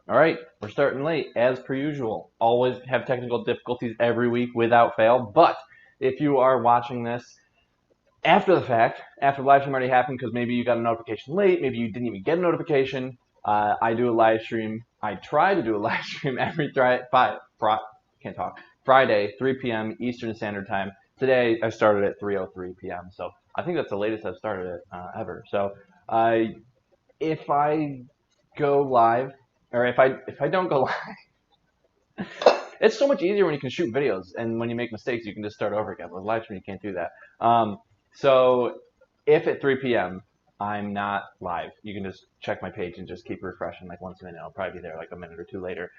All right, we're starting late, as per usual. Always have technical difficulties every week without fail, but if you are watching this after the fact, after the live stream already happened, because maybe you got a notification late, maybe you didn't even get a notification, I do a live stream. I try to do a live stream every Friday, 3 p.m. Eastern Standard Time. Today, I started at 3:03 p.m., so I think that's the latest I've started it ever. So if I go live, or if I don't go live, it's so much easier when you can shoot videos, and when you make mistakes, you can just start over again. With live stream, you can't do that. So if at 3 p.m. I'm not live, you can just check my page and just keep refreshing like once a minute. I'll probably be there like a minute or two later.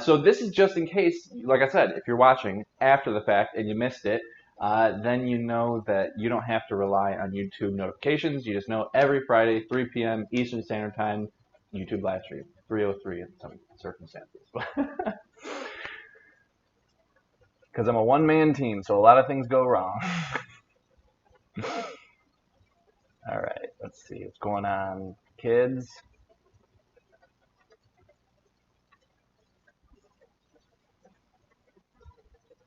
So this is just in case, like I said, if you're watching after the fact and you missed it, then you know that you don't have to rely on YouTube notifications. You just know every Friday, 3 p.m. Eastern Standard Time, YouTube live stream, 3:03 in some circumstances. Because I'm a one-man team, so a lot of things go wrong. All right, let's see what's going on, kids.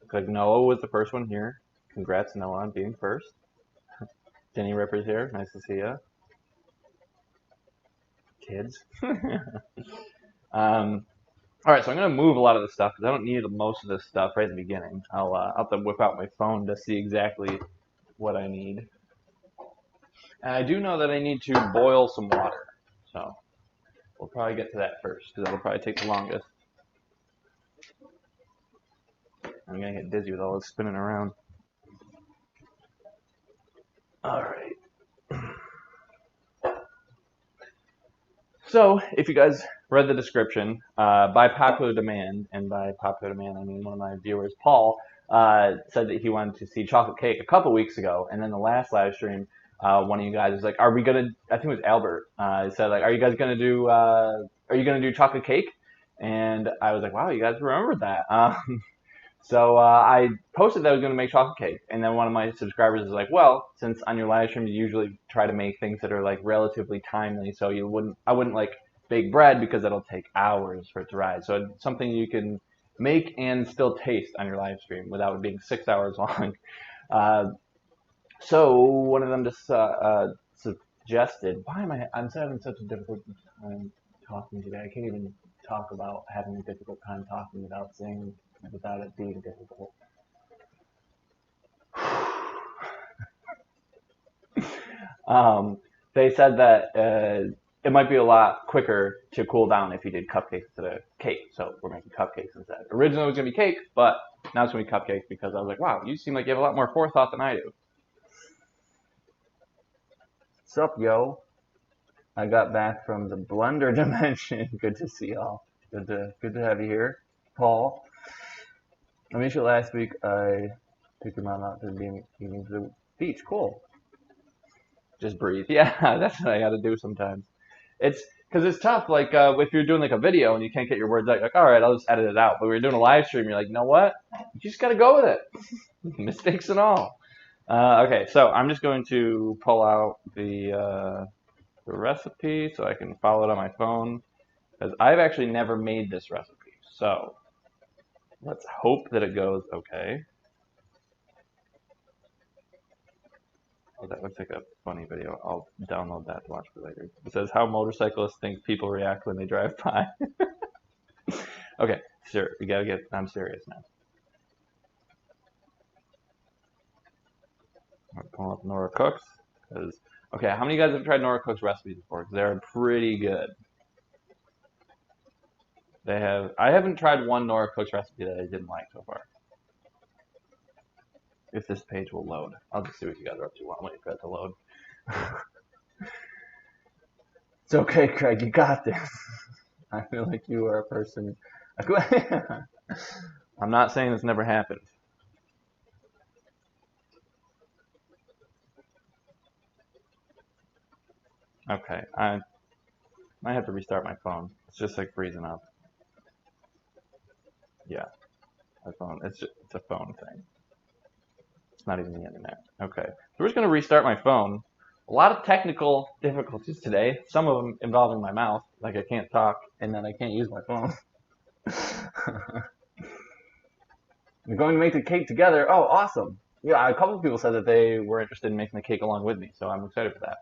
Looks like Noah was the first one here. Congrats, Noah, on being first. Jenny Ripper's here. Nice to see you. Kids. All right, so I'm going to move a lot of this stuff because I don't need most of this stuff right at the beginning. I'll have to whip out my phone to see exactly what I need. And I do know that I need to boil some water, so we'll probably get to that first because that'll probably take the longest. I'm going to get dizzy with all this spinning around. All right. So, if you guys read the description, by popular demand, and by popular demand I mean one of my viewers, Paul, said that he wanted to see chocolate cake a couple weeks ago, and then the last live stream, one of you guys was like, "Are we gonna?" I think it was Albert. Said like, "Are you guys gonna do? Are you gonna do chocolate cake?" And I was like, "Wow, you guys remembered that." So I posted that I was going to make chocolate cake, and then one of my subscribers is like, "Well, since on your live stream you usually try to make things that are like relatively timely, so I wouldn't like bake bread because that'll take hours for it to rise. So it's something you can make and still taste on your live stream without it being 6 hours long." So one of them just suggested, "Why am I'm having such a difficult time talking today? I can't even talk about having a difficult time talking without it being difficult." They said that it might be a lot quicker to cool down if you did cupcakes instead of cake. So we're making cupcakes instead. Originally it was going to be cake, but now it's going to be cupcakes because I was like, wow, you seem like you have a lot more forethought than I do. What's up, yo? I got back from the Blender dimension. Good to see y'all. Good to have you here, Paul. I missed you last week. I took your mom out to the beach. Cool. Just breathe. Yeah, that's what I got to do sometimes. It's because it's tough. Like if you're doing like a video and you can't get your words out, like, all right, I'll just edit it out. But when you're doing a live stream, you're like, you know what? You just got to go with it, mistakes and all. Okay, so I'm just going to pull out the recipe so I can follow it on my phone because I've actually never made this recipe. So let's hope that it goes okay. Oh, that looks like a funny video. I'll download that to watch for later. It says how motorcyclists think people react when they drive by. Okay, sure. We gotta get. I'm serious now. I'm pulling up Nora Cooks. Okay, how many of you guys have tried Nora Cook's recipes before? Because they're pretty good. I haven't tried one Nora Cook's recipe that I didn't like so far. If this page will load. I'll just see what you guys are up to while I'm waiting for that to load. It's okay, Craig, you got this. I feel like you are a person. I'm not saying this never happened. Okay, I might have to restart my phone. It's just like freezing up. Yeah, my phone. It's a phone thing. It's not even the internet. Okay, so we're just gonna restart my phone A lot of technical difficulties today, some of them involving my mouth, like I can't talk, and then I can't use my phone. We're going to make the cake together. Oh, awesome. Yeah, a couple of people said that they were interested in making the cake along with me, so I'm excited for that.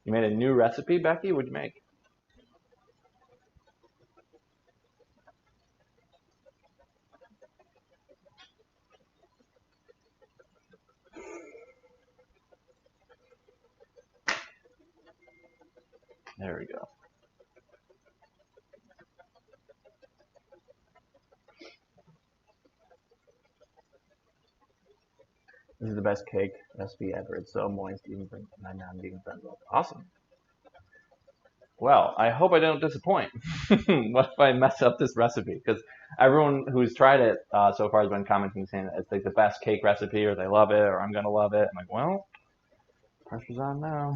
You made a new recipe, Becky? What'd you make? There we go. This is the best cake recipe ever. It's so moist, even for my non-vegan friends. Awesome. Well, I hope I don't disappoint. What if I mess up this recipe? Because everyone who's tried it so far has been commenting saying that it's like the best cake recipe, or they love it, or I'm gonna love it. I'm like, well, pressure's on now.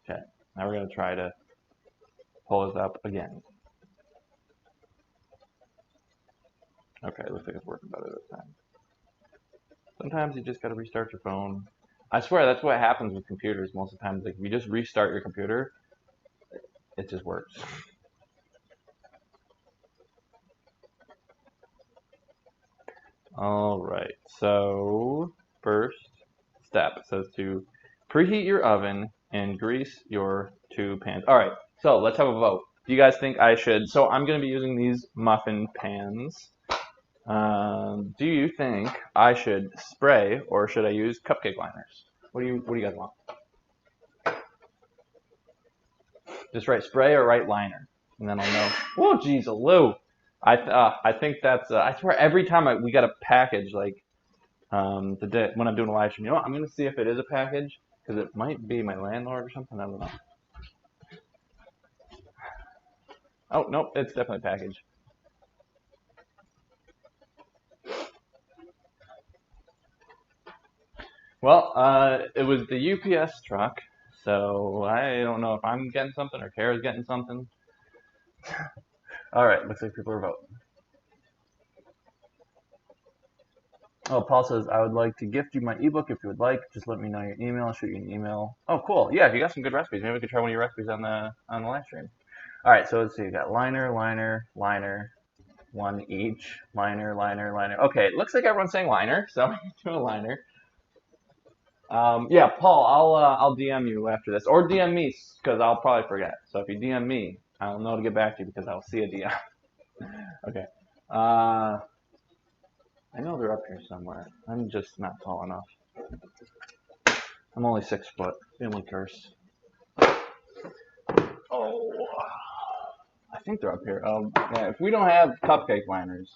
Okay, now we're gonna try to pull this up again. Okay, looks like it's working better this time. Sometimes you just gotta restart your phone. I swear that's what happens with computers most of the time. Like, if you just restart your computer, it just works. All right, so first step says to preheat your oven and grease your 2 pans. All right, so let's have a vote. Do you guys think I should? So I'm going to be using these muffin pans. Do you think I should spray or should I use cupcake liners? What do you guys want? Just write spray or write liner, and then I'll know. Whoa, geez, Lou. I think that's. I swear every time we got a package, like the day when I'm doing a live stream, you know what? I'm gonna see if it is a package because it might be my landlord or something. I don't know. Oh nope, it's definitely a package. Well, it was the UPS truck, so I don't know if I'm getting something or Kara's getting something. All right, looks like people are voting. Oh, Paul says, I would like to gift you my ebook if you would like. Just let me know your email. I'll shoot you an email. Oh, cool. Yeah, if you got some good recipes, maybe we could try one of your recipes on the live stream. All right, so let's see. You got liner, liner, liner, one each. Liner, liner, liner. Okay, it looks like everyone's saying liner, so I'm going to do a liner. Yeah, Paul, I'll DM you after this, or DM me because I'll probably forget. So if you DM me, I'll know to get back to you because I'll see a DM. Okay. I know they're up here somewhere. I'm just not tall enough. I'm only 6 foot. Family curse. Oh, I think they're up here. Yeah, if we don't have cupcake liners,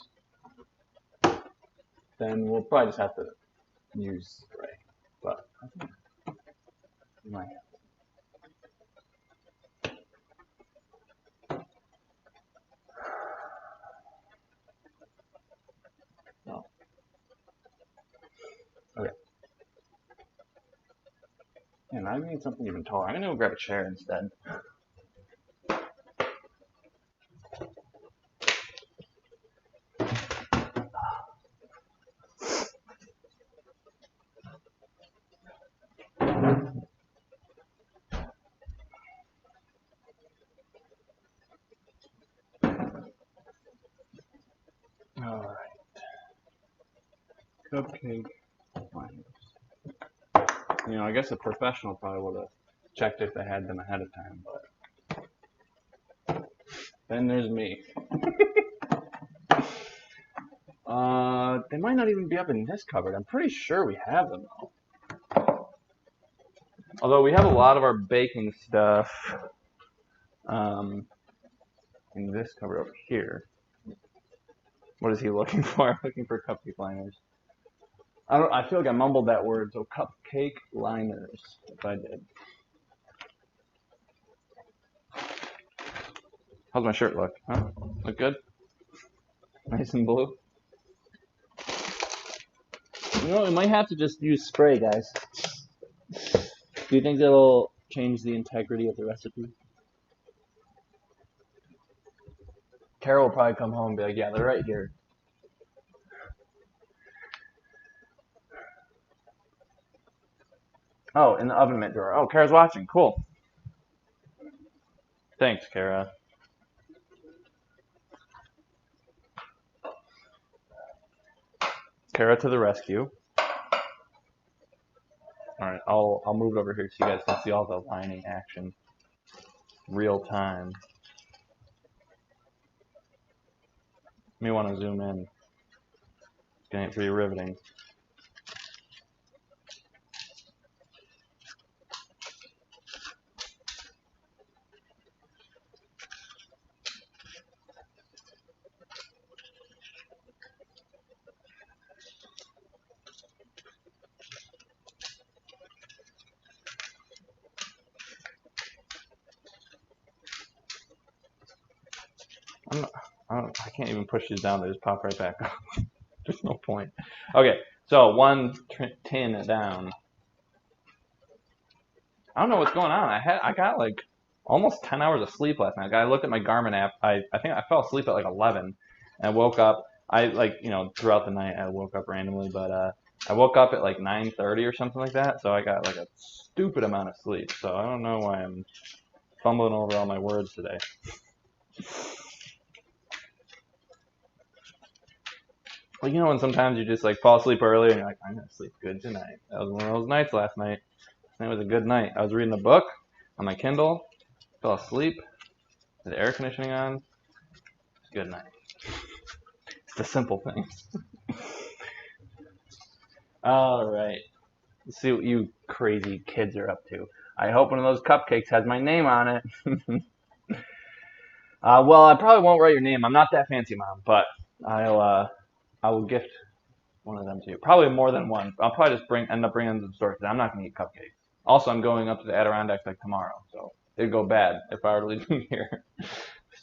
then we'll probably just have to use spray. But I think we might have. No. Okay. Man, I need something even taller. I'm gonna go grab a chair instead. All right. Cupcake liners. You know, I guess a professional probably would have checked if they had them ahead of time, but then there's me. They might not even be up in this cupboard. I'm pretty sure we have them though. Although we have a lot of our baking stuff in this cupboard over here. What is he looking for? I'm looking for cupcake liners. I feel like I mumbled that word, so cupcake liners, if I did. How's my shirt look? Huh? Look good? Nice and blue? You know, we might have to just use spray, guys. Do you think that'll change the integrity of the recipe? Carol will probably come home and be like, yeah, they're right here. Oh, in the oven mitt drawer. Oh, Kara's watching. Cool. Thanks, Kara. Kara to the rescue. All right, I'll move it over here so you guys can see all the lining action, real time. You may want to zoom in. It's getting pretty riveting. I can't even push these down. They just pop right back up. There's no point. Okay, so one tin down. I don't know what's going on. I got like almost 10 hours of sleep last night. I looked at my Garmin app. I think I fell asleep at like 11 and woke up. Throughout the night I woke up randomly, but I woke up at like 9:30 or something like that. So I got like a stupid amount of sleep. So I don't know why I'm fumbling over all my words today. Well, you know when sometimes you just like fall asleep early and you're like, I'm gonna sleep good tonight. That was one of those nights last night. It was a good night. I was reading a book on my Kindle, fell asleep, had the air conditioning on. It's a good night. It's the simple things. All right. Let's see what you crazy kids are up to. I hope one of those cupcakes has my name on it. Well, I probably won't write your name. I'm not that fancy, Mom, but I will gift one of them to you. Probably more than one. I'll probably just end up bringing them to the store because I'm not going to eat cupcakes. Also, I'm going up to the Adirondacks like tomorrow, so it'd go bad if I were to leave them here.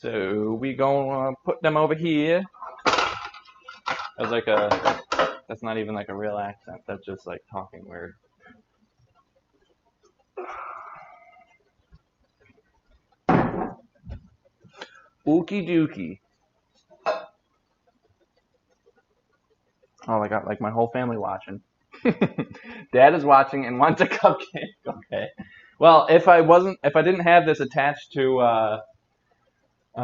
So we gonna put them over here. That's like that's not even like a real accent. That's just like talking weird. Ookie dookie. Oh, I got like my whole family watching. Dad is watching and wants a cupcake. Okay. Well, if I didn't have this attached to, if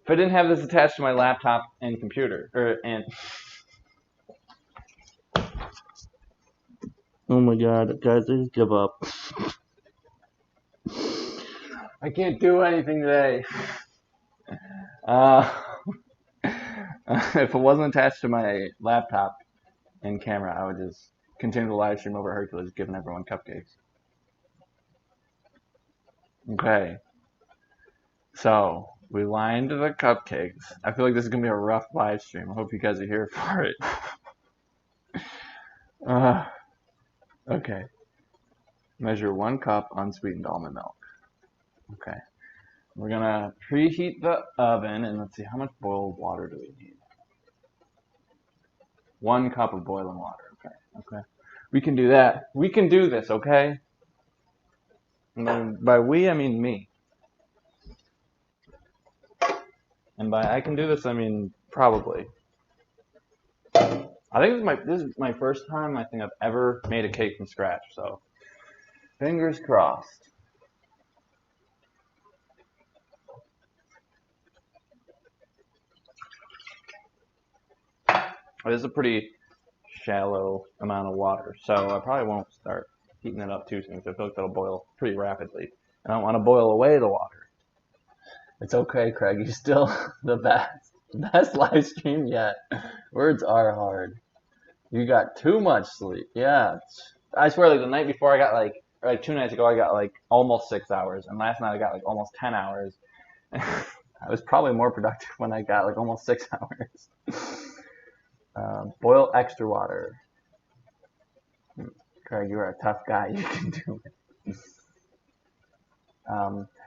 I didn't have this attached to my laptop and computer, oh my God, guys, I just give up. I can't do anything today. If it wasn't attached to my laptop and camera, I would just continue the live stream over Hercules, giving everyone cupcakes. Okay. So, we lined the cupcakes. I feel like this is going to be a rough live stream. I hope you guys are here for it. Okay. Measure 1 cup unsweetened almond milk. Okay. We're going to preheat the oven, and let's see, how much boiled water do we need? 1 cup of boiling water. Okay. We can do that. We can do this, okay? And by we, I mean me. And by I can do this, I mean probably. I think this is my first time I think I've ever made a cake from scratch, so fingers crossed. This is a pretty shallow amount of water, so I probably won't start heating it up too soon because I feel like that'll boil pretty rapidly. I don't want to boil away the water. It's okay, Craig. You're still the best live stream yet. Words are hard. You got too much sleep. Yeah. I swear, like the night before I got like 2 nights ago, I got like almost 6 hours. And last night I got like almost 10 hours. I was probably more productive when I got like almost 6 hours. Boil extra water. Craig, you are a tough guy. You can do it.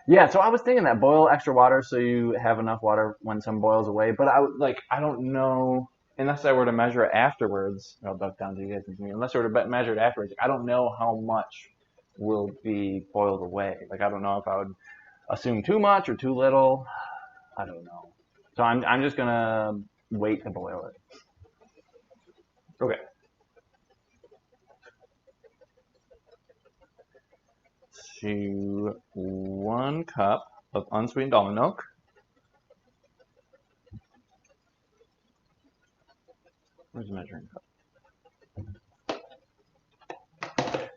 Yeah, so I was thinking that boil extra water so you have enough water when some boils away. But I don't know, unless I were to measure it afterwards. I'll duck down so you guys can see me. Unless I were to measure it afterwards, I don't know how much will be boiled away. Like I don't know if I would assume too much or too little. I don't know. So I'm just gonna wait to boil it. Okay. to 1 cup of unsweetened almond milk. Where's the measuring cup?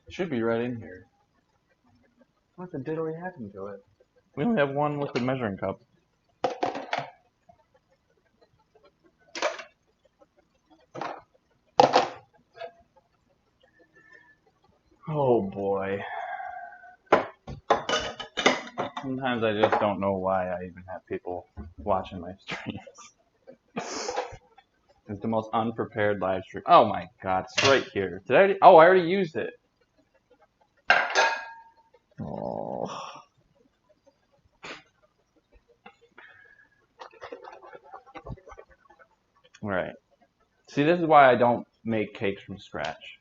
It should be right in here. What the diddly happened to it? We only have 1 liquid measuring cup. Oh boy. Sometimes I just don't know why I even have people watching my streams. It's the most unprepared live stream. Oh my god, it's right here. Did I already? Oh, I already used it. Oh. Alright. See, this is why I don't make cakes from scratch.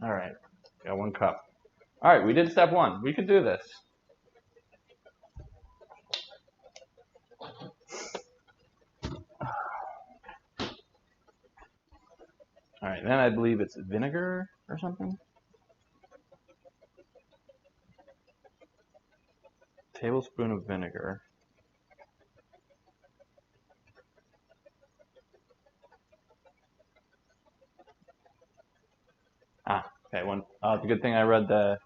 Alright, got 1 cup. Alright, we did step 1. We could do this. Alright, then I believe it's vinegar or something. Tablespoon of vinegar. Okay, it's a good thing I read the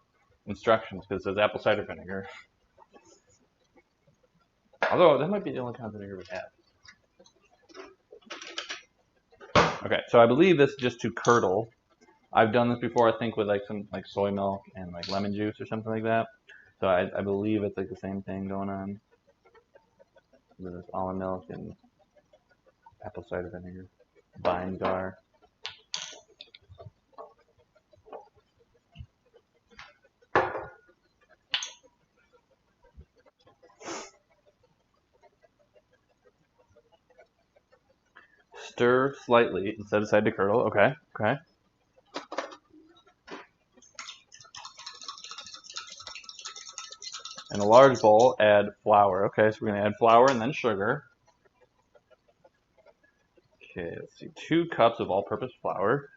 instructions because it says apple cider vinegar. Although, that might be the only kind of vinegar we have. Okay, so I believe this is just to curdle. I've done this before, I think, with like some soy milk and like lemon juice or something like that. So I believe it's like the same thing going on with this almond milk and apple cider vinegar. Binds are. Stir slightly and set aside to curdle. Okay, okay. In a large bowl, add flour. Okay, so we're going to add flour and then sugar. Okay, let's see. 2 cups of all-purpose flour.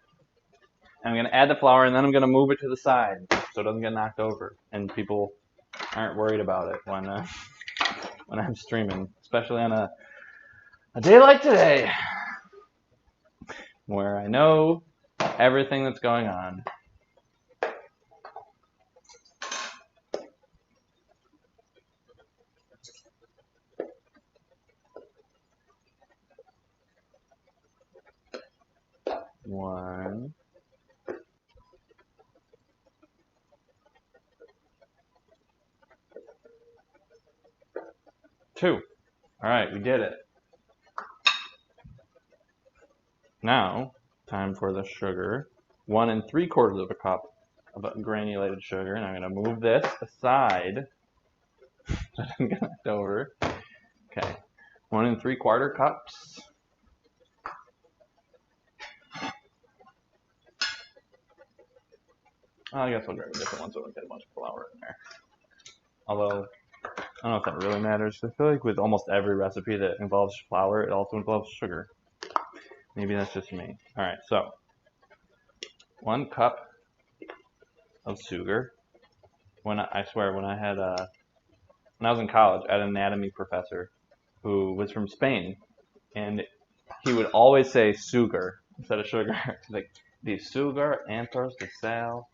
And I'm going to add the flour and then I'm going to move it to the side so it doesn't get knocked over. And people aren't worried about it when I'm streaming, especially on a day like today, where I know everything that's going on. One. Two. All right, we did it. Now, time for the sugar. 1 3/4 of a cup of granulated sugar, and I'm going to move this aside so it doesn't get knocked over. Okay, 1 3/4 cups. I guess I'll grab a different one so I don't get a bunch of flour in there. Although, I don't know if that really matters. I feel like with almost every recipe that involves flour, it also involves sugar. Maybe that's just me. Alright, so 1 cup of sugar. I swear, when I was in college, I had an anatomy professor who was from Spain, and he would always say sugar instead of sugar. He's like, the sugar enters the cell.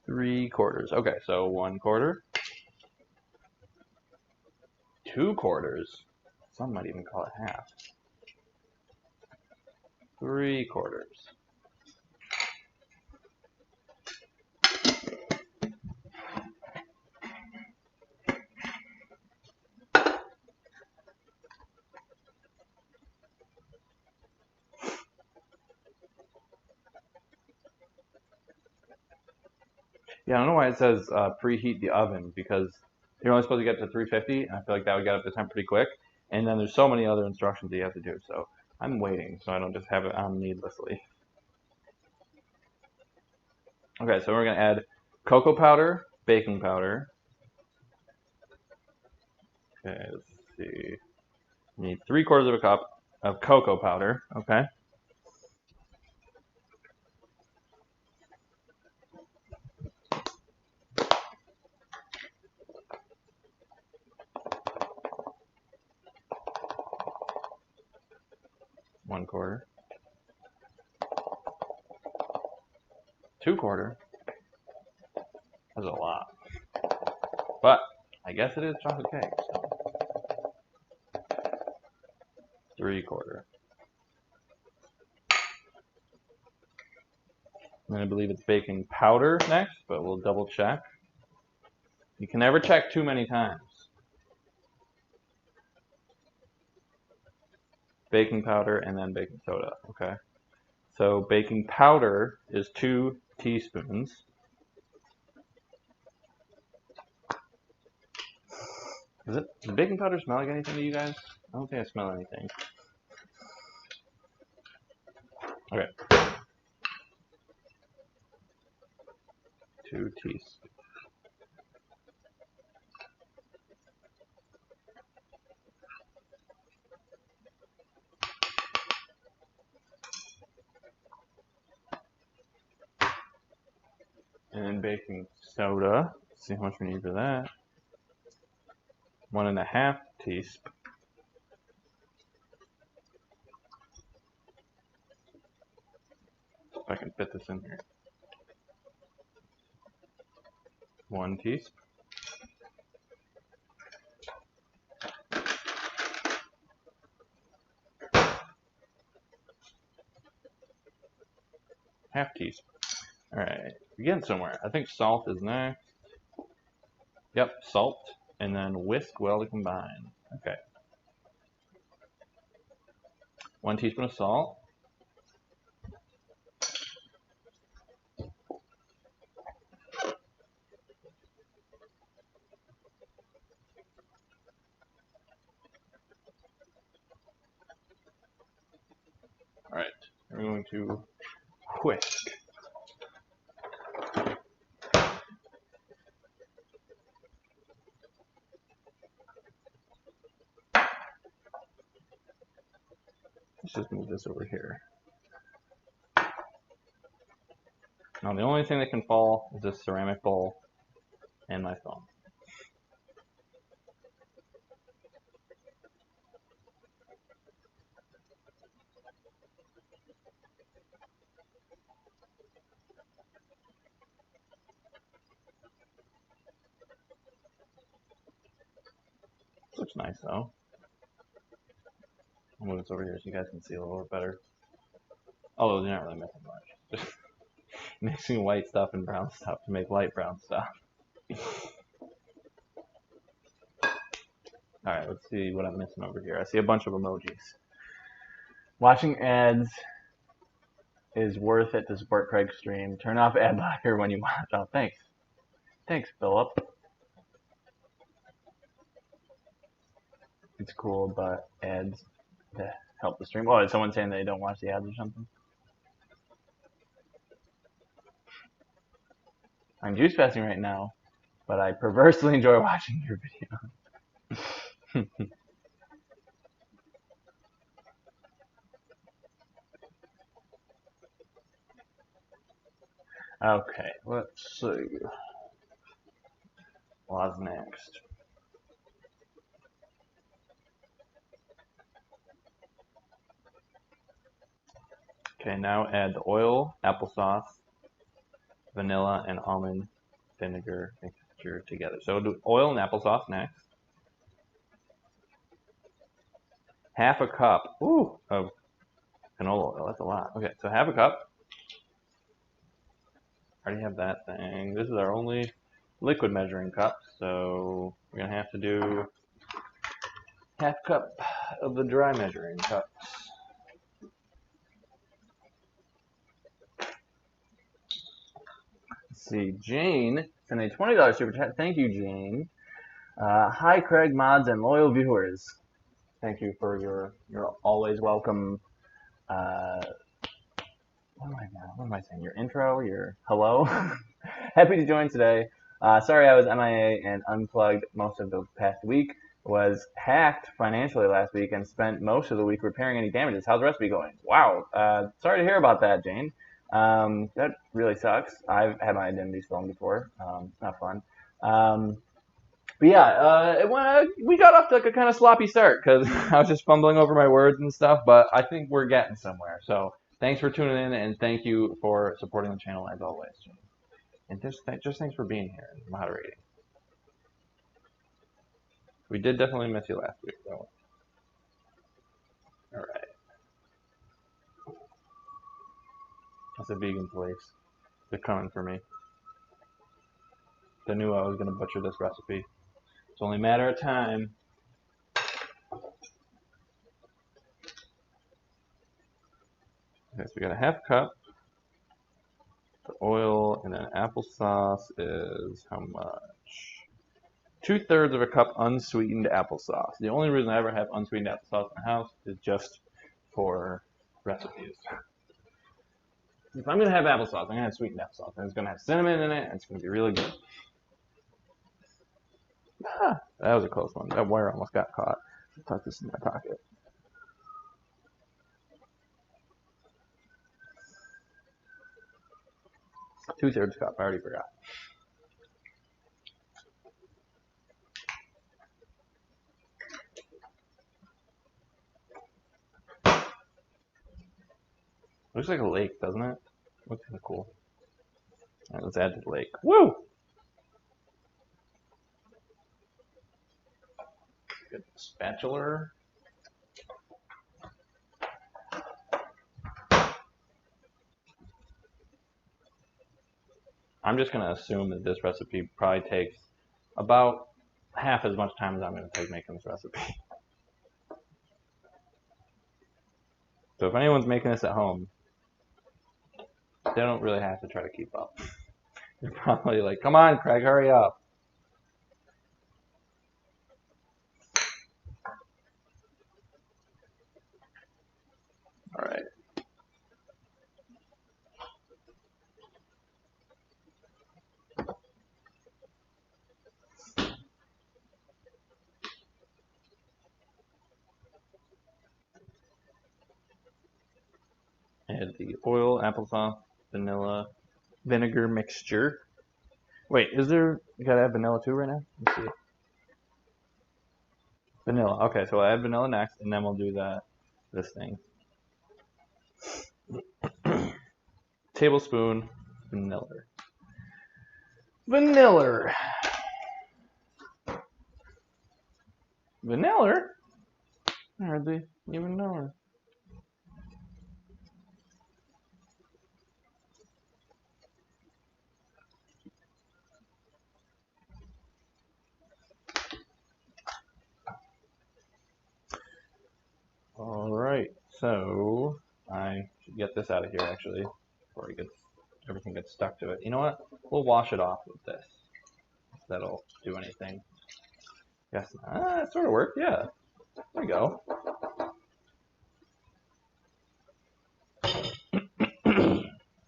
3/4. Okay, so 1/4. 2/4. Some might even call it half. 3/4. Yeah, I don't know why it says preheat the oven, because you're only supposed to get to 350, and I feel like that would get up to temp pretty quick. And then there's so many other instructions that you have to do. So I'm waiting so I don't just have it on needlessly. Okay, so we're going to add cocoa powder, baking powder. Okay, let's see. We need 3/4 of a cup of cocoa powder. Okay. One quarter. 2/4. That's a lot. But I guess it is chocolate cake. So 3/4. And then I believe it's baking powder next, but we'll double check. You can never check too many times. Baking powder and then baking soda. Okay. So baking powder is 2 teaspoons. Does baking powder smell like anything to you guys? I don't think I smell anything. Okay. 2 teaspoons. And then baking soda. Let's see how much we need for that. 1.5 teaspoons. If I can fit this in here. 1 teaspoon. Half teaspoon. Alright, we're getting somewhere. I think salt is next. Yep, salt. And then whisk well to combine. Okay. 1 teaspoon of salt. Alright, we're going to whisk. Let's just move this over here. Now the only thing that can fall is this ceramic bowl and my phone. Looks nice though. I'll move this over here so you guys can see a little bit better. Although they're not really missing much. Just mixing white stuff and brown stuff to make light brown stuff. Alright, let's see what I'm missing over here. I see a bunch of emojis. Watching ads is worth it to support Craig's stream. Turn off ad blocker when you watch. Oh, thanks. Thanks, Philip. It's cool, but ads to help the stream. Oh, is someone saying they don't watch the ads or something? I'm juice fasting right now, but I perversely enjoy watching your videos. Okay, let's see. What's next? Okay, now add the oil, applesauce, vanilla, and almond vinegar mixture together. So we'll do oil and applesauce next. Half a cup of canola oil. That's a lot. Okay, so half a cup. I already have that thing. This is our only liquid measuring cup, so we're going to have to do half cup of the dry measuring cups. Let's see, Jane sent a $20 super chat. Thank you, Jane. Hi, Craig, mods, and loyal viewers. Thank you for your always welcome What am I saying? Your intro, your hello. Happy to join today. Sorry I was MIA and unplugged most of the past week. Was hacked financially last week and spent most of the week repairing any damages. How's the recipe going? Wow. Sorry to hear about that, Jane. That really sucks. I've had my identity stolen before. It's not fun. But yeah, we got off to like a kind of sloppy start because I was just fumbling over my words and stuff, but I think we're getting somewhere. So thanks for tuning in, and thank you for supporting the channel as always. And just thanks for being here and moderating. We did definitely miss you last week, though. All right. That's a vegan place. They're coming for me. They knew I was going to butcher this recipe. It's only a matter of time. Okay, so we got a half cup. The oil and then applesauce is how much? 2/3 of a cup unsweetened applesauce. The only reason I ever have unsweetened applesauce in the house is just for recipes. If I'm going to have applesauce, I'm going to have sweetened applesauce. And it's going to have cinnamon in it, and it's going to be really good. That was a close one. That wire almost got caught. I'll tuck this in my pocket. Two-thirds cup. I already forgot. Looks like a lake, doesn't it? Looks kind of cool. All right, let's add to the lake. Woo! Good spatula. I'm just going to assume that this recipe probably takes about half as much time as I'm going to take making this recipe. So if anyone's making this at home, they don't really have to try to keep up. They're probably like, come on, Craig, hurry up. All right. Add the oil, applesauce, vanilla, vinegar mixture. Wait, is there, you gotta add vanilla too right now? Let's see. Vanilla, okay, so I'll add vanilla next, and then we'll do this thing. Tablespoon vanilla. Vanilla. Vanilla? I hardly even know her. Alright, so I should get this out of here actually before everything gets stuck to it. You know what? We'll wash it off with this. If that'll do anything. Guess not. It sort of worked, yeah. There we go.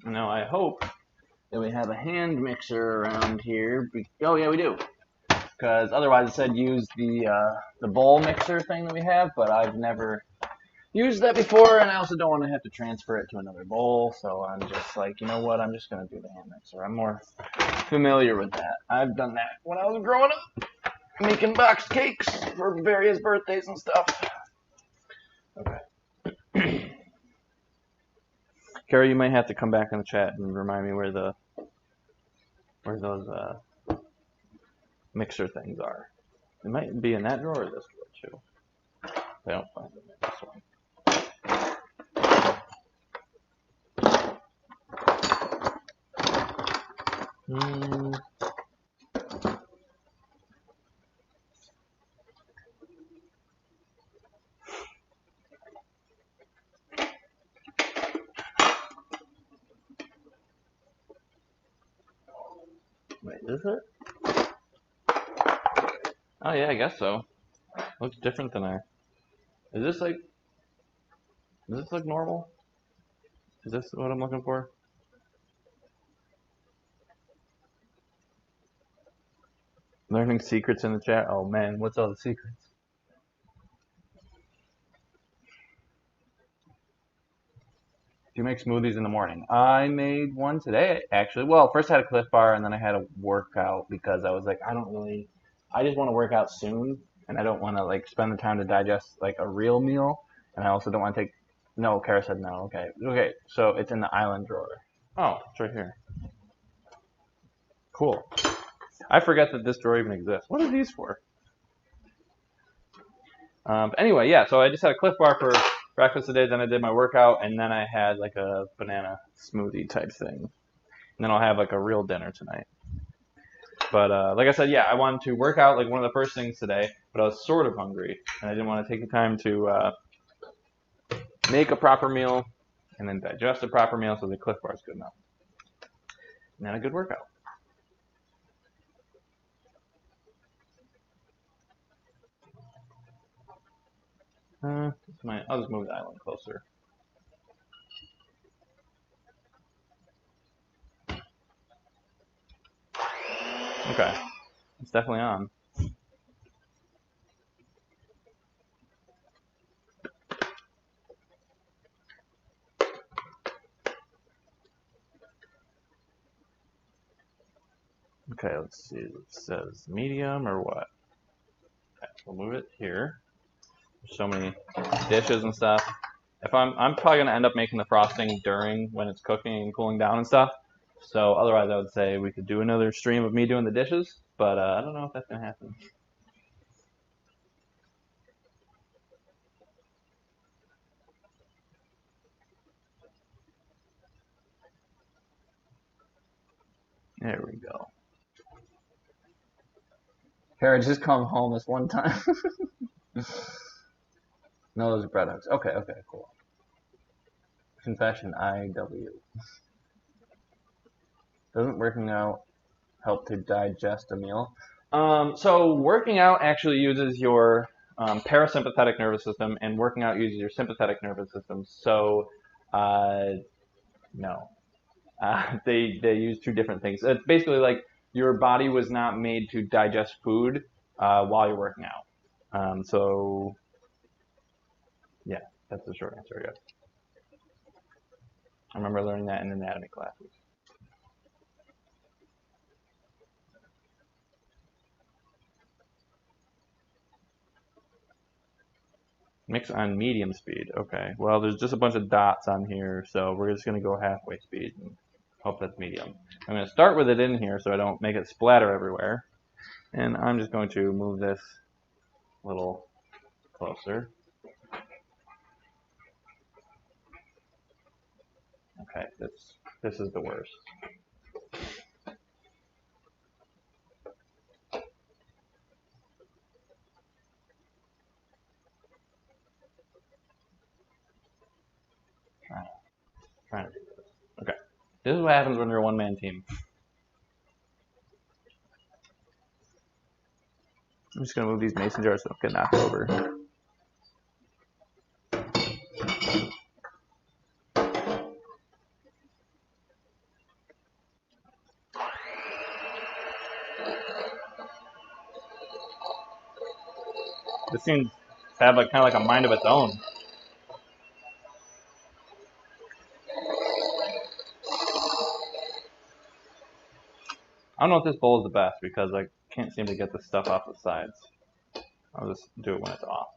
Now I hope that we have a hand mixer around here. Oh yeah, we do. Because otherwise it said use the bowl mixer thing that we have, but I've never used that before, and I also don't want to have to transfer it to another bowl, so I'm just like, you know what, I'm just going to do the hand mixer. I'm more familiar with that. I've done that when I was growing up, making box cakes for various birthdays and stuff. Okay. Carrie, you might have to come back in the chat and remind me where those mixer things are. It might be in that drawer or this drawer too. I don't find them in this one. Wait, is it? Oh yeah, I guess so. Looks different than Is this like Does this look normal? Is this what I'm looking for? Learning secrets in the chat. Oh man, what's all the secrets? Do you make smoothies in the morning? I made one today, actually. Well, first I had a Cliff Bar, and then I had a workout because I was like, I just want to work out soon, and I don't want to like spend the time to digest like a real meal, and I also don't want to take. No, Kara said no. Okay. So it's in the island drawer. Oh, it's right here. Cool. I forget that this drawer even exists. What are these for? Anyway, yeah, so I just had a Cliff Bar for breakfast today, then I did my workout, and then I had like a banana smoothie type thing. And then I'll have like a real dinner tonight. But like I said, yeah, I wanted to work out like one of the first things today, but I was sort of hungry, and I didn't want to take the time to make a proper meal and then digest a proper meal, so the Cliff Bar is good enough. And then a good workout. I'll just move the island closer. Okay, it's definitely on. Okay, let's see. It says medium or what? Okay, we'll move it here. There's so many dishes and stuff. If I'm probably gonna end up making the frosting during when it's cooking and cooling down and stuff. So otherwise, I would say we could do another stream of me doing the dishes, but I don't know if that's gonna happen. There we go. Kara, just come home this one time. No, those are bread hooks. Okay, cool. Confession, IW. Doesn't working out help to digest a meal? So working out actually uses your parasympathetic nervous system, and working out uses your sympathetic nervous system. So, no. They use two different things. It's basically like your body was not made to digest food while you're working out. So, yeah, that's the short answer, I guess. I remember learning that in anatomy classes. Mix on medium speed. Okay. Well, there's just a bunch of dots on here, so we're just going to go halfway speed and hope that's medium. I'm going to start with it in here so I don't make it splatter everywhere. And I'm just going to move this a little closer. Okay, this is the worst. Trying to do this. Okay. This is what happens when you're a one-man team. I'm just going to move these mason jars so don't get knocked over. This seems to have like kind of like a mind of its own. I don't know if this bowl is the best because I can't seem to get the stuff off the sides. I'll just do it when it's off.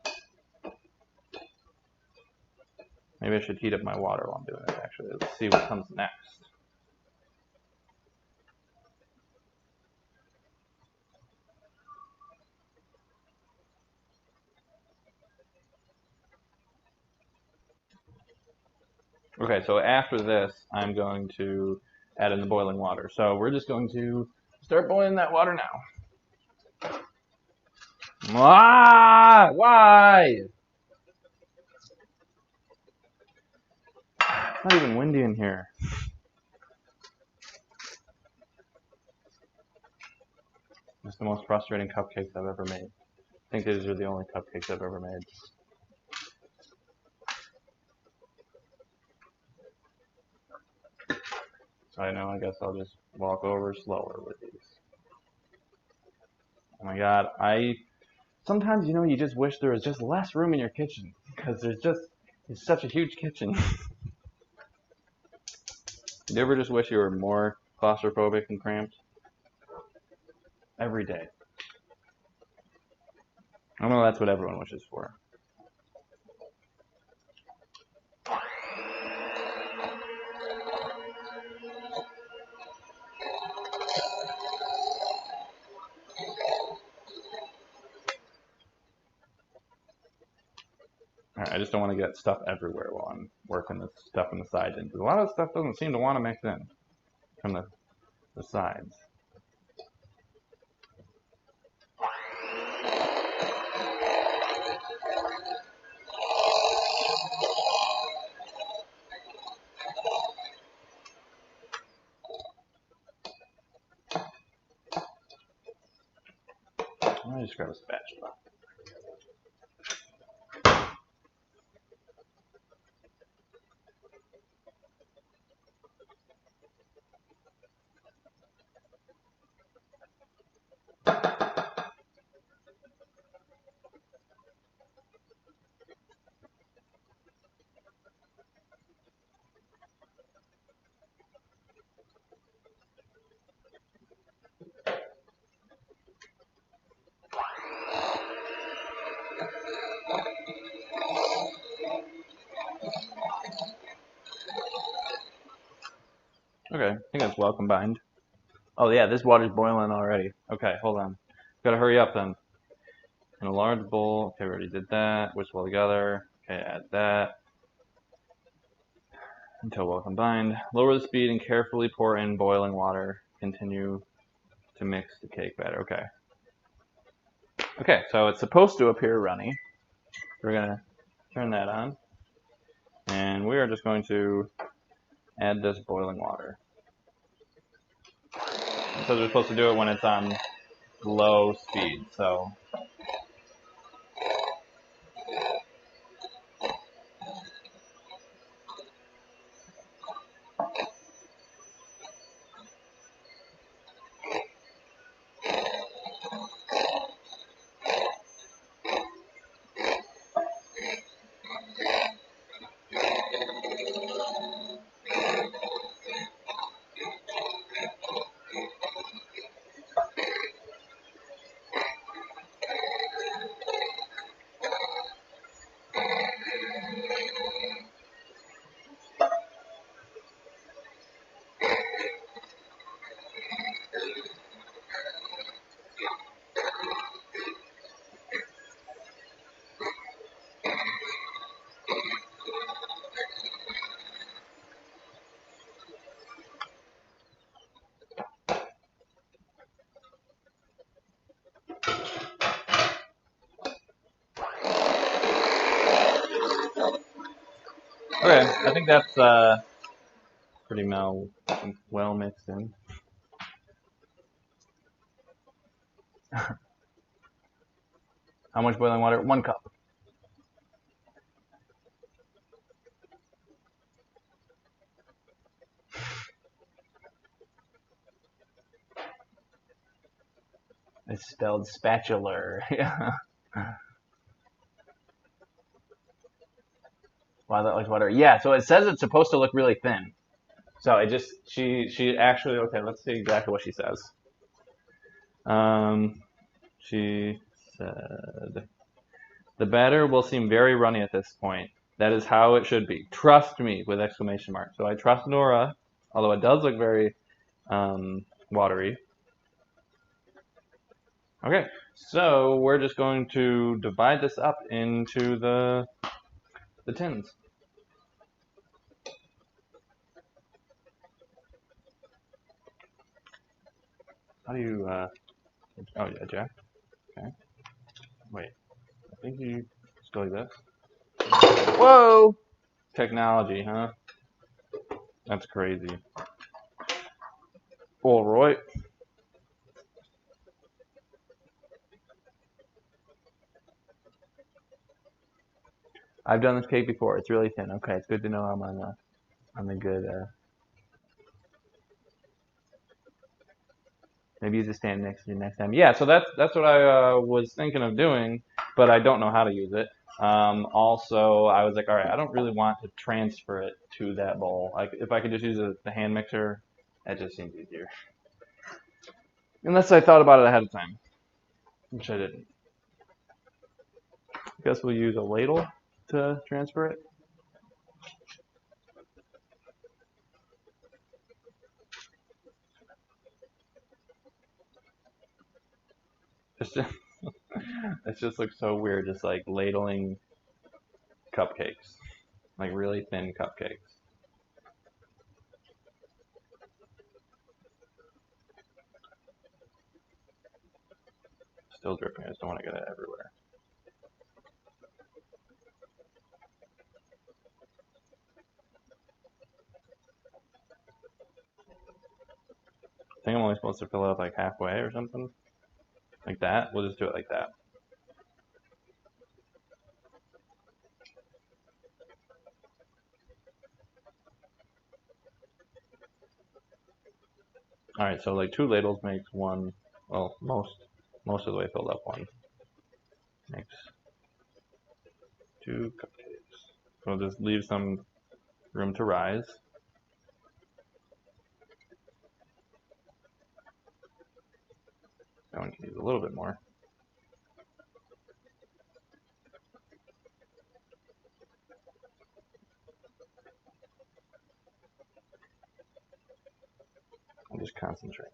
Maybe I should heat up my water while I'm doing it, actually. Let's see what comes next. Okay, so after this, I'm going to add in the boiling water. So we're just going to start boiling that water now. Why? It's not even windy in here. It's the most frustrating cupcakes I've ever made. I think these are the only cupcakes I've ever made. So I know, I guess I'll just walk over slower with these. Oh my god, sometimes, you know, you just wish there was just less room in your kitchen, because it's such a huge kitchen. Do you ever just wish you were more claustrophobic and cramped? Every day. I know that's what everyone wishes for. I just don't want to get stuff everywhere while I'm working this stuff on the sides in, because a lot of stuff doesn't seem to want to mix in from the sides. Let me just grab a spatula. Okay, I think that's well combined. Oh yeah, this water's boiling already. Okay, hold on. Gotta hurry up then. In a large bowl, okay, we already did that. Whisk well together. Okay, add that until well combined. Lower the speed and carefully pour in boiling water. Continue to mix the cake batter. Okay. Okay, so it's supposed to appear runny. We're gonna turn that on, and we are just going to add this boiling water. So we're supposed to do it when it's on low speed. So okay, I think that's pretty well mixed in. How much boiling water? 1 cup. It's spelled spatula. Yeah. Wow, that looks water. Yeah, so it says it's supposed to look really thin. So it just she actually, okay, let's see exactly what she says. She said the batter will seem very runny at this point. That is how it should be. Trust me, with exclamation mark. So I trust Nora, although it does look very watery. Okay, so we're just going to divide this up into the tins. How do you, oh yeah, Jack. Okay. Wait, I think you just go like this. Whoa! Technology, huh? That's crazy. All right. I've done this cake before. It's really thin. Okay, it's good to know I'm on the good. Maybe use a stand next to you next time. Yeah, so that's what I was thinking of doing, but I don't know how to use it. Also, I was like, all right, I don't really want to transfer it to that bowl. Like, if I could just use the hand mixer, that just seems easier. Unless I thought about it ahead of time, which I didn't. I guess we'll use a ladle to transfer it. It's just, it just looks so weird, just like ladling cupcakes, like really thin cupcakes. Still dripping. I just don't want to get it everywhere. I think I'm only supposed to fill it up like halfway or something. Like that. We'll just do it like that. Alright, so like 2 ladles makes one, well, most of the way filled up one. Makes 2 cupcakes. So we'll just leave some room to rise. That one can use a little bit more. I'll just concentrate.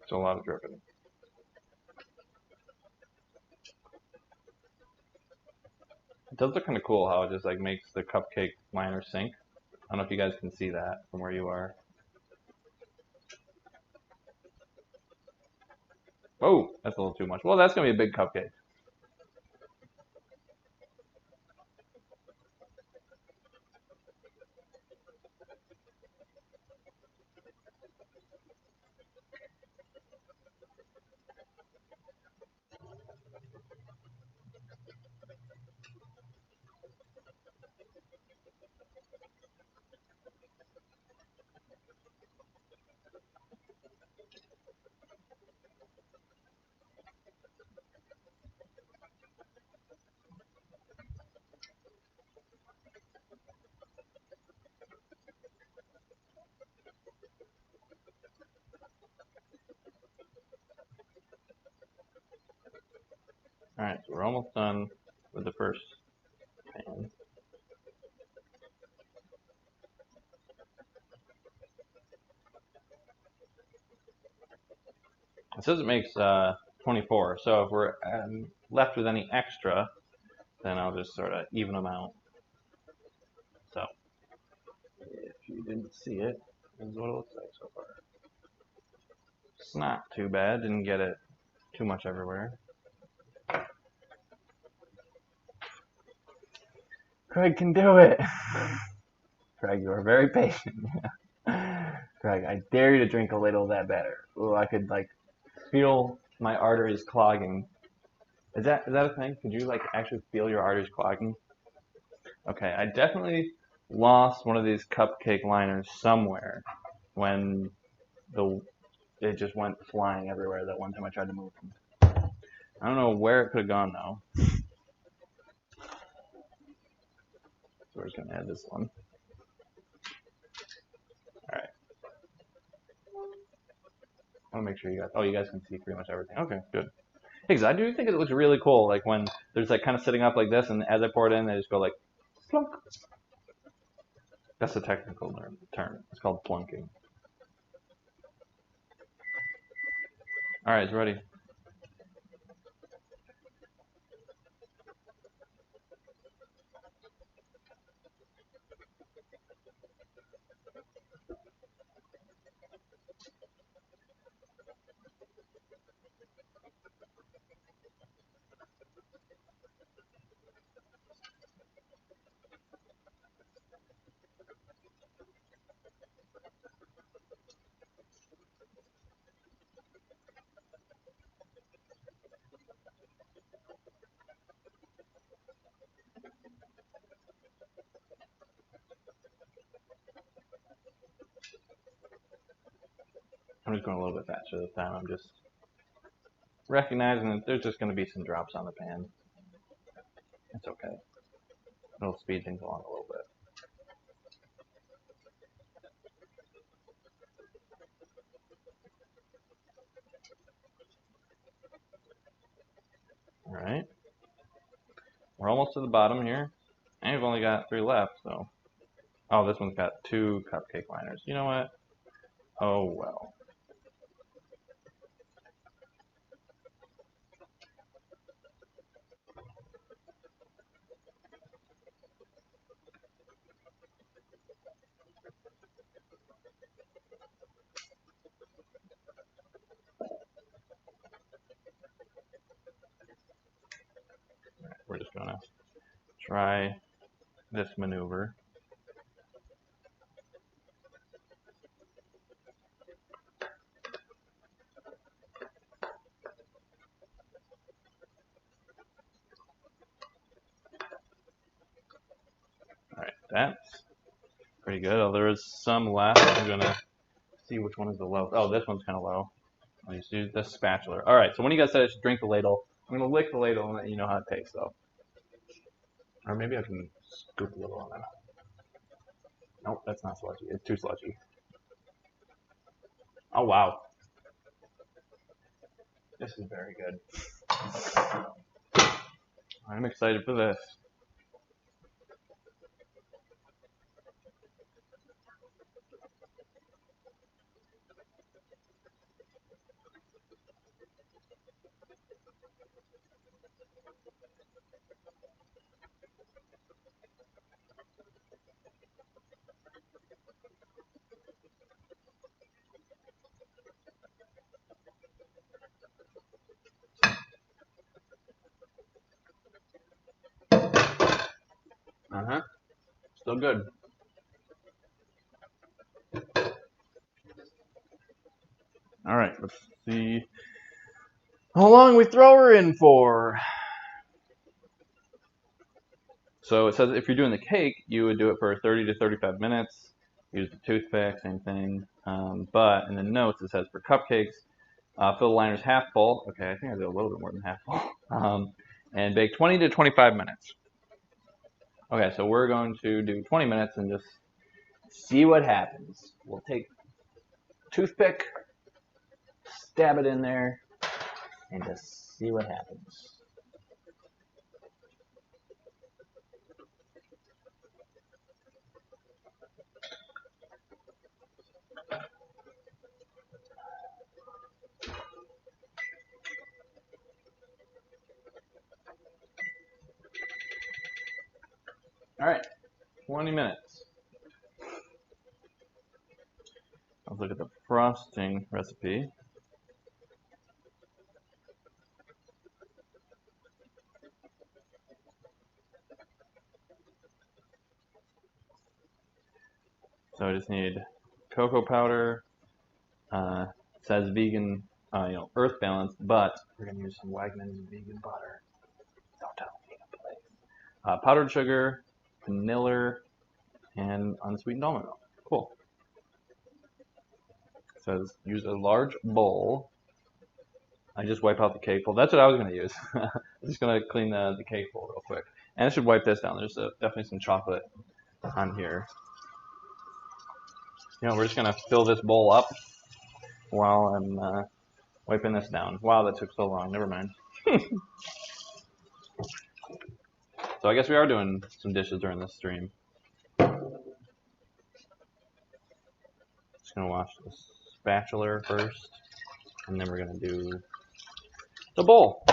It's a lot of dripping. It does look kind of cool how it just like makes the cupcake liner sink. I don't know if you guys can see that from where you are. Oh, that's a little too much. Well, that's going to be a big cupcake. Alright, so we're almost done with the first pan. It says it makes 24, so if we're left with any extra, then I'll just sort of even them out. So, if you didn't see it, this is what it looks like so far. It's not too bad, didn't get it too much everywhere. Craig can do it! Craig, you are very patient. Craig, I dare you to drink a little of that batter. Ooh, I could like feel my arteries clogging. Is that a thing? Could you like actually feel your arteries clogging? Okay, I definitely lost one of these cupcake liners somewhere when it just went flying everywhere that one time I tried to move them. I don't know where it could have gone though. So we're just gonna add this one. Alright. I wanna make sure you guys can see pretty much everything. Okay, good. Because I do think it looks really cool, like when there's like kind of sitting up like this, and as I pour it in, they just go like plunk. That's a technical term. It's called plunking. All right, it's ready. I'm just going a little bit faster this time. I'm just recognizing that there's just going to be some drops on the pan. It's okay. It'll speed things along a little bit. Alright. We're almost to the bottom here. And we've only got 3 left, so. Oh, this one's got 2 cupcake liners. You know what? Oh well. We're just gonna try this maneuver. Alright, that's pretty good. Oh, there is some left. I'm gonna see which one is the lowest. Oh, this one's kind of low. I'll just use this spatula. Alright, so when you guys said I should drink the ladle, I'm gonna lick the ladle and let you know how it tastes though. Or maybe I can scoop a little on that. Nope, that's not sludgy. It's too sludgy. Oh wow. This is very good. I'm excited for this. Uh-huh. Still good. Alright, let's see how long we throw her in for. So it says if you're doing the cake, you would do it for 30 to 35 minutes. Use the toothpick, same thing. But in the notes it says for cupcakes, fill the liners half full. Okay, I think I did a little bit more than half full. And bake 20 to 25 minutes. Okay, so we're going to do 20 minutes and just see what happens. We'll take toothpick, stab it in there, and just see what happens. Alright, 20 minutes. Let's look at the frosting recipe. So I just need cocoa powder. It says vegan, earth balanced, but we're gonna use some Wegmans vegan butter. Don't tell me to place. Powdered sugar, vanilla, and unsweetened almond milk. Cool. It says use a large bowl. I just wipe out the cake bowl. That's what I was gonna use. I'm just gonna clean the cake bowl real quick, and I should wipe this down. There's definitely some chocolate on here. We're just gonna fill this bowl up while I'm wiping this down. Wow, that took so long. Never mind. So I guess we are doing some dishes during this stream. Just gonna wash the spatula first, and then we're gonna do the bowl.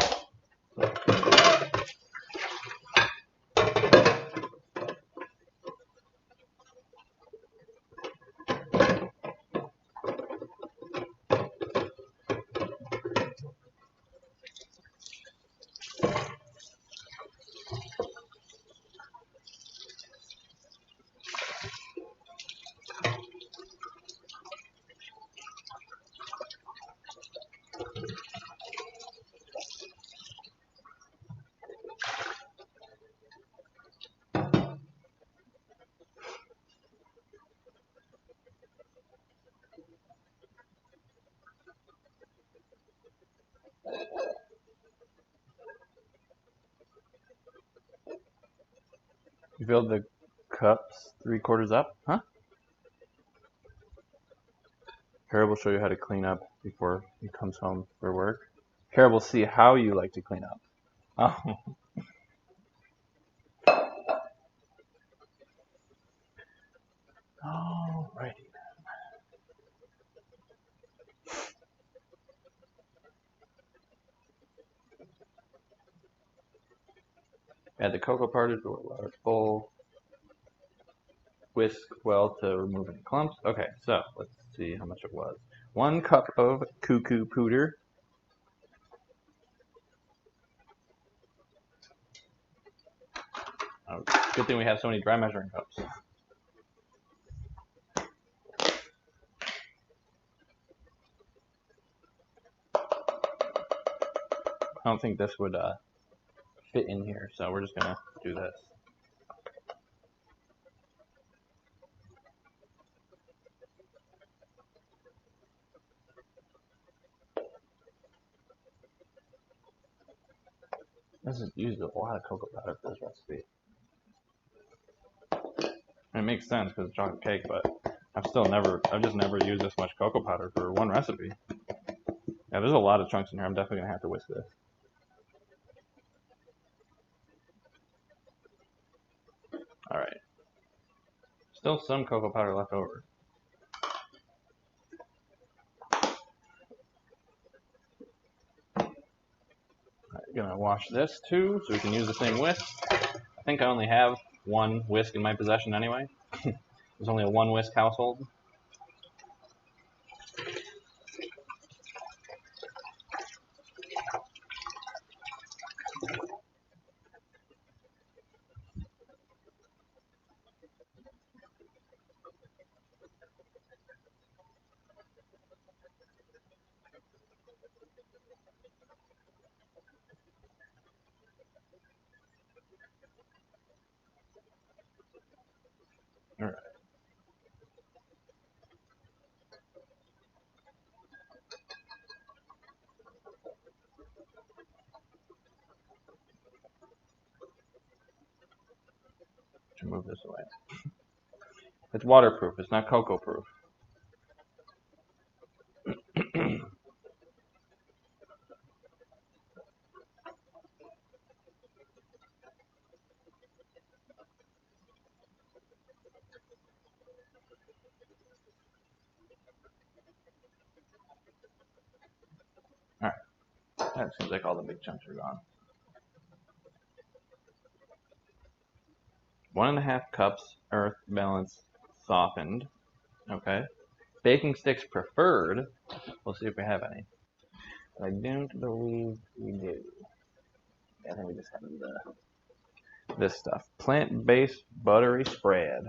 You filled the cups 3/4 up? Huh? Harry will show you how to clean up before he comes home for work. Harry will see how you like to clean up. Oh. Alrighty. Add the cocoa powder to a large bowl. Whisk well to remove any clumps. Okay, so let's see how much it was. 1 cup of cuckoo powder. Oh, good thing we have so many dry measuring cups. I don't think this would fit in here, so we're just gonna do this. This is used a lot of cocoa powder for this recipe. And it makes sense because it's chocolate cake, but I've just never used this much cocoa powder for one recipe. Yeah, there's a lot of chunks in here. I'm definitely gonna have to whisk this. All right. Still some cocoa powder left over. Gonna wash this too, so we can use the same whisk. I think I only have 1 whisk in my possession anyway. There's only a 1 whisk household. All right. To move this away. It's waterproof. It's not cocoa proof. All right. That seems like all the big chunks are gone. 1.5 cups earth balance softened. Okay. Baking sticks preferred. We'll see if we have any. I don't believe we do. I think we just have this stuff. Plant-based buttery spread.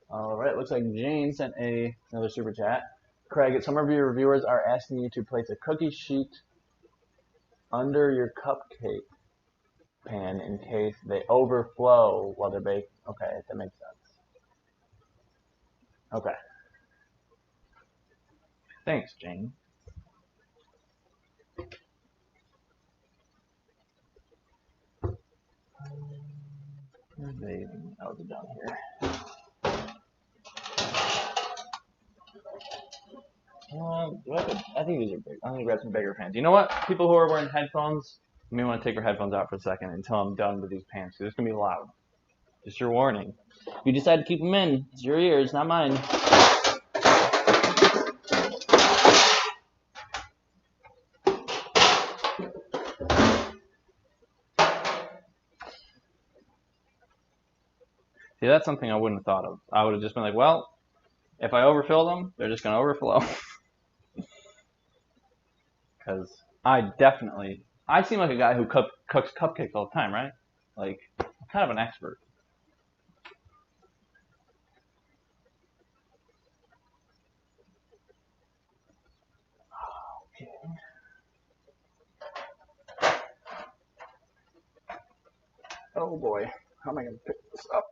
All right, looks like Jane sent another super chat. Craig, some of your reviewers are asking you to place a cookie sheet under your cupcake pan in case they overflow while they're baking. Okay, that makes sense. Okay. Thanks, Jane. Oh, they're down here. I think these are big. I'm gonna grab some bigger pans. You know what? People who are wearing headphones, you may want to take your headphones out for a second until I'm done with these pans, because it's gonna be loud. Just your warning. If you decide to keep them in, it's your ears, not mine. See, that's something I wouldn't have thought of. I would have just been like, well, if I overfill them, they're just gonna overflow. Because I seem like a guy who cooks cupcakes all the time, right? Like, I'm kind of an expert. Okay. Oh boy, how am I going to pick this up?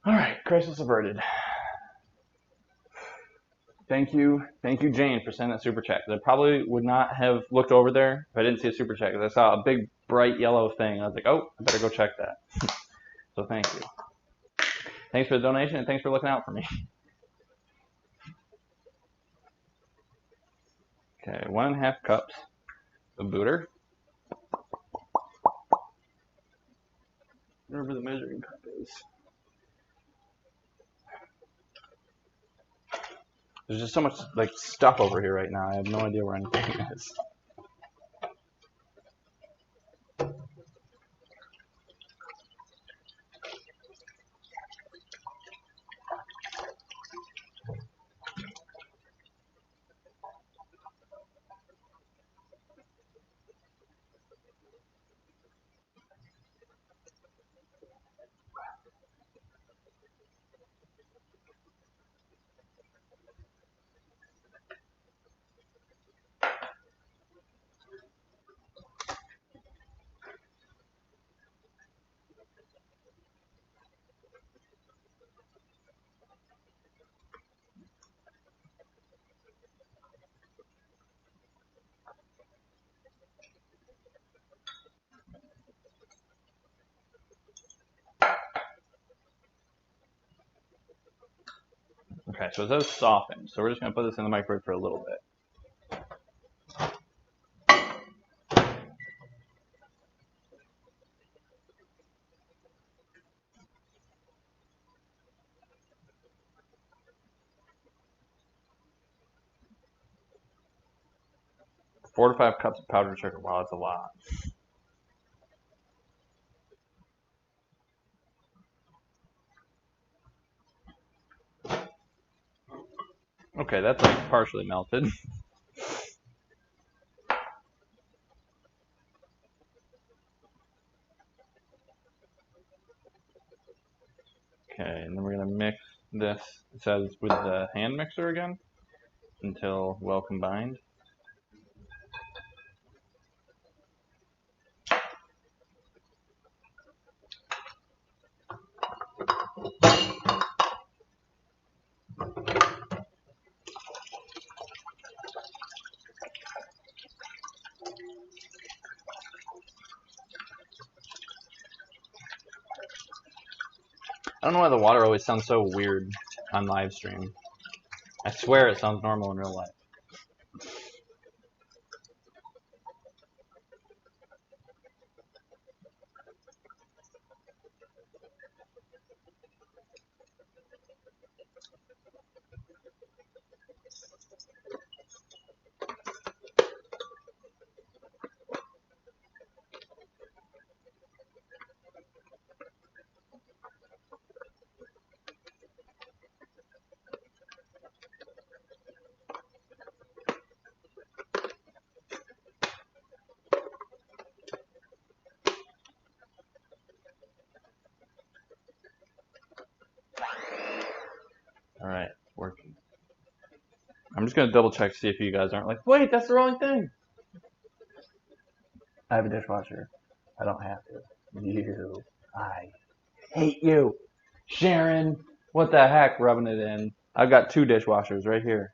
All right, crisis averted. Thank you, Jane, for sending that super chat. I probably would not have looked over there if I didn't see a super chat, because I saw a big bright yellow thing. I was like, oh, I better go check that. So thank you. Thanks for the donation, and thanks for looking out for me. Okay, 1.5 cups of butter. Wherever the measuring cup is. There's just so much like stuff over here right now. I have no idea where anything is. Okay, so it says soften. So we're just going to put this in the microwave for a little bit. Four to 5 cups of powdered sugar. Wow, that's a lot. Okay, that's like partially melted. Okay, and then we're going to mix this, it says, with the hand mixer again until well combined. I don't know why the water always sounds so weird on live stream. I swear it sounds normal in real life. All right, working. I'm just going to double check to see if you guys aren't like, wait, that's the wrong thing. I have a dishwasher. I don't have to. I hate you. Sharon, what the heck, rubbing it in. I've got 2 dishwashers right here.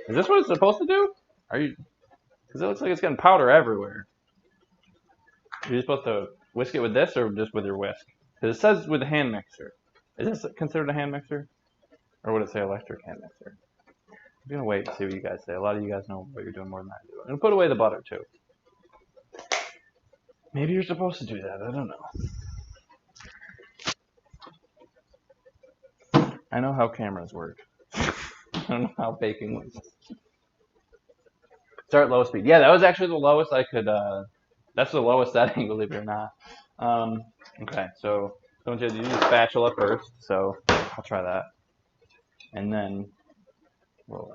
Is this what it's supposed to do? Are you? Because it looks like it's getting powder everywhere. Are you supposed to whisk it with this or just with your whisk? Because it says with a hand mixer. Is this considered a hand mixer? Or would it say electric hand mixer? I'm going to wait and see what you guys say. A lot of you guys know what you're doing more than I do. I'm going to put away the butter too. Maybe you're supposed to do that. I don't know. I know how cameras work. I don't know how baking works. Start low speed. Yeah, that was actually the lowest I could. That's the lowest setting, believe it or not. Okay, so I'm going to use a spatula first. So I'll try that, and then we'll.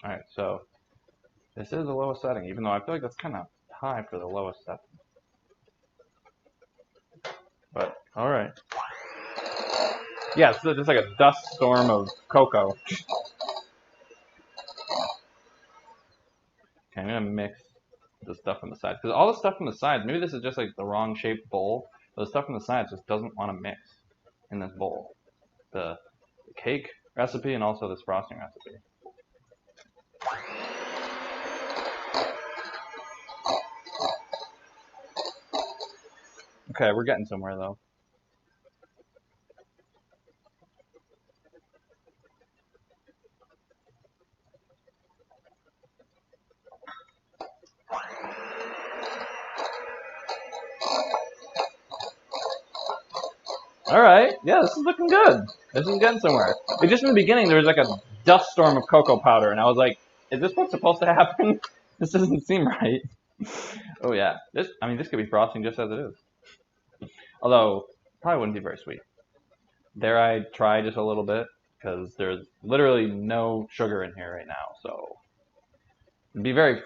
Alright, so this is the lowest setting, even though I feel like that's kind of high for the lowest setting. But, alright. Yeah, so it's like a dust storm of cocoa. Okay, I'm gonna mix the stuff on the sides because all the stuff on the sides, maybe this is just like the wrong shaped bowl. The stuff on the sides just doesn't want to mix in this bowl. The cake recipe and also this frosting recipe. Okay, we're getting somewhere though. All right, yeah, this is looking good. This is getting somewhere. But just in the beginning, there was like a dust storm of cocoa powder, and I was like, "Is this what's supposed to happen? This doesn't seem right." Oh yeah, this could be frosting just as it is. Although, probably wouldn't be very sweet. Dare I try just a little bit? Because there's literally no sugar in here right now, so it'd be very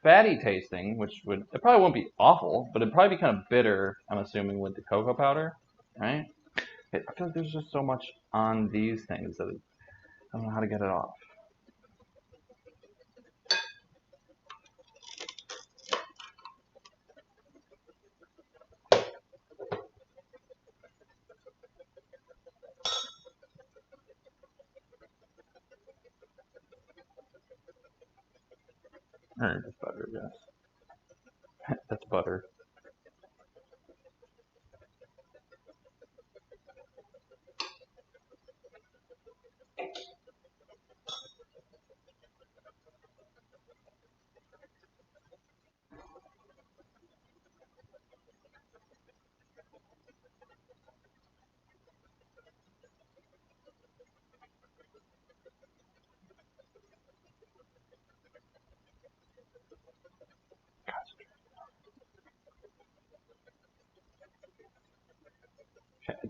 fatty tasting, which it probably won't be awful, but it'd probably be kind of bitter. I'm assuming with the cocoa powder, right? I feel like there's just so much on these things that I don't know how to get it off. Alright, that's butter, yes. That's butter.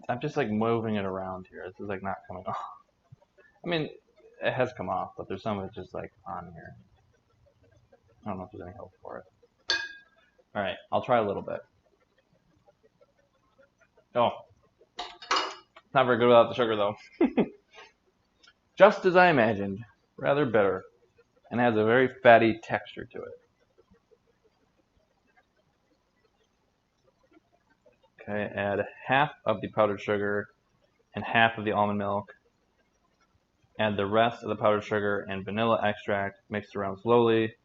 I'm just like moving it around here. This is like not coming off. I mean, it has come off, but there's some of it just like on here. I don't know if there's any hope for it. Alright, I'll try a little bit. Oh, it's not very good without the sugar though. Just as I imagined, rather bitter, and has a very fatty texture to it. Okay, add half of the powdered sugar and half of the almond milk. Add the rest of the powdered sugar and vanilla extract, mixed around slowly.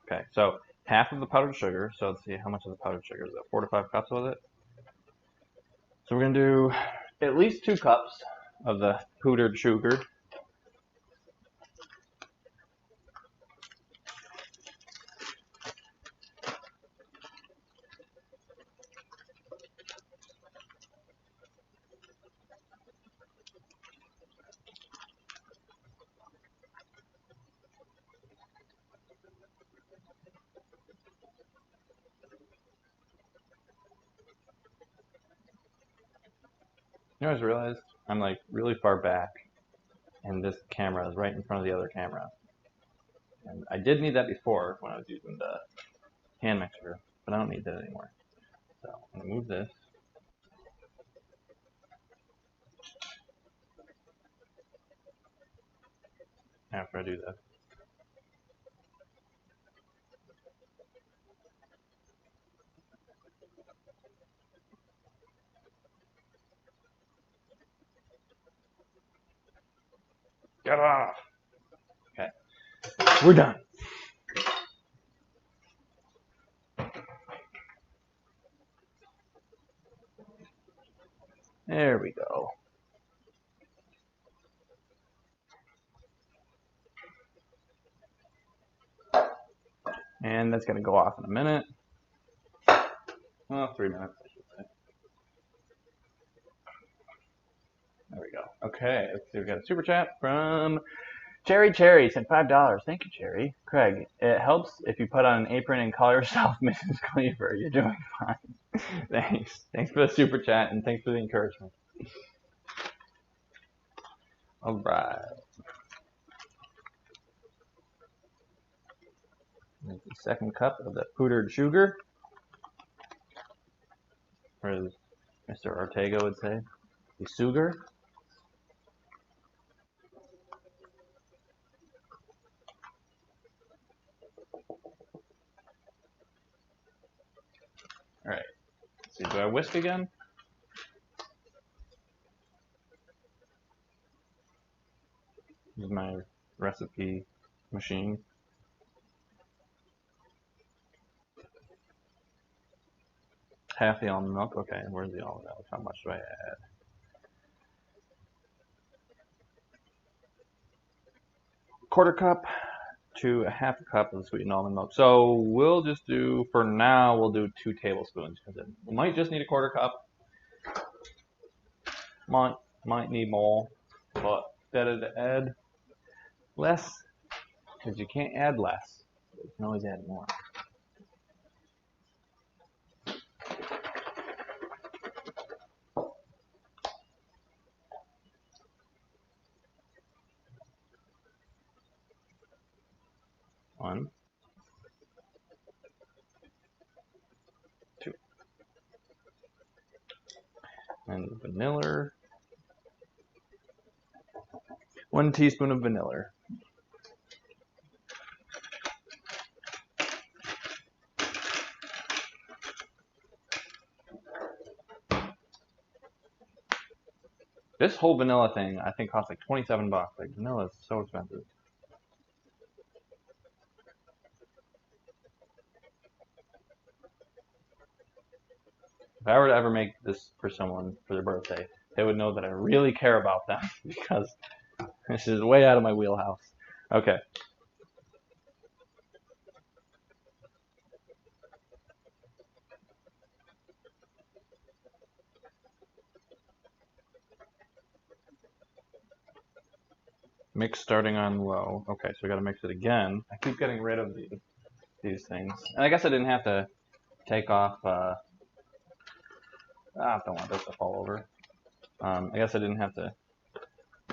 Okay, so half of the powdered sugar. So let's see, how much of the powdered sugar is it? 4 to 5 cups was it? So we're gonna do at least 2 cups of the powdered sugar. You know, I just realized I'm like really far back, and this camera is right in front of the other camera. And I did need that before when I was using the hand mixer, but I don't need that anymore. So I'm gonna move this. After I do this. Get off! Okay, we're done. There we go. And that's gonna go off in a minute. Well, 3 minutes, I should say. There we go. Okay, let's see. We got a super chat from Cherry sent $5. Thank you, Cherry. Craig, it helps if you put on an apron and call yourself Mrs. Cleaver. You're doing fine. Thanks. Thanks for the super chat and thanks for the encouragement. All right. There's the second cup of the powdered sugar, or as Mr. Ortega would say, the sugar. I whisk again? This is my recipe machine. Half the almond milk. Okay, where's the almond milk? How much do I add? Quarter cup to a half a cup of the sweetened almond milk. So we'll just do, for now, we'll do 2 tablespoons because it might just need a quarter cup. Might need more, but better to add less because you can't add less. You can always add more. One, 2, and vanilla. 1 teaspoon of vanilla. This whole vanilla thing, I think, costs like 27 bucks. Like, vanilla is so expensive. If I were to ever make this for someone for their birthday, they would know that I really care about them because this is way out of my wheelhouse. Okay. Mix starting on low. Okay, so we gotta mix it again. I keep getting rid of these things. And I guess I didn't have to take off, I don't want this to fall over. I guess I didn't have to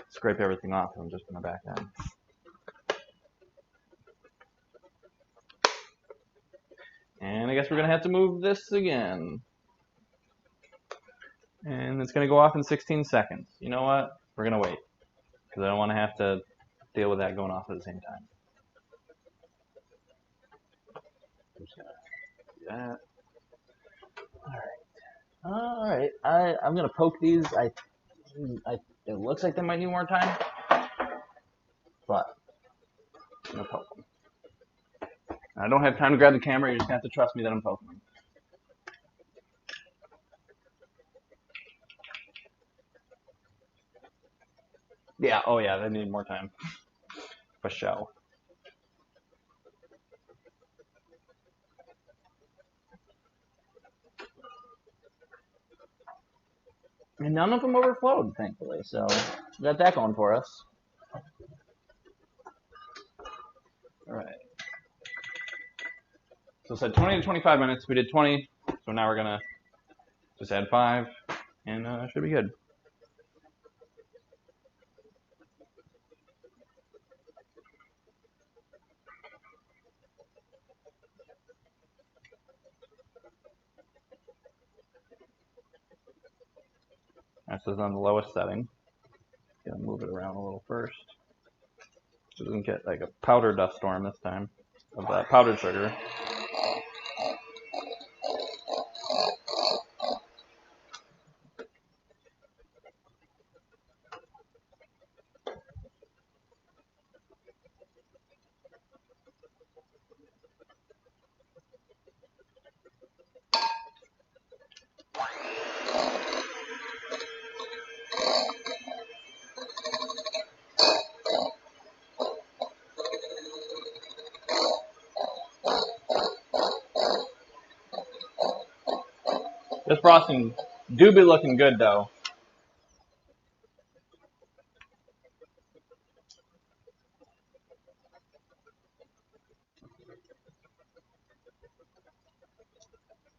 scrape everything off. I'm just gonna back end. And I guess we're gonna have to move this again. And it's gonna go off in 16 seconds. You know what? We're gonna wait because I don't want to have to deal with that going off at the same time. I'm just gonna do that. All right. I'm gonna poke these. It looks like they might need more time, but I'm gonna poke them. I don't have time to grab the camera. You're just gonna have to trust me that I'm poking them. Yeah. Oh yeah. They need more time. For sure. And none of them overflowed, thankfully, so we got that going for us. Alright. So it said 20 to 25 minutes. We did 20, so now we're going to just add 5, and it should be good. This is on the lowest setting. Gonna move it around a little first. So it doesn't get like a powder dust storm this time of that powdered sugar. This frosting do be looking good though.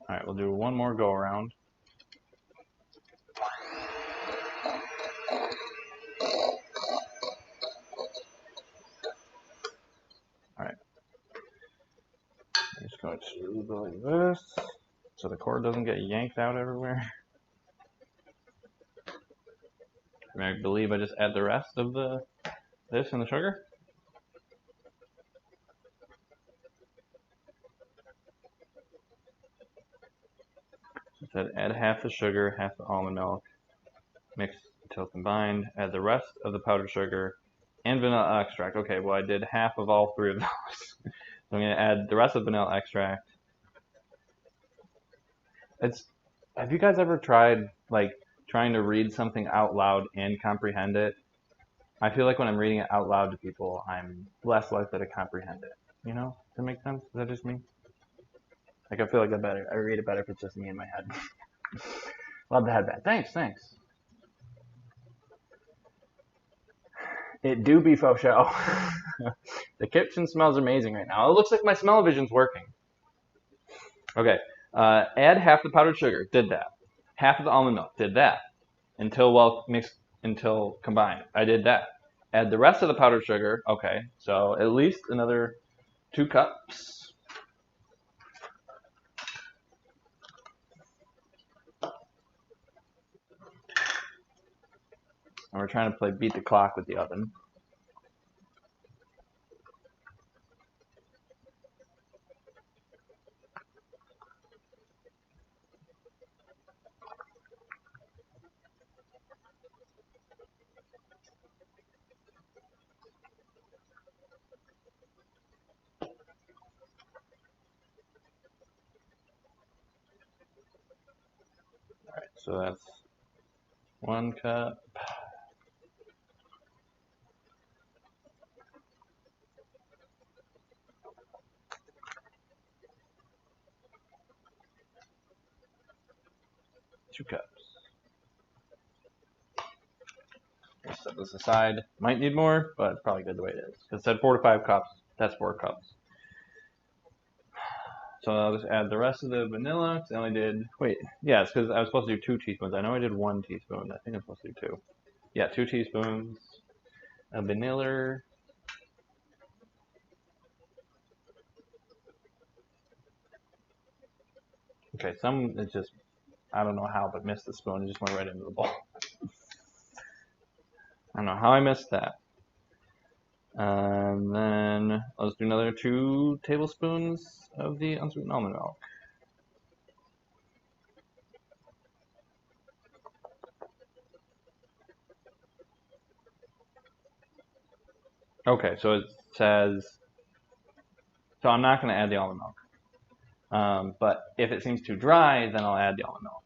Alright, we'll do one more go around. Alright. I'm just going to go like this so the cord doesn't get yanked out everywhere. I believe I just add the rest of this and the sugar. said add half the sugar, half the almond milk, mix until combined, add the rest of the powdered sugar and vanilla extract. Okay, well I did half of all three of those. So I'm going to add the rest of the vanilla extract. Have you guys ever tried like trying to read something out loud and comprehend it? I feel like when I'm reading it out loud to people, I'm less likely to comprehend it. You know? Does that make sense? Is that just me? Like I feel like I read it better if it's just me in my head. Love the headband. Thanks. It do be faux show. The kitchen smells amazing right now. It looks like my smell-o-vision's working. Okay. Add half the powdered sugar. Did that. Half of the almond milk. Did that. Until combined. I did that. Add the rest of the powdered sugar. Okay. So at least another 2 cups. And we're trying to play beat the clock with the oven. Alright, so that's 1 cup. Two cups. Let's set this aside. Might need more, but it's probably good the way it is. Because it said 4 to 5 cups. That's 4 cups. So I'll just add the rest of the vanilla. Cause I only did. Wait, yeah, it's because I was supposed to do 2 teaspoons. I know I did 1 teaspoon. I think I'm supposed to do 2. Yeah, 2 teaspoons of vanilla. Okay, it's just, I don't know how, but missed the spoon. It just went right into the bowl. I don't know how I missed that. And then let's do another 2 tablespoons of the unsweetened almond milk. Okay, so it says, so I'm not going to add the almond milk. But if it seems too dry, then I'll add the almond milk.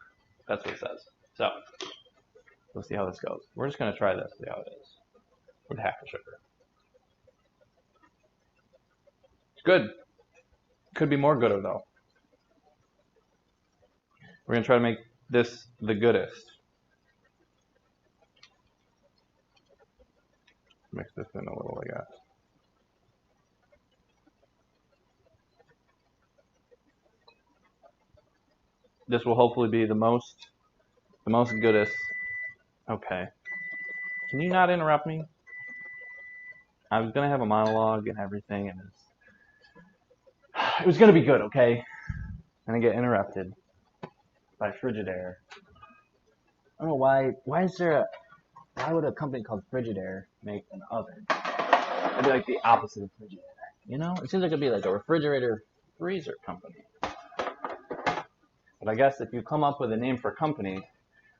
That's what it says. So let's see how this goes. We're just going to try this, see how it is. With half the sugar. It's good. Could be more gooder though. We're going to try to make this the goodest. Mix this in a little, I guess. This will hopefully be the most goodest. Okay. Can you not interrupt me? I was gonna have a monologue and everything, and it was gonna be good, okay? And I get interrupted by Frigidaire. I don't know why. Why would a company called Frigidaire make an oven? It'd be like the opposite of Frigidaire. You know? It seems like it'd be like a refrigerator freezer company. But I guess if you come up with a name for a company,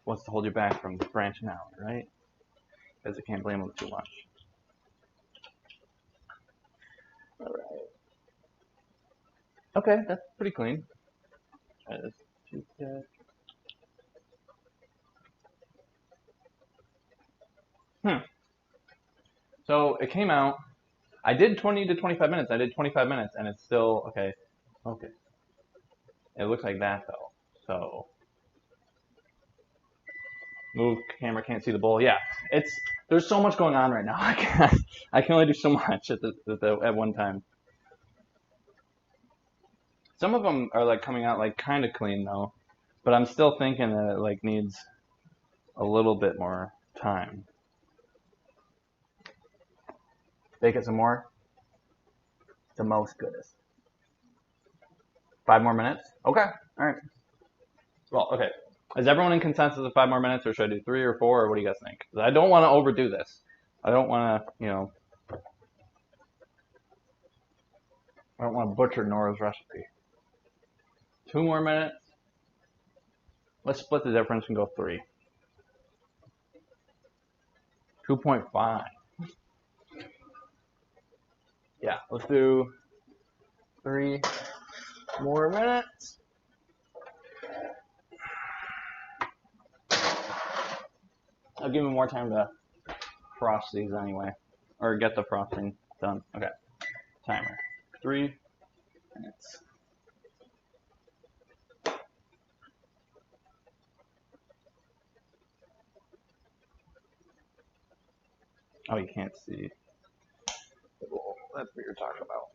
what's to hold you back from branching out, right? Because I can't blame them too much. All right. Okay, that's pretty clean. Try this toothpick. So it came out. I did 20 to 25 minutes. I did 25 minutes, and it's still okay. Okay. It looks like that though. So move camera, can't see the bowl. Yeah, there's so much going on right now. I can only do so much at one time. Some of them are like coming out like kind of clean though, but I'm still thinking that it like needs a little bit more time. Bake it some more. The most goodest. 5 more minutes? Okay. All right. Well, okay. Is everyone in consensus of 5 more minutes, or should I do 3 or 4, or what do you guys think? Because I don't want to overdo this. I don't want to, I don't want to butcher Nora's recipe. 2 more minutes. Let's split the difference and go 3. 2.5. Yeah, let's do 3 more minutes. I'll give me more time to frost these anyway, or get the frosting done. Okay, timer. 3 minutes. Oh, you can't see. That's what you're talking about.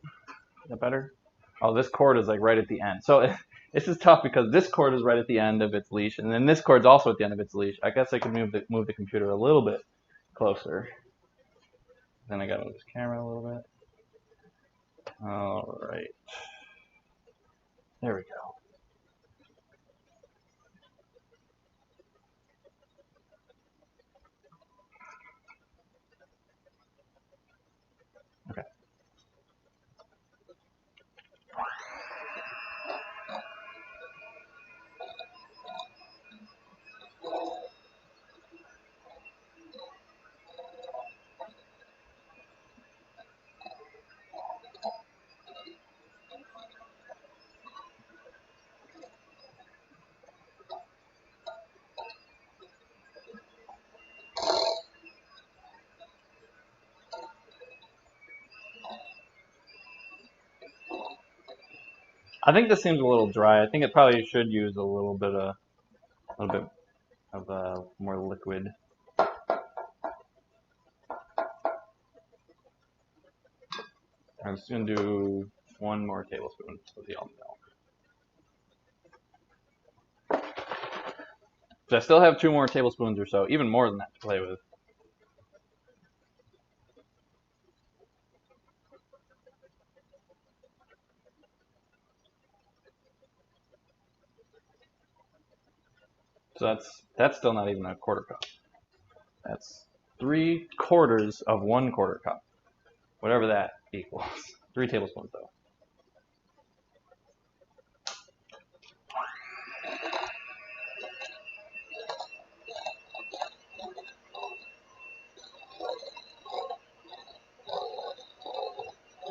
Is that better? Oh, this cord is like right at the end. So this is tough because this cord is right at the end of its leash, and then this cord's also at the end of its leash. I guess I could move the computer a little bit closer. Then I gotta move this camera a little bit. All right. There we go. Okay. I think this seems a little dry. I think it probably should use a little bit of more liquid. I'm just gonna do 1 more tablespoon of the almond milk. So I still have 2 more tablespoons or so, even more than that to play with. So that's still not even a 1/4 cup. That's 3/4 of 1/4 cup, whatever that equals. 3 tablespoons though.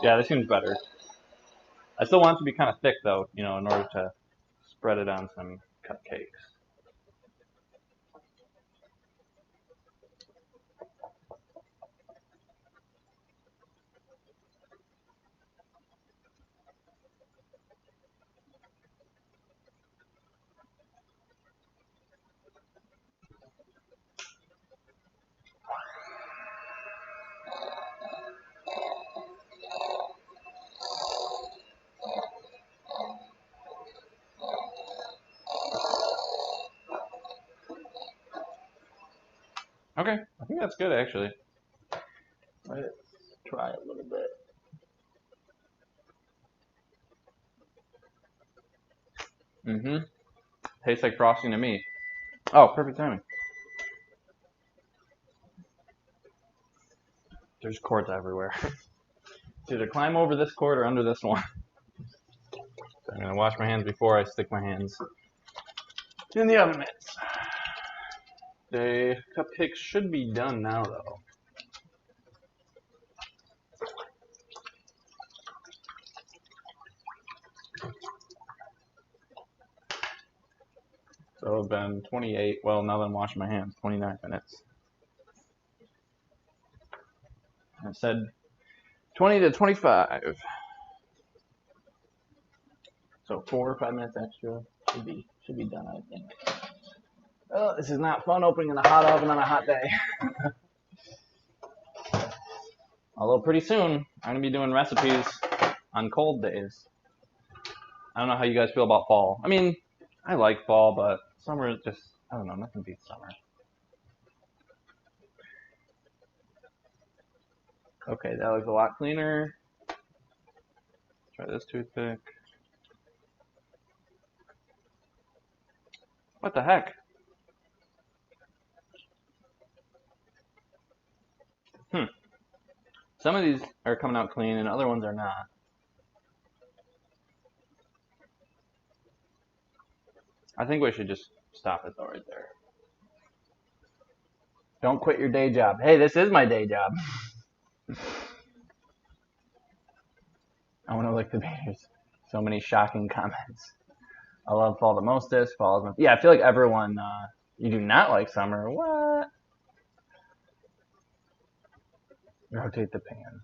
Yeah, this seems better. I still want it to be kind of thick though, in order to spread it on some cupcakes. Okay, I think that's good actually. Let's try a little bit. Tastes like frosting to me. Oh, perfect timing. There's cords everywhere. It's either climb over this cord or under this one. So I'm gonna wash my hands before I stick my hands in the oven mitts. The cupcakes should be done now though. So it's been 28, well now that I'm washing my hands, 29 minutes. I said 20 to 25. So 4 or 5 minutes extra should be done, I think. Oh, this is not fun opening in a hot oven on a hot day. Although pretty soon I'm gonna be doing recipes on cold days. I don't know how you guys feel about fall. I mean, I like fall, but summer is just, I don't know, nothing beats summer. Okay, that looks a lot cleaner. Try this toothpick. What the heck? Some of these are coming out clean and other ones are not. I think we should just Stop it though right there. Don't quit your day job. Hey, this is my day job. I want to lick the beaters. So many shocking comments. I love fall the mostest. Fall is my... Yeah, I feel like everyone... you do not like summer. What? Rotate the pan.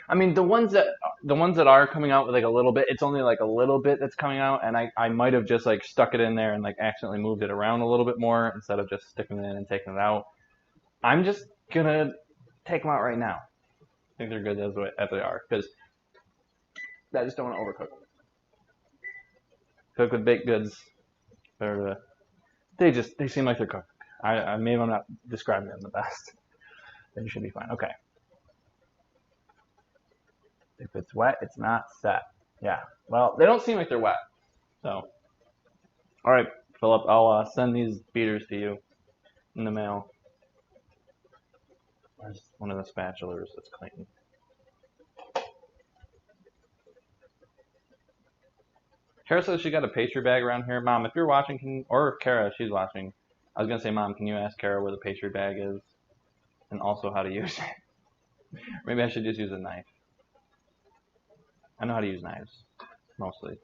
I mean, the ones that are coming out with like a little bit, it's only like a little bit that's coming out, and I might have just like stuck it in there and like accidentally moved it around a little bit more instead of just sticking it in and taking it out. I'm just gonna take them out right now. I think they're good as they are because I just don't want to overcook them. Cook with baked goods, they seem like they're cooked. Maybe I'm not describing them the best. They should be fine. Okay. If it's wet, it's not set. Yeah. Well, They don't seem like they're wet. So, all right, Philip, I'll send these beaters to you in the mail. Where's one of the spatulas that's clean? Kara says she got a pastry bag around here. Mom, if you're watching, or Kara, she's watching. I was gonna say, Mom, can you ask Kara where the pastry bag is, and also how to use it? Maybe I should just use a knife. I know how to use knives, mostly.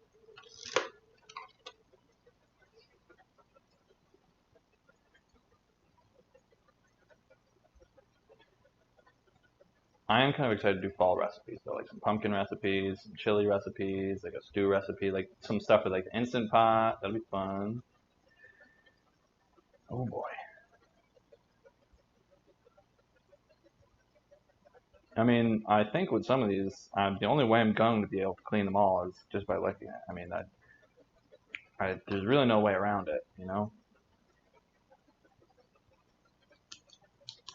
I am kind of excited to do fall recipes, though, like some pumpkin recipes, some chili recipes, like a stew recipe, like some stuff with like the Instant Pot. That'll be fun. Oh boy. I mean, I think with some of these, the only way I'm going to be able to clean them all is just by licking it. I mean, there's really no way around it, you know?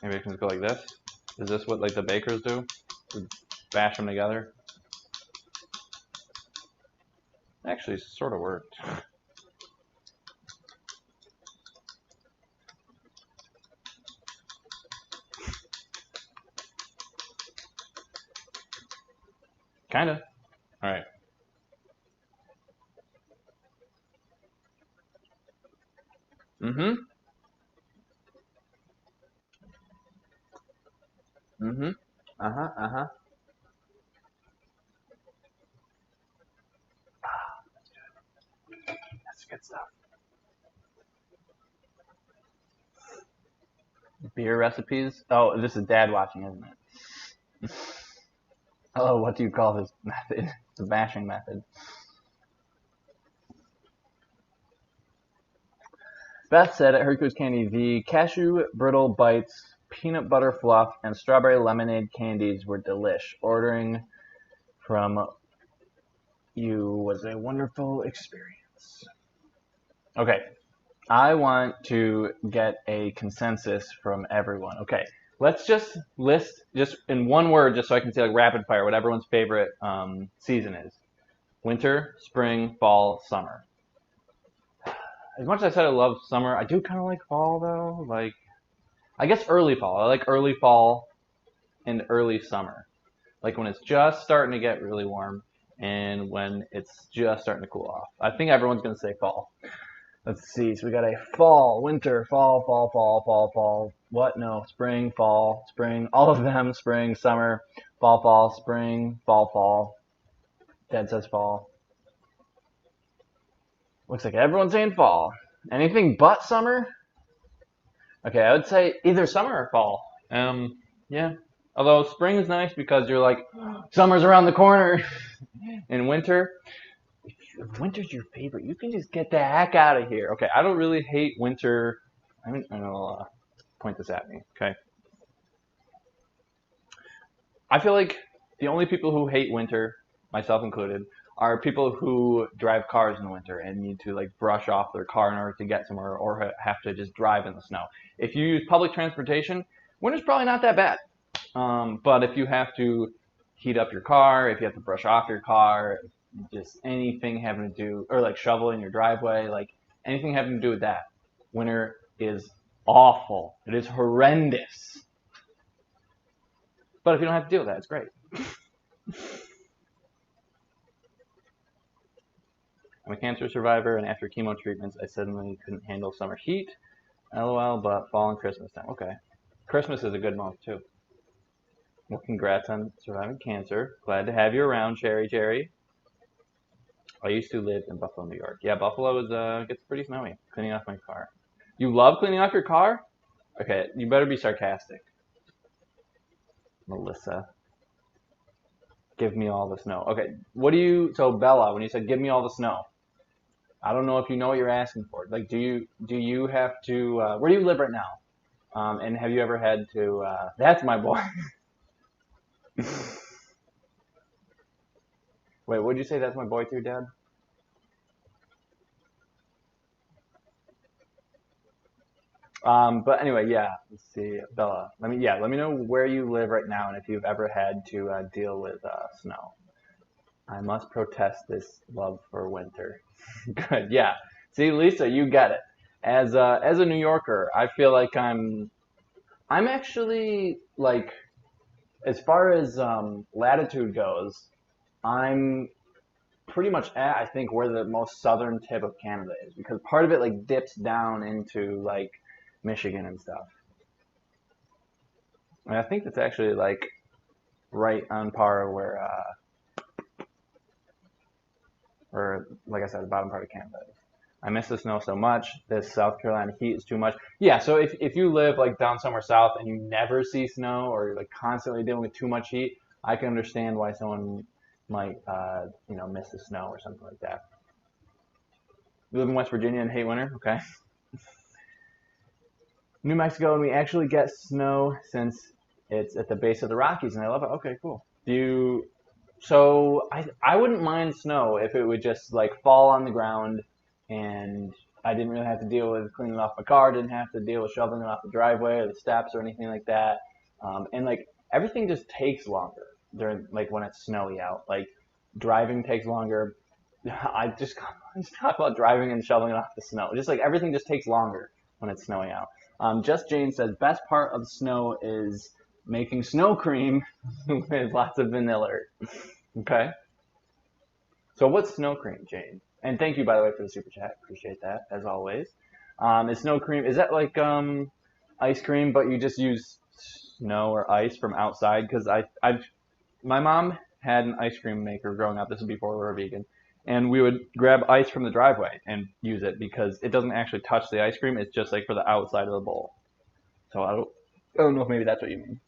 Maybe I can just go like this. Is this what like the bakers do? Bash them together? Actually, sort of worked. Kinda. Alright. Mm-hmm. Mm-hmm. Uh-huh. Uh-huh. That's good stuff. beer recipes. Oh, this is Dad watching, isn't it? Oh, what do you call this method? The bashing method. Beth said at Hercules Candy, the cashew brittle bites, peanut butter fluff, and strawberry lemonade candies were delish. Ordering from you was a wonderful experience. Okay, I want to get a consensus from everyone. Okay, let's just list, just in one word, just so I can say like rapid fire, what everyone's favorite season is. Winter, spring, fall, summer. As much as I said I love summer, I do kind of like fall though. Like, I guess early fall. I like early fall and early summer. Like when it's just starting to get really warm and when it's just starting to cool off. I think everyone's going to say fall. Let's see. So we got a fall, winter, fall, fall, fall, fall, fall. What? No. Spring, fall, spring. All of them. Spring, summer, fall, fall, spring, fall, fall. Dad says fall. Looks like everyone's saying fall. Anything but summer? Okay, I would say either summer or fall. Yeah. Although spring is nice because you're like, summer's around the corner. In winter, if winter's your favorite, you can just get the heck out of here. Okay, I don't really hate winter. I'll point this at me, okay? I feel like the only people who hate winter, myself included, are people who drive cars in the winter and need to like brush off their car in order to get somewhere or have to just drive in the snow. If you use public transportation, winter's probably not that bad. But if you have to heat up your car, if you have to brush off your car, just anything having to do, or like shovel in your driveway, like anything having to do with that, winter is awful. It is horrendous. But if you don't have to deal with that, it's great. I'm a cancer survivor, and after chemo treatments, I suddenly couldn't handle summer heat. LOL, but fall and Christmas time. Okay. Christmas is a good month, too. Well, congrats on surviving cancer. Glad to have you around, Cherry Cherry. I used to live in Buffalo, New York. Yeah, Buffalo gets pretty snowy. Cleaning off my car. You love cleaning off your car? Okay, you better be sarcastic. Melissa. Give me all the snow. Okay, so Bella, when you said give me all the snow, I don't know if you know what you're asking for. Like, do you have to, where do you live right now? And have you ever had to, that's my boy. Wait, what'd you say that's my boy too, Dad? But anyway, yeah, let's see, Bella, let me know where you live right now and if you've ever had to deal with snow. I must protest this love for winter. Good, yeah. See, Lisa, you get it. As a New Yorker, I feel like I'm actually like, as far as latitude goes, I'm pretty much at, I think, where the most southern tip of Canada is, because part of it like dips down into like Michigan and stuff. And I think that's actually like right on par where like I said, the bottom part of Canada is. I miss the snow so much. This South Carolina heat is too much. Yeah, so if you live like down somewhere south and you never see snow or you're like constantly dealing with too much heat, I can understand why someone might miss the snow or something like that. You live in West Virginia and hate winter? Okay. New Mexico, and we actually get snow since it's at the base of the Rockies, and I love it. Okay, cool. So I wouldn't mind snow if it would just like fall on the ground and I didn't really have to deal with cleaning off my car, didn't have to deal with shoveling it off the driveway or the steps or anything like that. And like everything just takes longer during like when it's snowy out. Like driving takes longer. I just talk about driving and shoveling it off the snow. Just like everything just takes longer when it's snowing out. Just Jane says best part of the snow is making snow cream with lots of vanilla. Okay. So what's snow cream, Jane? And thank you, by the way, for the super chat. Appreciate that, as always. Is snow cream, is that like ice cream, but you just use snow or ice from outside? Because my mom had an ice cream maker growing up. This is before we were vegan. And we would grab ice from the driveway and use it because it doesn't actually touch the ice cream. It's just like for the outside of the bowl. So I don't know if maybe that's what you mean.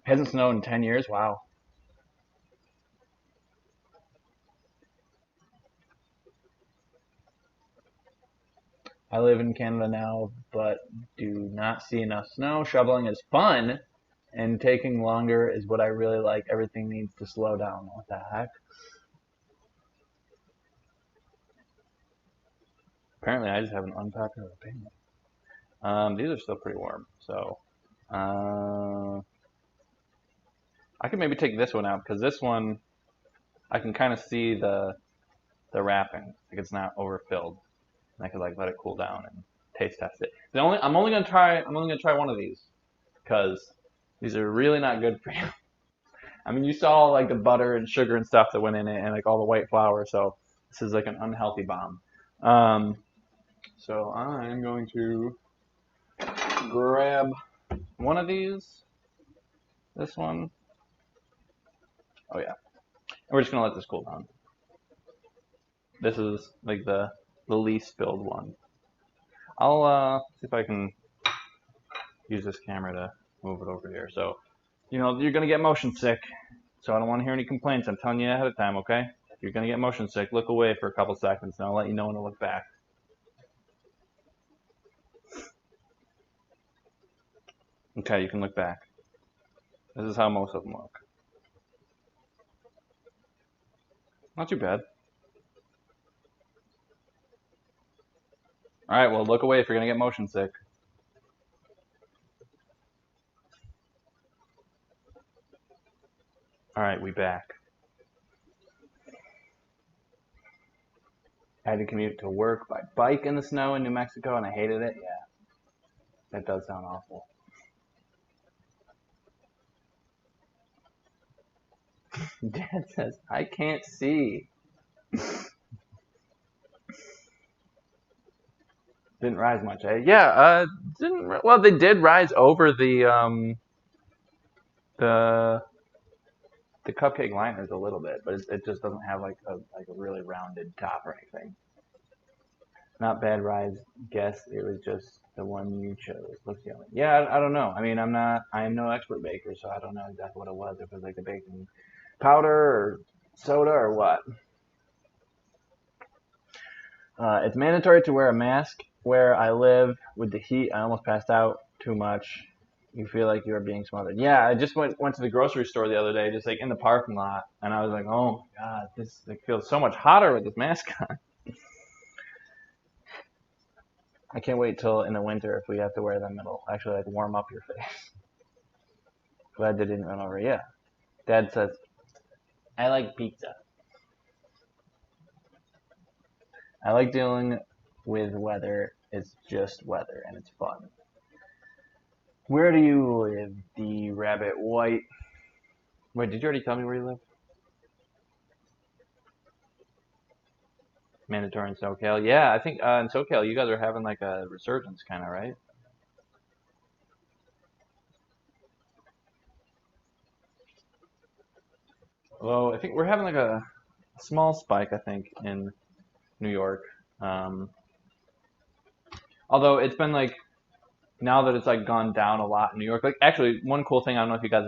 Hasn't snowed in 10 years? Wow. I live in Canada now, but do not see enough snow. Shoveling is fun, and taking longer is what I really like. Everything needs to slow down. What the heck? Apparently, I just have an unpopular opinion. These are still pretty warm, so I could maybe take this one out because this one I can kind of see the wrapping, like it's not overfilled. And I could like let it cool down and taste test it. I'm only gonna try one of these because these are really not good for you. I mean, you saw like the butter and sugar and stuff that went in it, and like all the white flour. So this is like an unhealthy bomb. So I'm going to grab one of these. This one. Oh yeah. And we're just gonna let this cool down. This is like the least filled one. I'll see if I can use this camera to move it over here. So, you're gonna get motion sick. So I don't want to hear any complaints. I'm telling you ahead of time, okay? If you're gonna get motion sick, look away for a couple seconds, and I'll let you know when to look back. Okay, you can look back. This is how most of them look. Not too bad. Alright, well, look away if you're going to get motion sick. Alright, we back. I had to commute to work by bike in the snow in New Mexico, and I hated it. Yeah, that does sound awful. Dad says, I can't see. Didn't rise much, eh? Yeah, well, they did rise over the the cupcake liners a little bit, but it just doesn't have like a really rounded top or anything. Not bad rise. Guess it was just the one you chose. Looks yummy. Yeah, I don't know. I mean, I am no expert baker, so I don't know exactly what it was. If it was like a baking powder or soda or what. It's mandatory to wear a mask where I live. With the heat, I almost passed out. Too much. You feel like you are being smothered. Yeah, I just went to the grocery store the other day, just like in the parking lot, and I was like, oh my god, this feels so much hotter with this mask on. I can't wait till in the winter if we have to wear them. It'll actually like warm up your face. Glad they didn't run over. Yeah. Dad says, I like pizza. I like dealing with weather. It's just weather and it's fun. Where do you live, D Rabbit White? Wait, did you already tell me where you live? Mandatory in SoCal. Yeah, I think in SoCal you guys are having like a resurgence kind of, right? Although I think we're having like a small spike, I think, in New York. Although it's been like, now that it's like gone down a lot in New York. Like actually, one cool thing, I don't know if you guys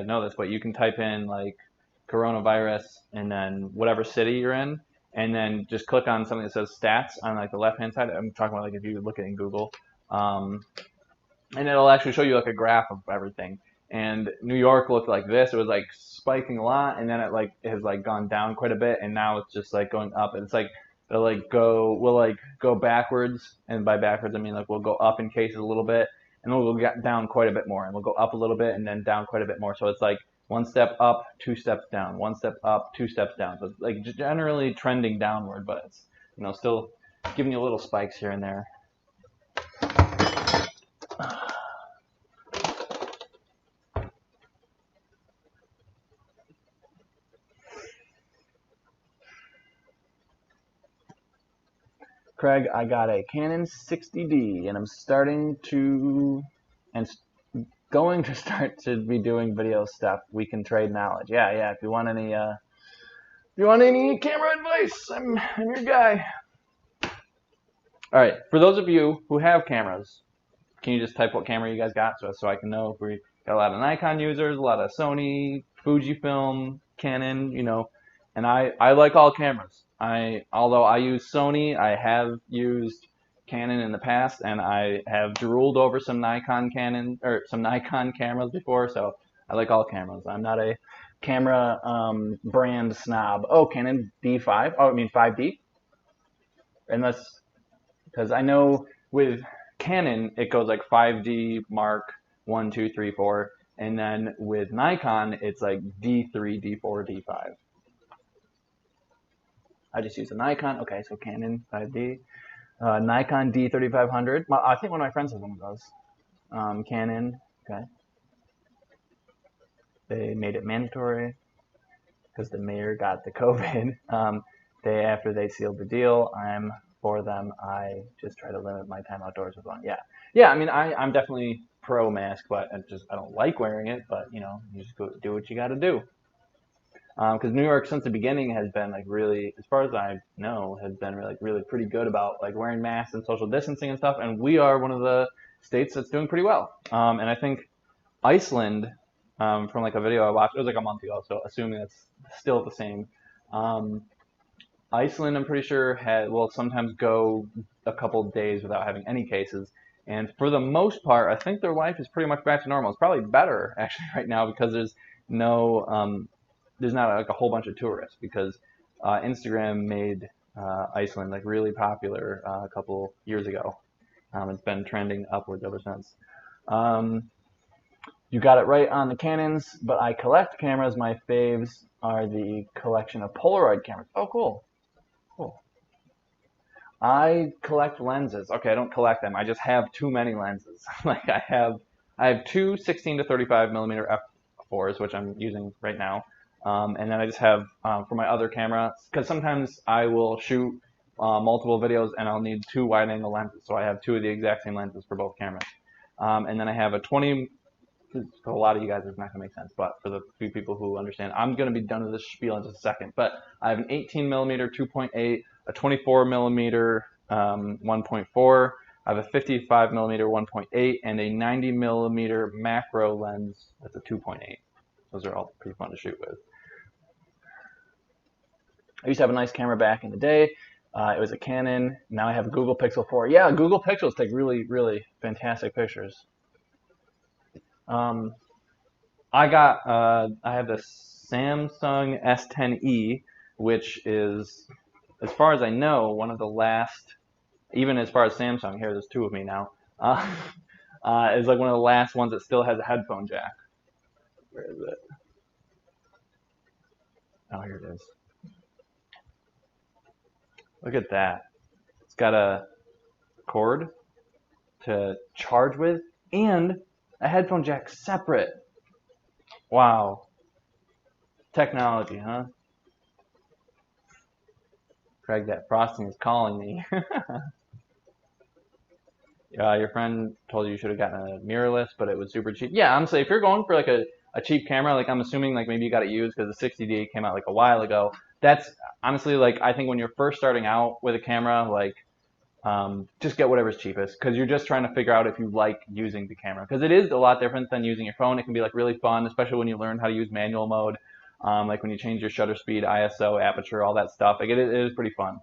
know this, but you can type in like coronavirus and then whatever city you're in, and then just click on something that says stats on like the left hand side. I'm talking about like if you look at it in Google, and it'll actually show you like a graph of everything. And New York looked like this. It was like spiking a lot, and then it has like gone down quite a bit, and now it's just like going up. And it's like we'll go backwards, and by backwards I mean like we'll go up in cases a little bit, and then we'll go down quite a bit more, and we'll go up a little bit and then down quite a bit more. So it's like one step up, two steps down, one step up, two steps down. So it's like generally trending downward, but it's still giving you little spikes here and there. Craig, I got a Canon 60D, and I'm going to start to be doing video stuff. We can trade knowledge. Yeah. If you want any camera advice, I'm your guy. All right. For those of you who have cameras, can you just type what camera you guys got so I can know if we got a lot of Nikon users, a lot of Sony, Fujifilm, Canon, and I like all cameras. Although I use Sony, I have used Canon in the past, and I have drooled over some Nikon cameras before, so I like all cameras. I'm not a camera brand snob. Oh, Canon D5? Oh, I mean 5D? Because I know with Canon, it goes like 5D Mark 1, 2, 3, 4, and then with Nikon, it's like D3, D4, D5. I just use a Nikon. Okay, so Canon 5D. Nikon D3500. I think one of my friends has one of those. Canon. Okay. They made it mandatory because the mayor got the COVID. Day after they sealed the deal, I'm for them. I just try to limit my time outdoors with one. Yeah. I mean, I'm definitely pro mask, but I don't like wearing it. But you just go do what you got to do. Because New York, since the beginning, has been like really, as far as I know, has been really pretty good about like wearing masks and social distancing and stuff. And we are one of the states that's doing pretty well. And I think Iceland, from like a video I watched, it was like a month ago, so assuming that's still the same. Iceland, I'm pretty sure, will sometimes go a couple days without having any cases. And for the most part, I think their life is pretty much back to normal. It's probably better actually right now because there's not like a whole bunch of tourists, because Instagram made Iceland like really popular a couple years ago. It's been trending upwards ever since. You got it right on the Canons, but I collect cameras. My faves are the collection of Polaroid cameras. Oh, cool. I collect lenses. Okay, I don't collect them. I just have too many lenses. Like I have two 16 to 35 millimeter f4s, which I'm using right now. And then I just have for my other camera, because sometimes I will shoot multiple videos and I'll need 2 wide-angle lenses, so I have 2 of the exact same lenses for both cameras. And then I have a 20. For a lot of you guys, it's not going to make sense, but for the few people who understand, I'm going to be done with this spiel in just a second. But I have an 18mm 2.8, a 24mm 1.4. I have a 55mm 1.8, and a 90mm macro lens that's a 2.8. Those are all pretty fun to shoot with. I used to have a nice camera back in the day. It was a Canon. Now I have a Google Pixel 4. Yeah, Google Pixels take really, really fantastic pictures. I have the Samsung S10e, which is, as far as I know, one of the last, even as far as Samsung, here there's 2 of me now, is like one of the last ones that still has a headphone jack. Where is it? Oh, here it is. Look at that. It's got a cord to charge with and a headphone jack separate. Wow. Technology, huh? Craig, that frosting is calling me. Your friend told you should have gotten a mirrorless, but it was super cheap. Yeah, honestly, if you're going for like a cheap camera, like I'm assuming like maybe you got it used because the 60D came out like a while ago. That's honestly like I think when you're first starting out with a camera, like just get whatever's cheapest, because you're just trying to figure out if you like using the camera, because it is a lot different than using your phone. It can be like really fun, especially when you learn how to use manual mode, like when you change your shutter speed, ISO, aperture, all that stuff. Like it is pretty fun,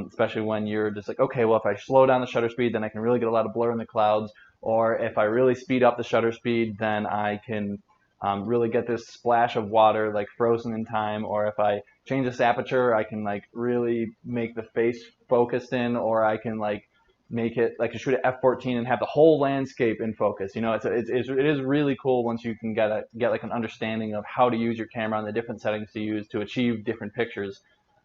especially when you're just like, okay, well if I slow down the shutter speed, then I can really get a lot of blur in the clouds, or if I really speed up the shutter speed, then I can really get this splash of water like frozen in time, or if I change this aperture, I can like really make the face focused in, or I can like make it like to shoot at f14 and have the whole landscape in focus. You know, it is really cool once you can get like an understanding of how to use your camera and the different settings to use to achieve different pictures.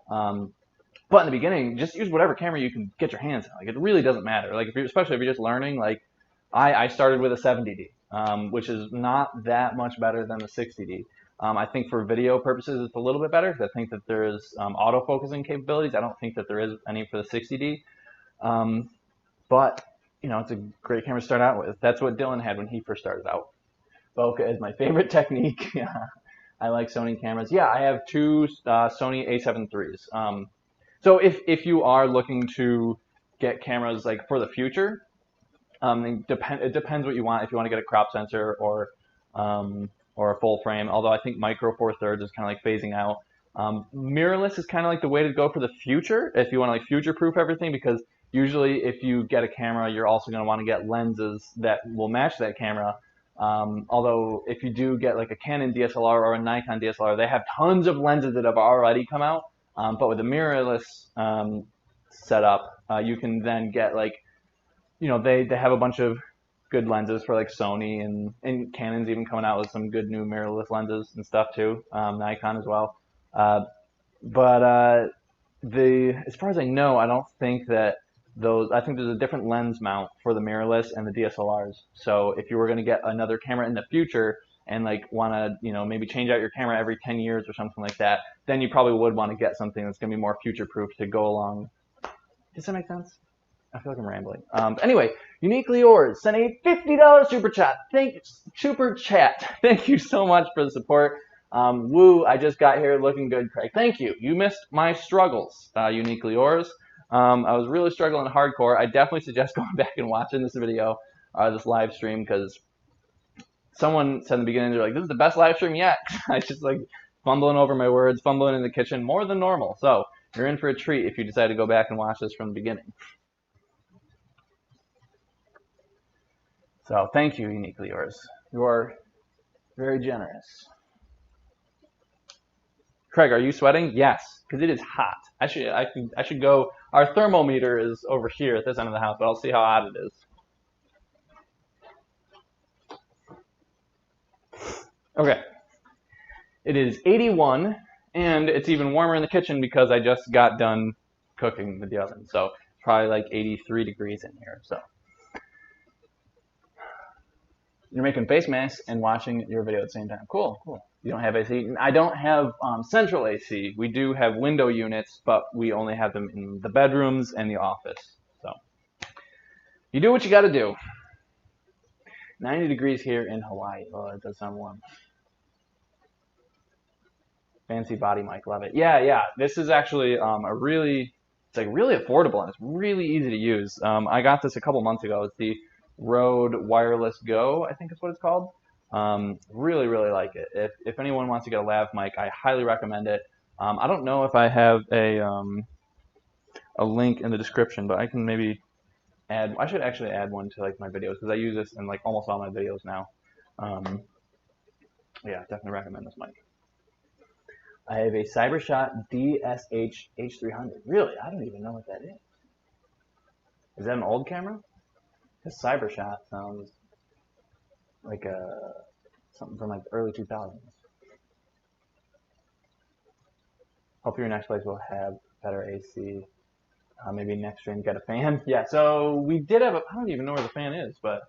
But in the beginning, just use whatever camera you can get your hands on. Like it really doesn't matter. Like especially if you're just learning. Like I started with a 70D, which is not that much better than the 60D. I think for video purposes, it's a little bit better because I think that there's autofocusing capabilities. I don't think that there is any for the 60D. But, you know, it's a great camera to start out with. That's what Dylan had when he first started out. Bokeh is my favorite technique. I like Sony cameras. Yeah, I have 2 Sony a7 IIIs. So if you are looking to get cameras like for the future, it depends what you want. If you want to get a crop sensor or a full frame, although I think micro 4/3 is kind of like phasing out. Mirrorless is kind of like the way to go for the future if you want to like future-proof everything, because usually if you get a camera, you're also going to want to get lenses that will match that camera. Although if you do get like a Canon DSLR or a Nikon DSLR, they have tons of lenses that have already come out. But with the mirrorless setup, you can then get like, you know, they have a bunch of good lenses for like Sony, and Canon's even coming out with some good new mirrorless lenses and stuff too. Nikon as well. But as far as I know, I don't think that I think there's a different lens mount for the mirrorless and the DSLRs. So if you were going to get another camera in the future and like want to, you know, maybe change out your camera every 10 years or something like that, then you probably would want to get something that's going to be more future-proof to go along. Does that make sense? I feel like I'm rambling. Anyway, Uniquely Yours sent a $50 super chat. Thank you so much for the support. Woo, I just got here looking good, Craig. Thank you. You missed my struggles, Uniquely Yours. I was really struggling hardcore. I definitely suggest going back and watching this video, this live stream, because someone said in the beginning, they're like, this is the best live stream yet. I just like fumbling over my words, fumbling in the kitchen more than normal. So you're in for a treat if you decide to go back and watch this from the beginning. So thank you, Uniquely Yours. You are very generous. Craig, are you sweating? Yes, because it is hot. I should go. Our thermometer is over here at this end of the house, but I'll see how hot it is. Okay. It is 81, and it's even warmer in the kitchen because I just got done cooking with the oven. So it's probably like 83 degrees in here. So You're making face masks and watching your video at the same time. Cool, cool. You don't have AC. I don't have central AC. We do have window units, but we only have them in the bedrooms and the office. So you do what you got to do. 90 degrees here in Hawaii. Oh, that does sound warm. Fancy body mic, love it. Yeah. This is actually it's like really affordable and it's really easy to use. I got this a couple months ago. It's the Rode Wireless Go, I think is what it's called. Really like it. If anyone wants to get a lav mic, I highly recommend it. I don't know if I have a link in the description, but I can maybe add. I should actually add one to like my videos because I use this in like almost all my videos now. Yeah, definitely recommend this mic. I have a CyberShot DSH H300. Really, I don't even know what that is. Is that an old camera? Because CyberShot sounds like something from like the early 2000s. Hope your next place will have better AC. Maybe next stream get a fan. Yeah, so we did have I don't even know where the fan is, but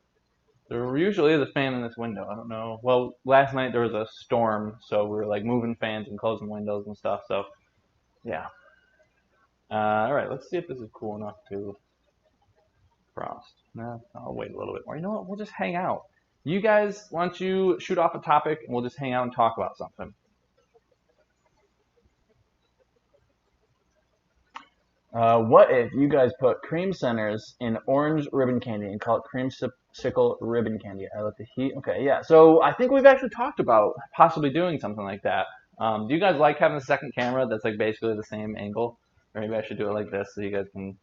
there usually is a fan in this window. I don't know. Well, last night there was a storm, so we were like moving fans and closing windows and stuff. So, yeah. All right, let's see if this is cool enough to frost. No, I'll wait a little bit more. You know what? We'll just hang out. You guys, why don't you shoot off a topic and we'll just hang out and talk about something. What if you guys put cream centers in orange ribbon candy and call it creamsicle ribbon candy? I let the heat. Okay, yeah. So I think we've actually talked about possibly doing something like that. Do you guys like having a second camera that's like basically the same angle? Or maybe I should do it like this so you guys can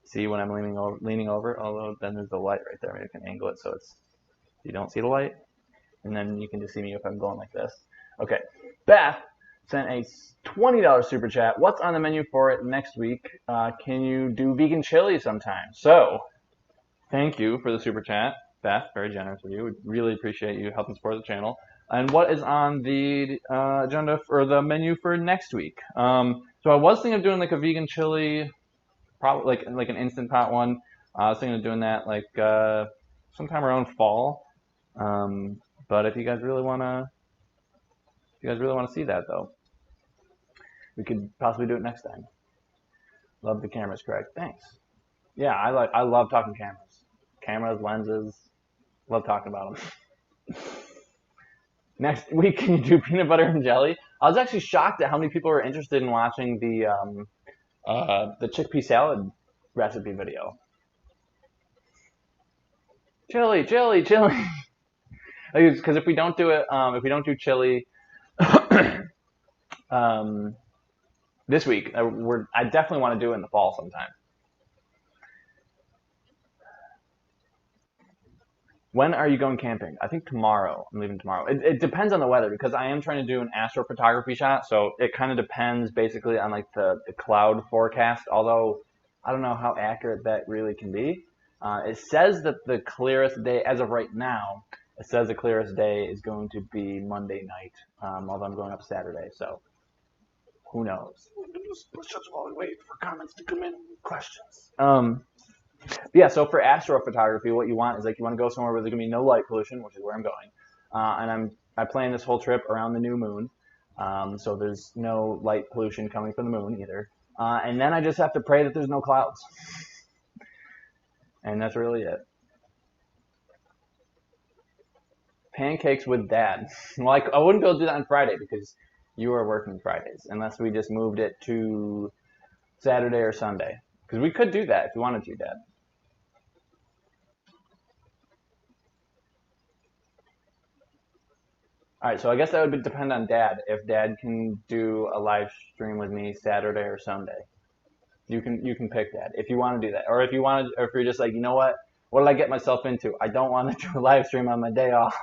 see when I'm leaning over. Although then there's the light right there. Maybe I can angle it so you don't see the light. And then you can just see me if I'm going like this. Okay. Beth sent a $20 super chat. What's on the menu for it next week? Can you do vegan chili sometime? So, thank you for the super chat, Beth. Very generous of you. We really appreciate you helping support the channel. And what is on the agenda or the menu for next week? So I was thinking of doing like a vegan chili, probably like an instant pot one. I was thinking of doing that like sometime around fall. But if you guys really wanna see that though, we could possibly do it next time. Love the cameras, Craig. Thanks. Yeah, I love talking cameras, lenses. Love talking about them. Next week, can you do peanut butter and jelly? I was actually shocked at how many people were interested in watching the chickpea salad recipe video. Chili. Because if we don't do it, if we don't do chili this week, I definitely want to do it in the fall sometime. When are you going camping? I think tomorrow. I'm leaving tomorrow. It depends on the weather because I am trying to do an astrophotography shot, so it kind of depends basically on like the cloud forecast, although I don't know how accurate that really can be. It says that the clearest day, as of right now, it says the clearest day is going to be Monday night, although I'm going up Saturday, so who knows? Let's just while we wait for comments to come in, questions. Yeah, so for astrophotography, what you want is like you want to go somewhere where there's going to be no light pollution, which is where I'm going. And I plan this whole trip around the new moon, so there's no light pollution coming from the moon either. And then I just have to pray that there's no clouds. And that's really it. Pancakes with Dad. Well, I wouldn't be able to do that on Friday because you are working Fridays, unless we just moved it to Saturday or Sunday. Because we could do that if you wanted to, Dad. All right, so I guess that would depend on Dad. If Dad can do a live stream with me Saturday or Sunday, you can pick Dad if you want to do that, or if you're just like, you know what did I get myself into? I don't want to do a live stream on my day off.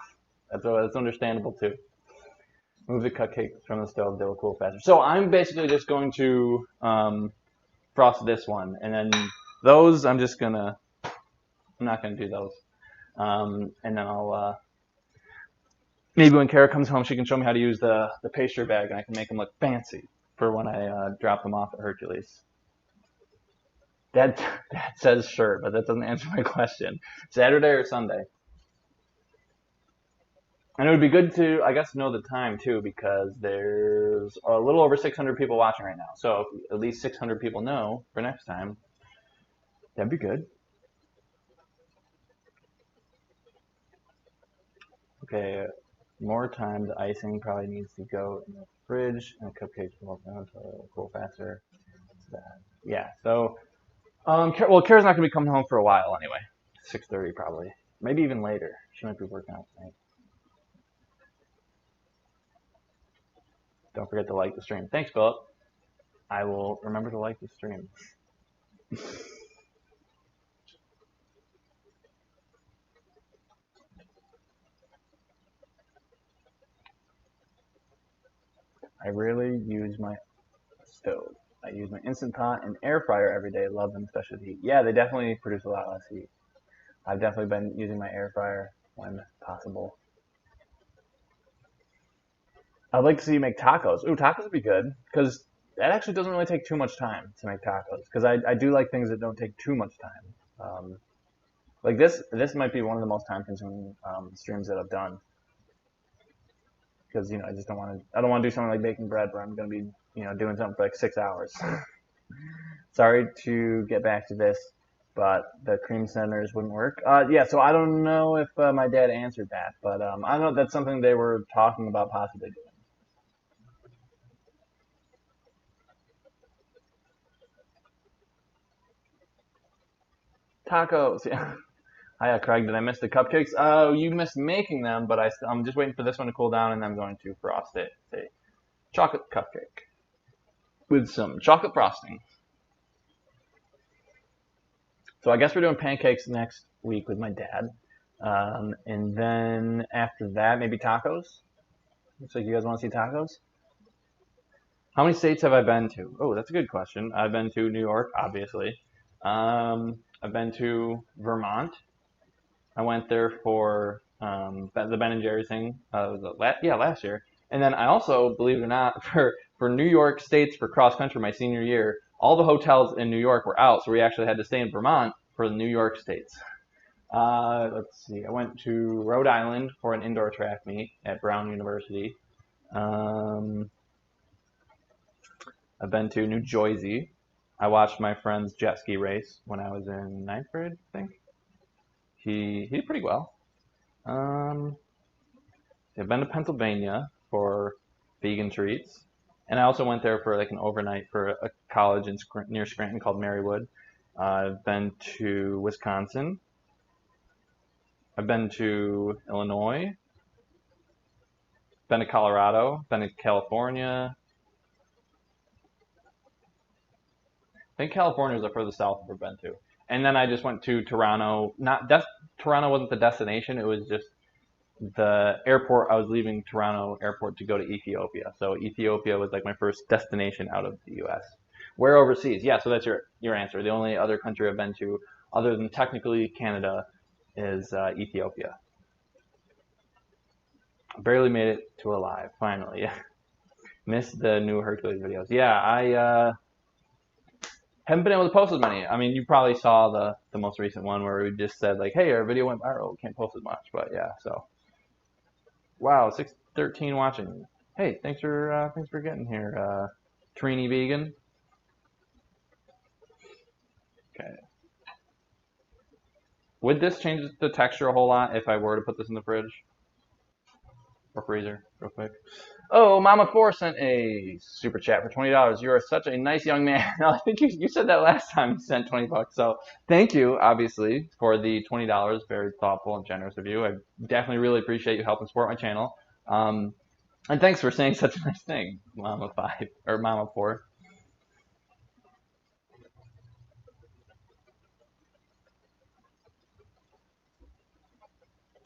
That's understandable too. Move the cupcakes from the stove; they'll cool faster. So I'm basically just going to frost this one, and then those I'm not gonna do those, and then I'll maybe when Kara comes home, she can show me how to use the pastry bag, and I can make them look fancy for when I drop them off at Hercules. That says sure, but that doesn't answer my question. Saturday or Sunday? And it would be good to, I guess, know the time too, because there's a little over 600 people watching right now. So if at least 600 people know for next time, that'd be good. Okay, more time. The icing probably needs to go in the fridge, and the cupcakes will cool faster. Yeah. So, well, Kara's not gonna be coming home for a while anyway. 6:30 probably, maybe even later. She might be working out tonight. Don't forget to like the stream. Thanks, Philip. I will remember to like the stream. I rarely use my stove. I use my Instant Pot and air fryer every day. Love them, especially the heat. Yeah, they definitely produce a lot less heat. I've definitely been using my air fryer when possible. I'd like to see you make tacos. Ooh, tacos would be good because that actually doesn't really take too much time to make tacos. Because I do like things that don't take too much time. Like this might be one of the most time-consuming streams that I've done. Because I just don't want to. I don't want to do something like baking bread where I'm going to be doing something for like 6 hours. Sorry to get back to this, but the cream centers wouldn't work. Yeah, so I don't know if my dad answered that, but I know that's something they were talking about possibly doing. Tacos, yeah. Hiya, Craig. Did I miss the cupcakes? Oh, you missed making them, but I'm just waiting for this one to cool down, and I'm going to frost it. It's a chocolate cupcake with some chocolate frosting. So I guess we're doing pancakes next week with my dad. And then after that, maybe tacos? Looks like you guys want to see tacos? How many states have I been to? Oh, that's a good question. I've been to New York, obviously. I've been to Vermont. I went there for the Ben and Jerry's thing. Last year. And then I also, believe it or not, for New York States for cross country my senior year, all the hotels in New York were out, so we actually had to stay in Vermont for the New York States. Let's see. I went to Rhode Island for an indoor track meet at Brown University. I've been to New Jersey. I watched my friend's jet ski race when I was in ninth grade, I think. He did pretty well. I've been to Pennsylvania for vegan treats, and I also went there for like an overnight for a college near Scranton called Marywood. I've been to Wisconsin. I've been to Illinois. Been to Colorado. Been to California. I think California is the furthest south I've ever been to. And then I just went to Toronto. Toronto wasn't the destination. It was just the airport. I was leaving Toronto airport to go to Ethiopia. So Ethiopia was like my first destination out of the U.S. Where overseas? Yeah, so that's your answer. The only other country I've been to, other than technically Canada, is Ethiopia. Barely made it to alive, finally. Missed the new Hercules videos. Yeah, I haven't been able to post as many. I mean, you probably saw the most recent one where we just said like, hey, our video went viral. We can't post as much, but yeah. So, wow, 613 watching. Hey, thanks for getting here, Trini Vegan. Okay. Would this change the texture a whole lot if I were to put this in the fridge or freezer real quick? Oh, Mama 4 sent a super chat for $20. You are such a nice young man. I think you said that last time you sent $20. So thank you, obviously, for the $20. Very thoughtful and generous of you. I definitely really appreciate you helping support my channel. And thanks for saying such a nice thing, Mama 5 or Mama 4.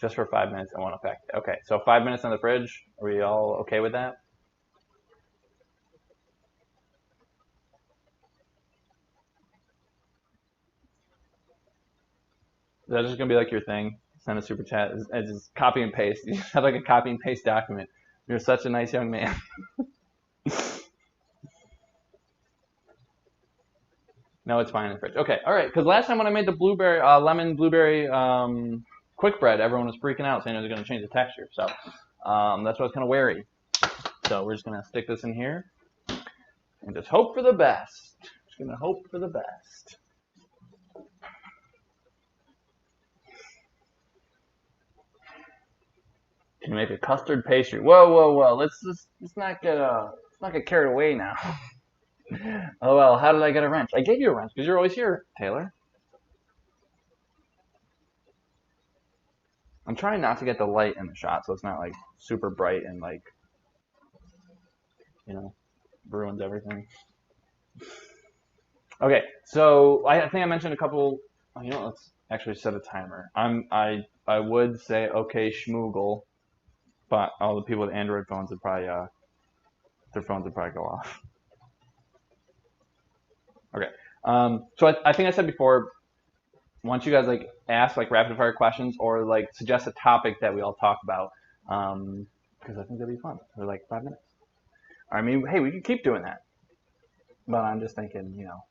Just for 5 minutes, I won't affect it. Okay, so 5 minutes on the fridge. Are we all okay with that? Is that just gonna be like your thing? Send a super chat. It's just copy and paste. You have like a copy and paste document. You're such a nice young man. No, it's fine in the fridge. Okay, all right. Because last time when I made the lemon blueberry quick bread, everyone was freaking out saying it was going to change the texture. So that's why I was kind of wary. So we're just going to stick this in here and just hope for the best. Just going to hope for the best. Can you make a custard pastry? Whoa! Let's not get carried away now. Oh well, how did I get a wrench? I gave you a wrench because you're always here, Taylor. I'm trying not to get the light in the shot so it's not like super bright and like, you know, ruins everything. Okay, so I think I mentioned a couple. You know, let's actually set a timer. I would say okay schmoogle, but all the people with Android phones would probably their phones would probably go off. Okay, so I think I said before, once you guys like ask like rapid fire questions or like suggest a topic that we all talk about, because I think that'd be fun for like 5 minutes. I mean, hey, we can keep doing that, but I'm just thinking, you know,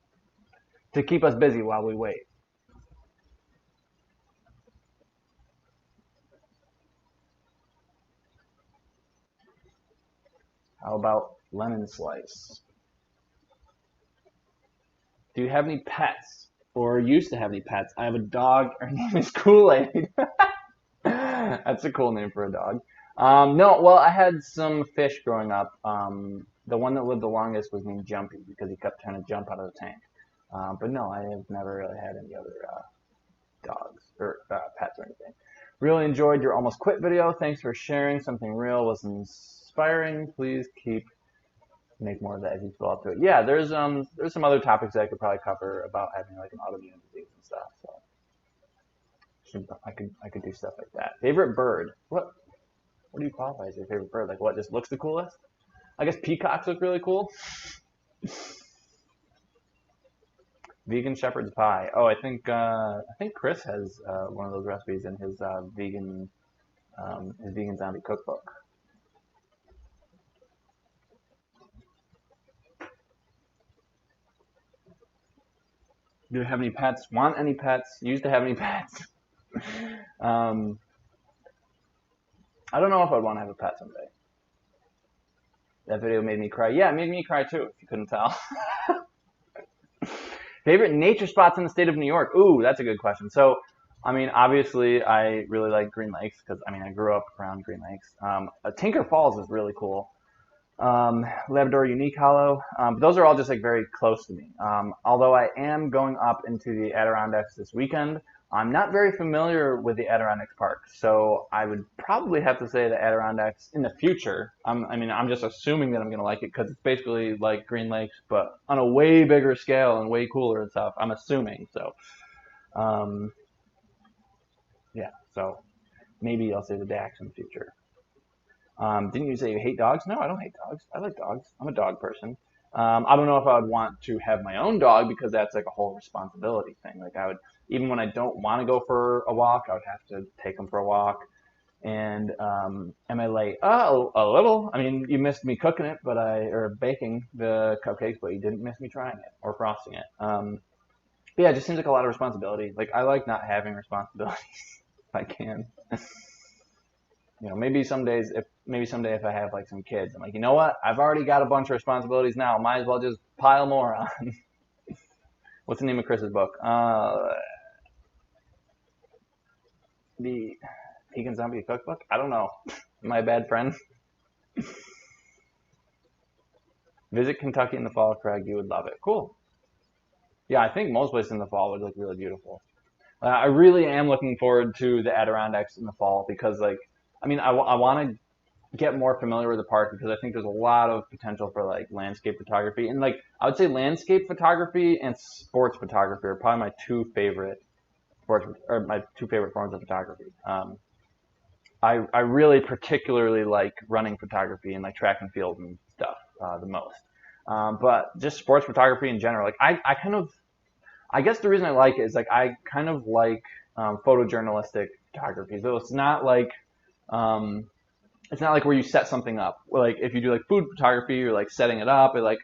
to keep us busy while we wait. How about lemon slice? Do you have any pets or used to have any pets? I have a dog. Her name is Kool-Aid. That's a cool name for a dog. No, well, I had some fish growing up. The one that lived the longest was named Jumpy because he kept trying to jump out of the tank. But no, I have never really had any other dogs or pets or anything. Really enjoyed your almost quit video. Thanks for sharing. Something real was inspiring. Please make more of that as you fill up to it. Yeah, there's some other topics that I could probably cover about having like an autoimmune disease and stuff. So I could do stuff like that. Favorite bird? What do you qualify as your favorite bird? Like what just looks the coolest? I guess peacocks look really cool. Vegan shepherd's pie. Oh, I think Chris has one of those recipes in his vegan zombie cookbook. Do you have any pets? Want any pets? Used to have any pets? I don't know if I'd want to have a pet someday. That video made me cry. Yeah, it made me cry too, if you couldn't tell. Favorite nature spots in the state of New York? Ooh, that's a good question. So, I mean, obviously, I really like Green Lakes because, I mean, I grew up around Green Lakes. Tinker Falls is really cool. Labrador Unique Hollow. Those are all just like very close to me. Although I am going up into the Adirondacks this weekend, I'm not very familiar with the Adirondacks Park, so I would probably have to say the Adirondacks in the future. I'm just assuming that I'm going to like it because it's basically like Green Lakes, but on a way bigger scale and way cooler and stuff. I'm assuming. So, yeah. So maybe I'll say the Dax in the future. Didn't you say you hate dogs? No, I don't hate dogs. I like dogs. I'm a dog person. I don't know if I would want to have my own dog because that's like a whole responsibility thing. Like I would, even when I don't want to go for a walk, I would have to take them for a walk. And am I late? Oh, a little. I mean, you missed me cooking it, or baking the cupcakes, but you didn't miss me trying it or frosting it. But yeah, it just seems like a lot of responsibility. Like I like not having responsibilities if I can. You know, maybe someday if I have like some kids, I'm like, you know what? I've already got a bunch of responsibilities now. Might as well just pile more on. What's the name of Chris's book? The Vegan Zombie Cookbook? I don't know. Am I a bad friend? Visit Kentucky in the fall, Craig. You would love it. Cool. Yeah, I think most places in the fall would look really beautiful. I really am looking forward to the Adirondacks in the fall because, like, I mean, I want to get more familiar with the park because I think there's a lot of potential for like landscape photography. And like I would say landscape photography and sports photography are probably my two favorite forms of photography. I really particularly like running photography and like track and field and stuff the most. But just sports photography in general, like I guess the reason I like it is like I kind of like photojournalistic photography. So it's not like where you set something up. Like if you do like food photography, you're like setting it up. And like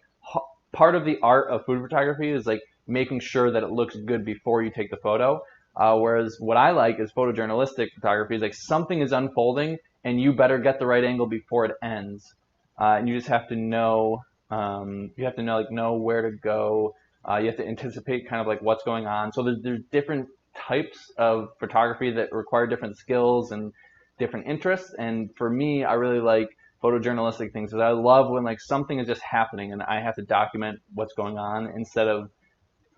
part of the art of food photography is like making sure that it looks good before you take the photo. Whereas what I like is photojournalistic photography. Is like something is unfolding, and you better get the right angle before it ends. And you just have to know, like know where to go. You have to anticipate kind of like what's going on. So there's different types of photography that require different skills and different interests. And for me, I really like photojournalistic things because I love when like something is just happening and I have to document what's going on instead of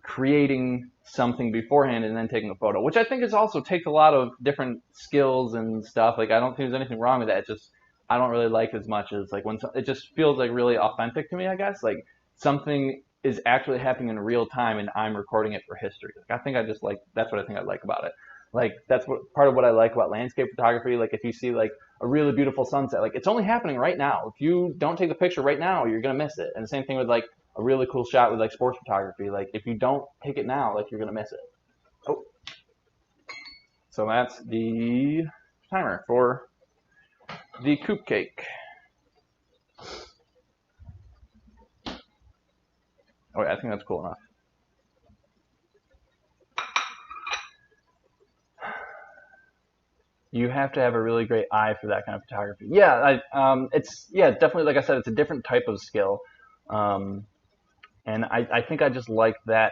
creating something beforehand and then taking a photo, which I think is also takes a lot of different skills and stuff. Like I don't think there's anything wrong with that. It's just I don't really like as much as like when it just feels like really authentic to me, I guess. Like something is actually happening in real time and I'm recording it for history. Like I think I just like that's what I think I like about it. Like that's what part of what I like about landscape photography. Like if you see like a really beautiful sunset, like it's only happening right now. If you don't take the picture right now, you're gonna miss it. And the same thing with like a really cool shot with like sports photography. Like if you don't take it now, like you're gonna miss it. Oh, so that's the timer for the Cupcake. Oh yeah, I think that's cool enough. You have to have a really great eye for that kind of photography. Yeah, it's definitely like I said, it's a different type of skill, and I think I just like that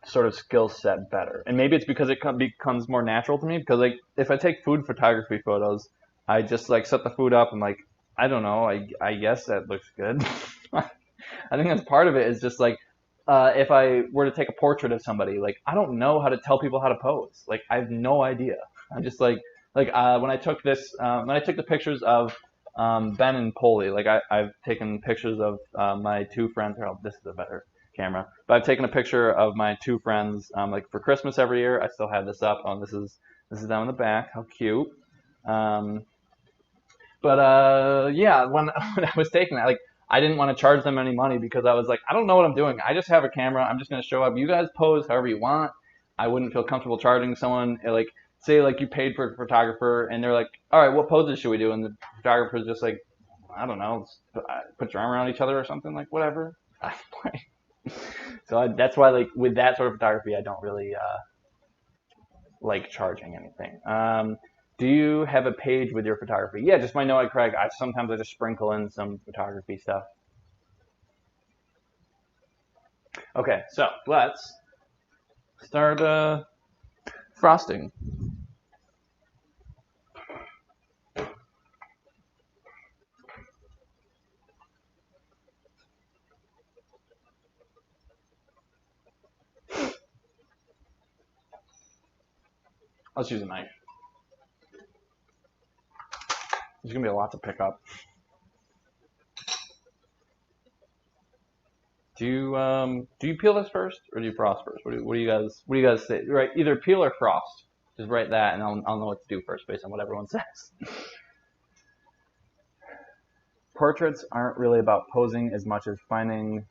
sort of skill set better. And maybe it's because it becomes more natural to me. Because like if I take food photography photos, I just like set the food up and like I don't know, I guess that looks good. I think that's part of it. Is just like if I were to take a portrait of somebody, like I don't know how to tell people how to pose. Like I have no idea. I'm just like when I took the pictures of Ben and Polly, like I've taken pictures of my two friends. Oh, this is a better camera, but I've taken a picture of my two friends like for Christmas every year. I still have this up. Oh, this is down in the back. How cute. Yeah, when I was taking that, like I didn't want to charge them any money because I was like, I don't know what I'm doing. I just have a camera. I'm just gonna show up. You guys pose however you want. I wouldn't feel comfortable charging someone like. Say like you paid for a photographer and they're like, all right, what poses should we do? And the photographer's just like, I don't know, put your arm around each other or something, like whatever. So that's why like with that sort of photography, I don't really like charging anything. Do you have a page with your photography? Yeah, just my Noah Craig. Sometimes I just sprinkle in some photography stuff. Okay, so let's start frosting. Let's use a knife. There's gonna be a lot to pick up. Do you peel this first or do you frost first? What do you guys say? Right, either peel or frost. Just write that, and I'll know what to do first based on what everyone says. Portraits aren't really about posing as much as finding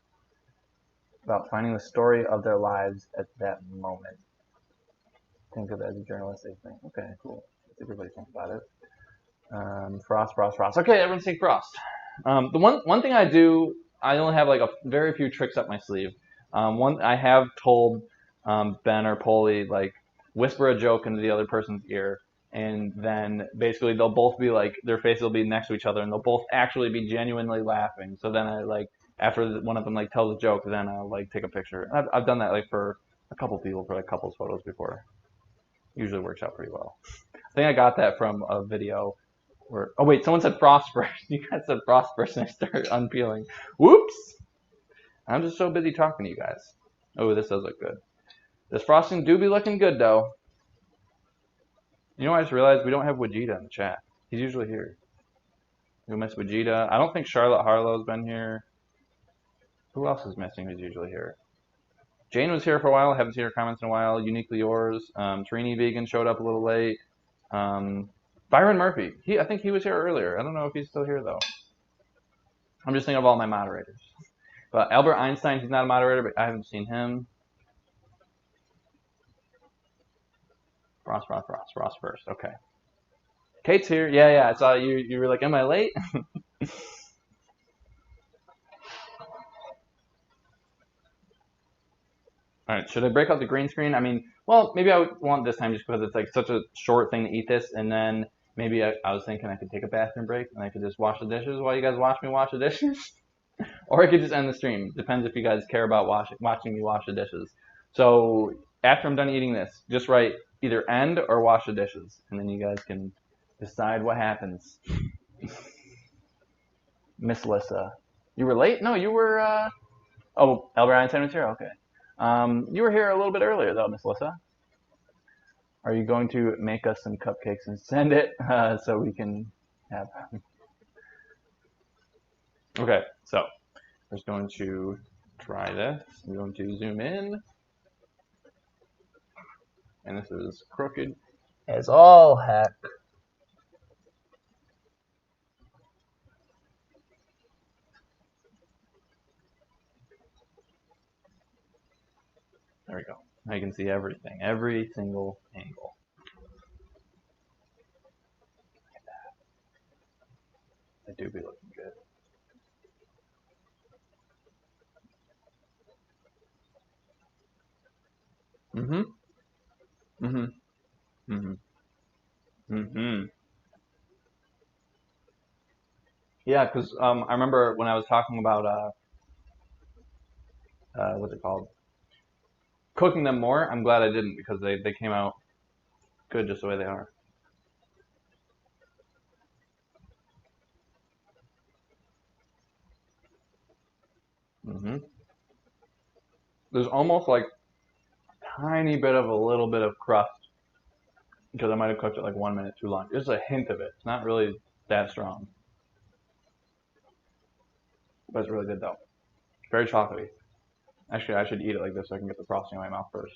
the story of their lives at that moment. Think of it as a journalistic thing. Okay, cool. Let's everybody think about it. Frost. Okay, everyone's saying frost. The one thing I do, I only have like a very few tricks up my sleeve. One I have told Ben or Polly like whisper a joke into the other person's ear, and then basically they'll both be like their faces will be next to each other, and they'll both actually be genuinely laughing. So then I like after one of them like tells a joke, then I'll like take a picture. I've done that like for a couple people for like couples photos before. Usually works out pretty well. I think I got that from a video where, oh wait, someone said frost first. You guys said frost first and I started unpeeling. Whoops! I'm just so busy talking to you guys. Oh, this does look good. This frosting do be looking good though. You know, I just realized we don't have Wajida in the chat. He's usually here. We miss Wajida. I don't think Charlotte Harlow's been here. Who else is missing who's usually here? Jane was here for a while. I haven't seen her comments in a while. Uniquely Yours. Trini Vegan showed up a little late. Byron Murphy. I think he was here earlier. I don't know if he's still here, though. I'm just thinking of all my moderators. But Albert Einstein, he's not a moderator, but I haven't seen him. Frost first. Okay. Kate's here. Yeah. I saw you. You were like, am I late? All right, should I break out the green screen? I mean, well, maybe I want this time just because it's like such a short thing to eat this, and then maybe I was thinking I could take a bathroom break and I could just wash the dishes while you guys watch me wash the dishes. Or I could just end the stream. Depends if you guys care about watching me wash the dishes. So after I'm done eating this, just write either end or wash the dishes, and then you guys can decide what happens. Miss Lissa, you were late? No, you were. Oh, Albert Einstein was here. Okay. You were here a little bit earlier though, Miss Lissa. Are you going to make us some cupcakes and send it so we can have? Okay, so we're just going to try this. I'm going to zoom in. And this is crooked as all heck. There we go. Now you can see everything, every single angle. Look at that. They do be looking good. Mm-hmm. Mm-hmm. Mm-hmm. Mm-hmm. Yeah, because I remember when I was talking about what's it called? Cooking them more. I'm glad I didn't because they came out good just the way they are. Mm-hmm. There's almost like a tiny bit of a little bit of crust because I might have cooked it like 1 minute too long. Just a hint of it. It's not really that strong. But it's really good though. Very chocolatey. Actually, I should eat it like this so I can get the frosting in my mouth first.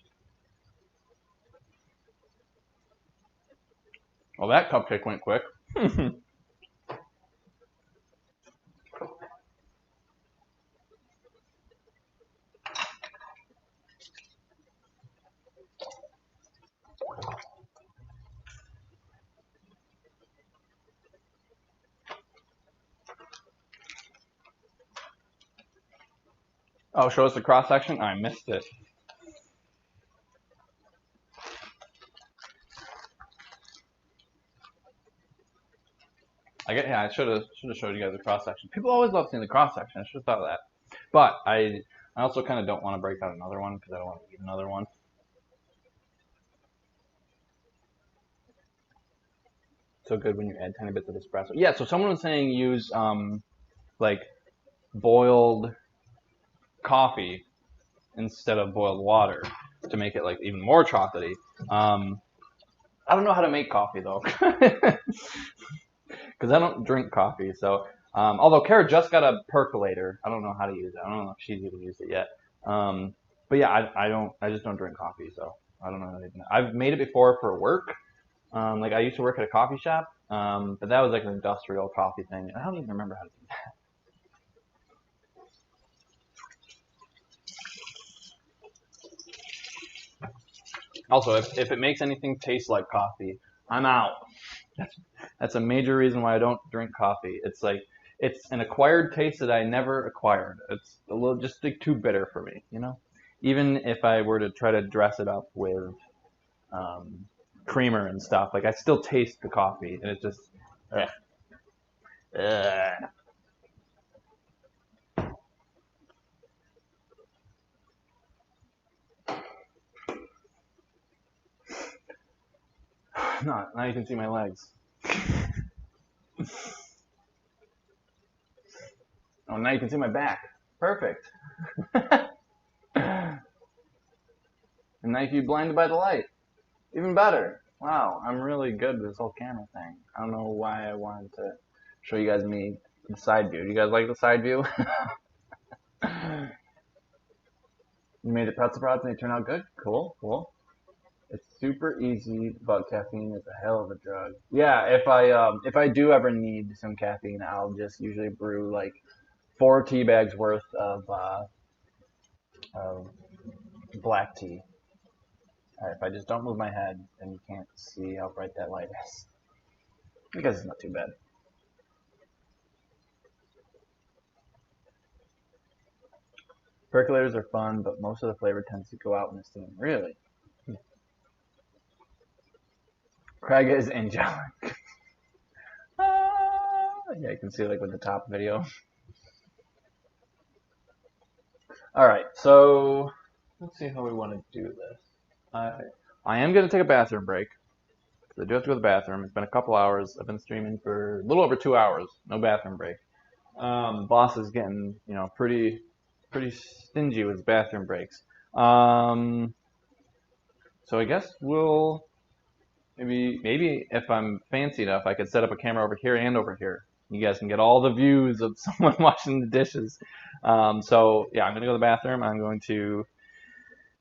Well, that cupcake went quick. Oh, show us the cross section? I missed it. Yeah, I should have showed you guys the cross section. People always love seeing the cross section. I should have thought of that. But I also kind of don't want to break out another one because I don't want to eat another one. So good when you add tiny bits of espresso. Yeah, so someone was saying use like boiled coffee instead of boiled water to make it like even more chocolatey. I don't know how to make coffee though, because I don't drink coffee. So although Kara just got a percolator, I don't know how to use it. I don't know if she's even used it yet. But yeah, I just don't drink coffee, so I don't know how to do that. I've made it before for work. Like I used to work at a coffee shop, but that was like an industrial coffee thing. I don't even remember how to do that. Also, if it makes anything taste like coffee, I'm out. That's a major reason why I don't drink coffee. It's like it's an acquired taste that I never acquired. It's a little just like too bitter for me, you know. Even if I were to try to dress it up with creamer and stuff, like I still taste the coffee, and it's just, ugh. Ugh. No, now you can see my legs. Oh, now you can see my back. Perfect. And now you can be blinded by the light. Even better. Wow, I'm really good with this whole camera thing. I don't know why I wanted to show you guys me the side view. Do you guys like the side view? You made the pretzel rods and they turn out good? Cool, cool. It's super easy, but caffeine is a hell of a drug. Yeah, if I do ever need some caffeine, I'll just usually brew like 4 tea bags worth of black tea. If I just don't move my head, then you can't see how bright that light is. I guess it's not too bad. Percolators are fun, but most of the flavor tends to go out in the steam. Really? Craig is angelic. Yeah, you can see like with the top video. All right, so let's see how we want to do this. I am going to take a bathroom break. I do have to go to the bathroom. It's been a couple hours. I've been streaming for a little over 2 hours. No bathroom break. Boss is getting, pretty stingy with his bathroom breaks. So I guess we'll maybe if I'm fancy enough, I could set up a camera over here and over here. You guys can get all the views of someone washing the dishes. So yeah, I'm gonna go to the bathroom. I'm going to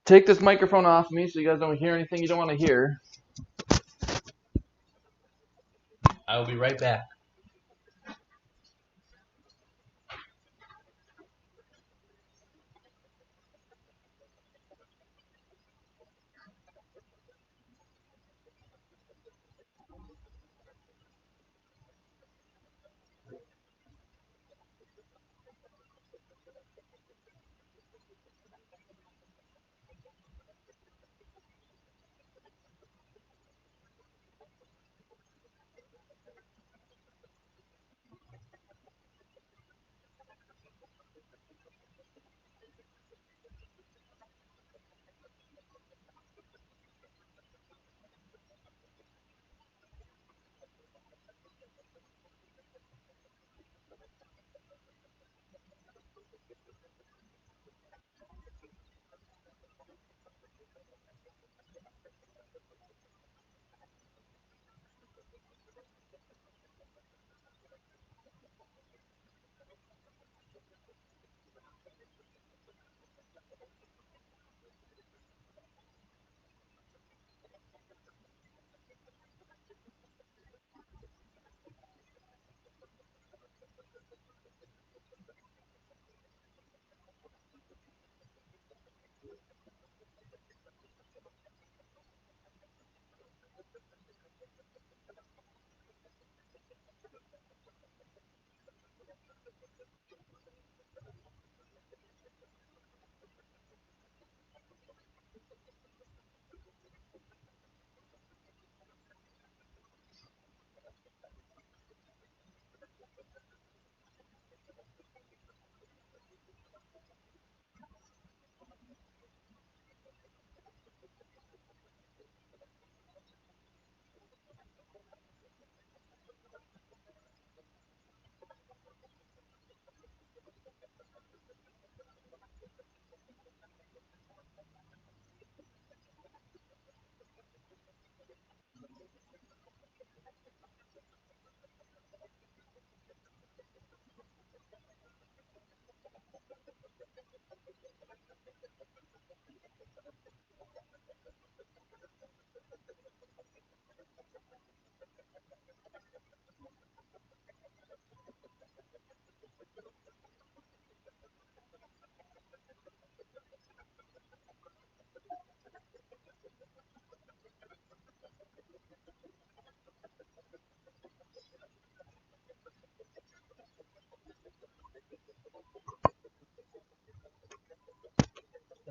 take this microphone off me so you guys don't hear anything you don't want to hear. I will be right back.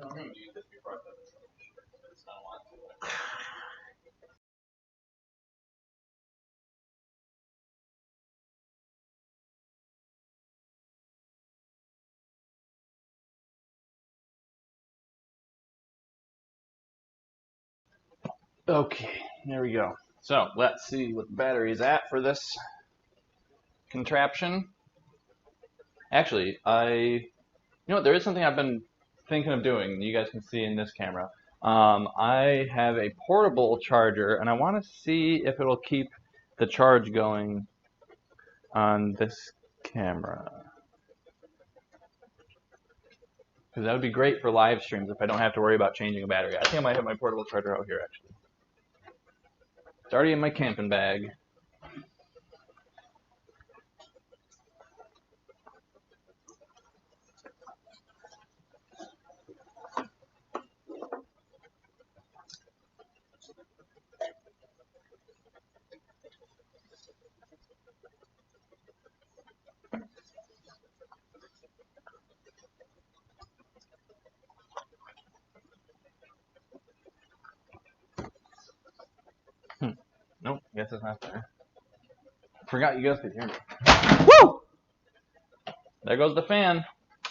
I'm going to use this before I put this on the shirt. It's not a lot to it. Okay, there we go. So let's see what the battery is at for this contraption. Actually, there is something I've been thinking of doing. You guys can see in this camera. I have a portable charger, and I want to see if it'll keep the charge going on this camera. Because that would be great for live streams if I don't have to worry about changing a battery. I think I might have my portable charger out here, actually. It's already in my camping bag. Nope, guess it's not there. Forgot you guys could hear me. Woo! There goes the fan.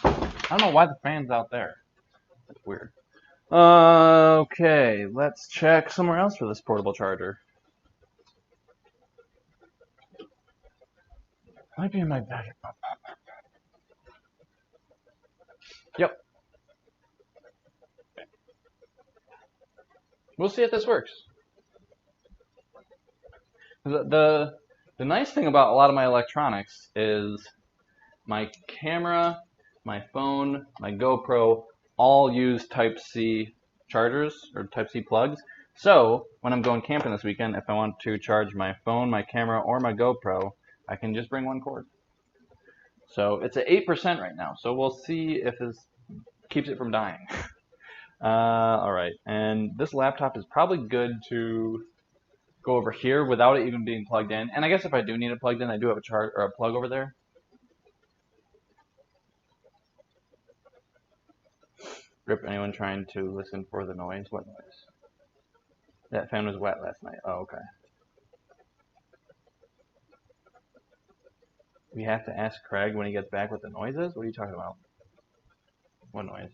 I don't know why the fan's out there. That's weird. Okay, let's check somewhere else for this portable charger. Might be in my bag. Yep. We'll see if this works. The nice thing about a lot of my electronics is my camera, my phone, my GoPro all use Type-C chargers or Type-C plugs. So when I'm going camping this weekend, if I want to charge my phone, my camera, or my GoPro, I can just bring one cord. So it's at 8% right now. So we'll see if this keeps it from dying. All right, and this laptop is probably good to go over here without it even being plugged in. And I guess if I do need it plugged in, I do have a charge or a plug over there. Rip anyone trying to listen for the noise. What noise? That fan was wet last night. Oh, okay. We have to ask Craig when he gets back what the noise is? What are you talking about? What noise?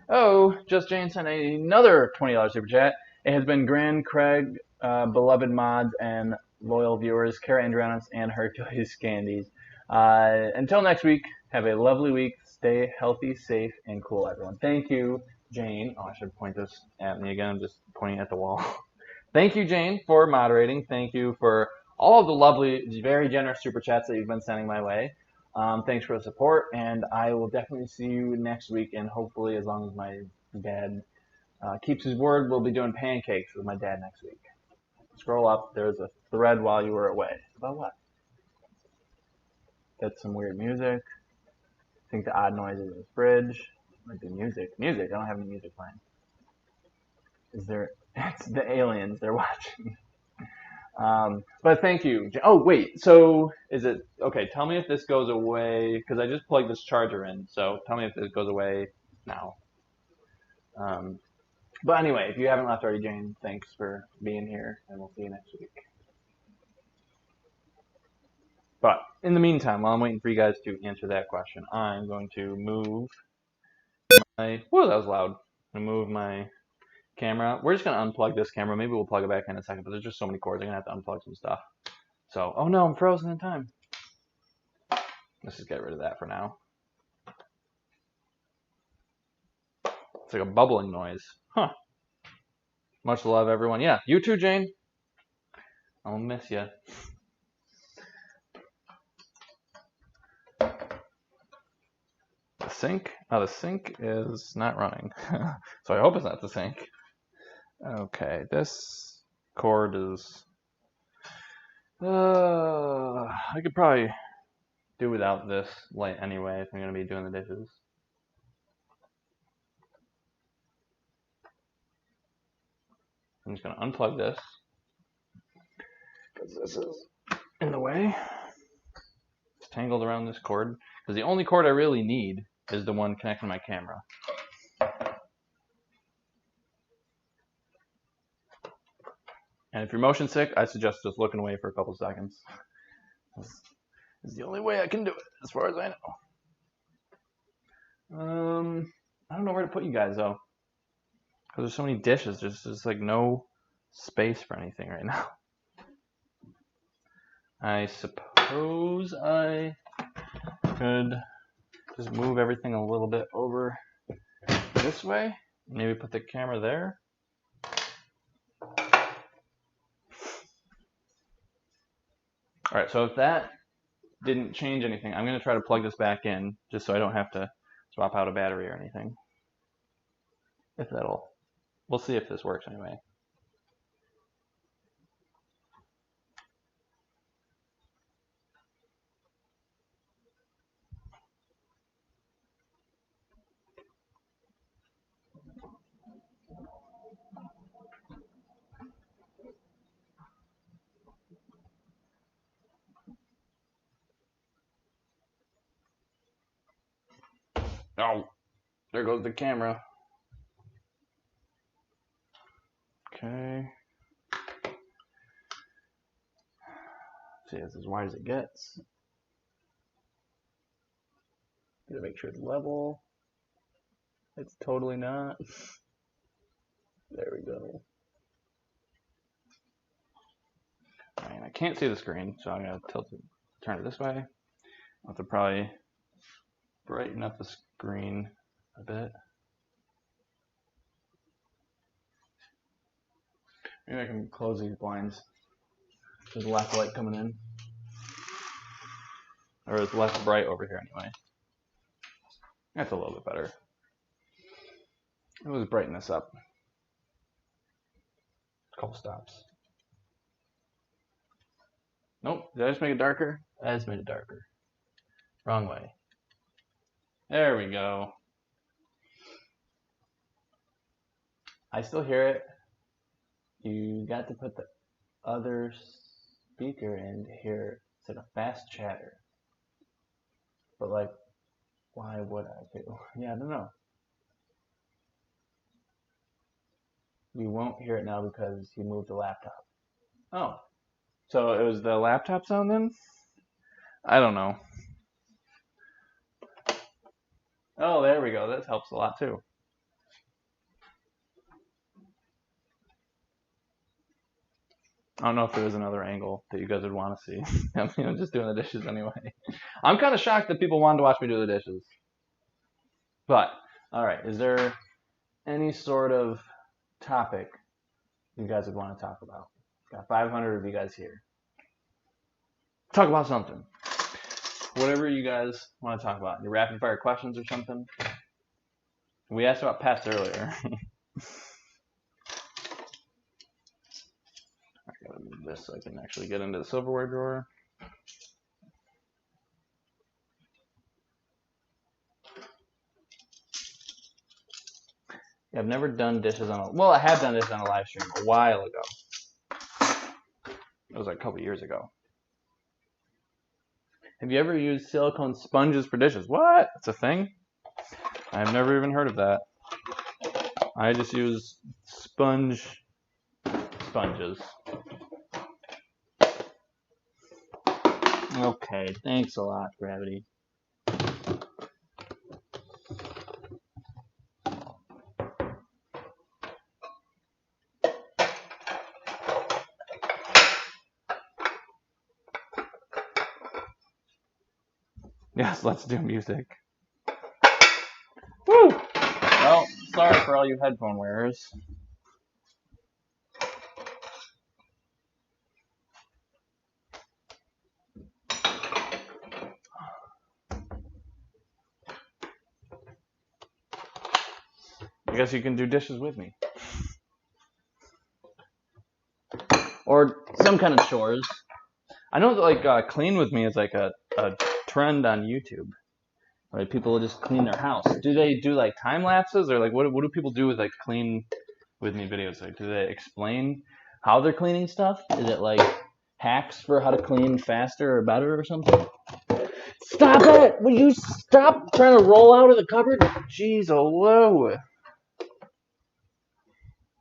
Oh, Just Jane sent another $20 super chat. It has been Grand, Craig, beloved mods, and loyal viewers, Kara Andrianos, and Hercules Candies. Until next week, have a lovely week. Stay healthy, safe, and cool, everyone. Thank you, Jane. Oh, I should point this at me again. I'm just pointing at the wall. Thank you, Jane, for moderating. Thank you for all of the lovely, very generous super chats that you've been sending my way. Thanks for the support, and I will definitely see you next week, and hopefully, as long as my dad keeps his word, we'll be doing pancakes with my dad next week. Scroll up. There's a thread while you were away. About what? That's some weird music. I think the odd noise is in the fridge. Might be music. Music. I don't have any music playing. Is there? It's the aliens. They're watching. But thank you. Oh, wait. So is it okay? Tell me if this goes away because I just plugged this charger in. So tell me if this goes away now. But anyway, if you haven't left already, Jane, thanks for being here, and we'll see you next week. But in the meantime, while I'm waiting for you guys to answer that question, I'm going to move my. Whoa, that was loud. I'm gonna move my camera. We're just gonna unplug this camera. Maybe we'll plug it back in a second, but there's just so many cords. I'm gonna have to unplug some stuff. So, oh no, I'm frozen in time. Let's just get rid of that for now. It's like a bubbling noise. Huh. Much love, everyone. Yeah, you too, Jane. I'll miss you. The sink? Oh, the sink is not running. So I hope it's not the sink. Okay, this cord is... I could probably do without this light anyway if I'm going to be doing the dishes. I'm just going to unplug this because this is in the way. It's tangled around this cord because the only cord I really need is the one connecting my camera. And if you're motion sick, I suggest just looking away for a couple seconds. This is the only way I can do it, as far as I know. I don't know where to put you guys though, because there's so many dishes. There's just like no space for anything right now. I suppose I could just move everything a little bit over this way. Maybe put the camera there. All right, so if that didn't change anything, I'm going to try to plug this back in just so I don't have to swap out a battery or anything. If that'll, we'll see if this works anyway. Oh, there goes the camera. Okay. See, it's as wide as it gets. Gotta make sure it's level. It's totally not. There we go. Alright, I can't see the screen, so I'm gonna turn it this way. I'll have to probably brighten up the screen a bit. Maybe I can close these blinds. There's less light coming in. Or it's less bright over here anyway. That's a little bit better. Let's brighten this up. A couple stops. Nope, did I just make it darker? I just made it darker. Wrong way. There we go. I still hear it. You got to put the other speaker in to hear it's like a fast chatter. But like, why would I do? Yeah, I don't know. You won't hear it now because you moved the laptop. Oh. So it was the laptop sound then? I don't know. Oh, there we go. That helps a lot too. I don't know if there was another angle that you guys would want to see. I'm just doing the dishes anyway. I'm kind of shocked that people wanted to watch me do the dishes. But, alright, is there any sort of topic you guys would want to talk about? Got 500 of you guys here. Talk about something. Whatever you guys want to talk about. Your rapid fire questions or something. We asked about pets earlier. I gotta move this so I can actually get into the silverware drawer. Yeah, I've never done dishes on a, well, I have done this on a live stream a while ago. It was like a couple years ago. Have you ever used silicone sponges for dishes? What? That's a thing? I've never even heard of that. I just use sponges. Okay, thanks a lot, Gravity. Yes, let's do music. Woo! Well, sorry for all you headphone wearers. I guess you can do dishes with me. Or some kind of chores. I know that like clean with me is like a trend on YouTube. Right? People will just clean their house. Do they do like time lapses or like what do people do with like clean with me videos? Like do they explain how they're cleaning stuff? Is it like hacks for how to clean faster or better or something? Stop it! Will you stop trying to roll out of the cupboard? Jeez, hello.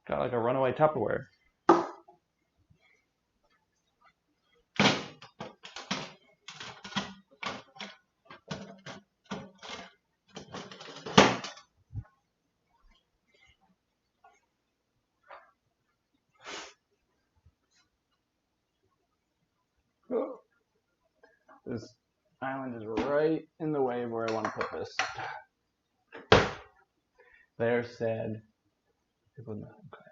Got like a runaway Tupperware. This island is right in the way of where I want to put this. They're sad. People know. Okay.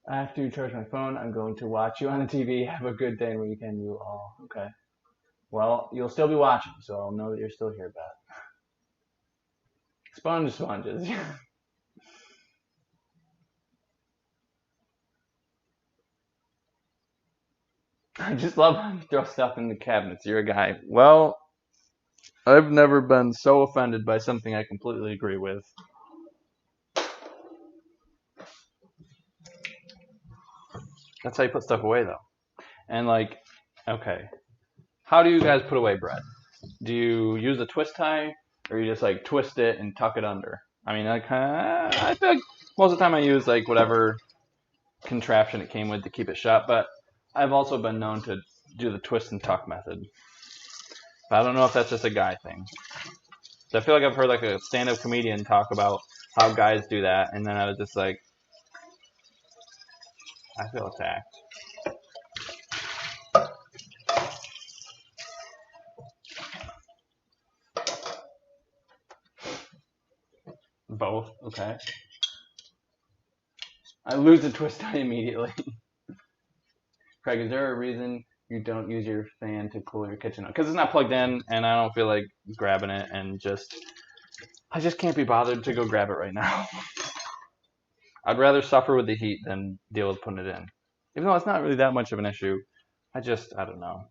After you charge my phone, I'm going to watch you on the TV. Have a good day and weekend, you all. Okay. Well, you'll still be watching, so I'll know that you're still here, Beth. Sponges. I just love how you throw stuff in the cabinets. You're a guy. Well, I've never been so offended by something I completely agree with. That's how you put stuff away, though. And like, okay, how do you guys put away bread? Do you use a twist tie, or you just like twist it and tuck it under? I mean, I feel like most of the time I use like whatever contraption it came with to keep it shut, but I've also been known to do the twist and tuck method. But I don't know if that's just a guy thing. So I feel like I've heard like a stand-up comedian talk about how guys do that, and then I was just like, I feel attacked. Both, okay. I lose the twist tie immediately. Craig, is there a reason you don't use your fan to cool your kitchen? Because it's not plugged in, and I don't feel like grabbing it, and I just can't be bothered to go grab it right now. I'd rather suffer with the heat than deal with putting it in. Even though it's not really that much of an issue, I don't know.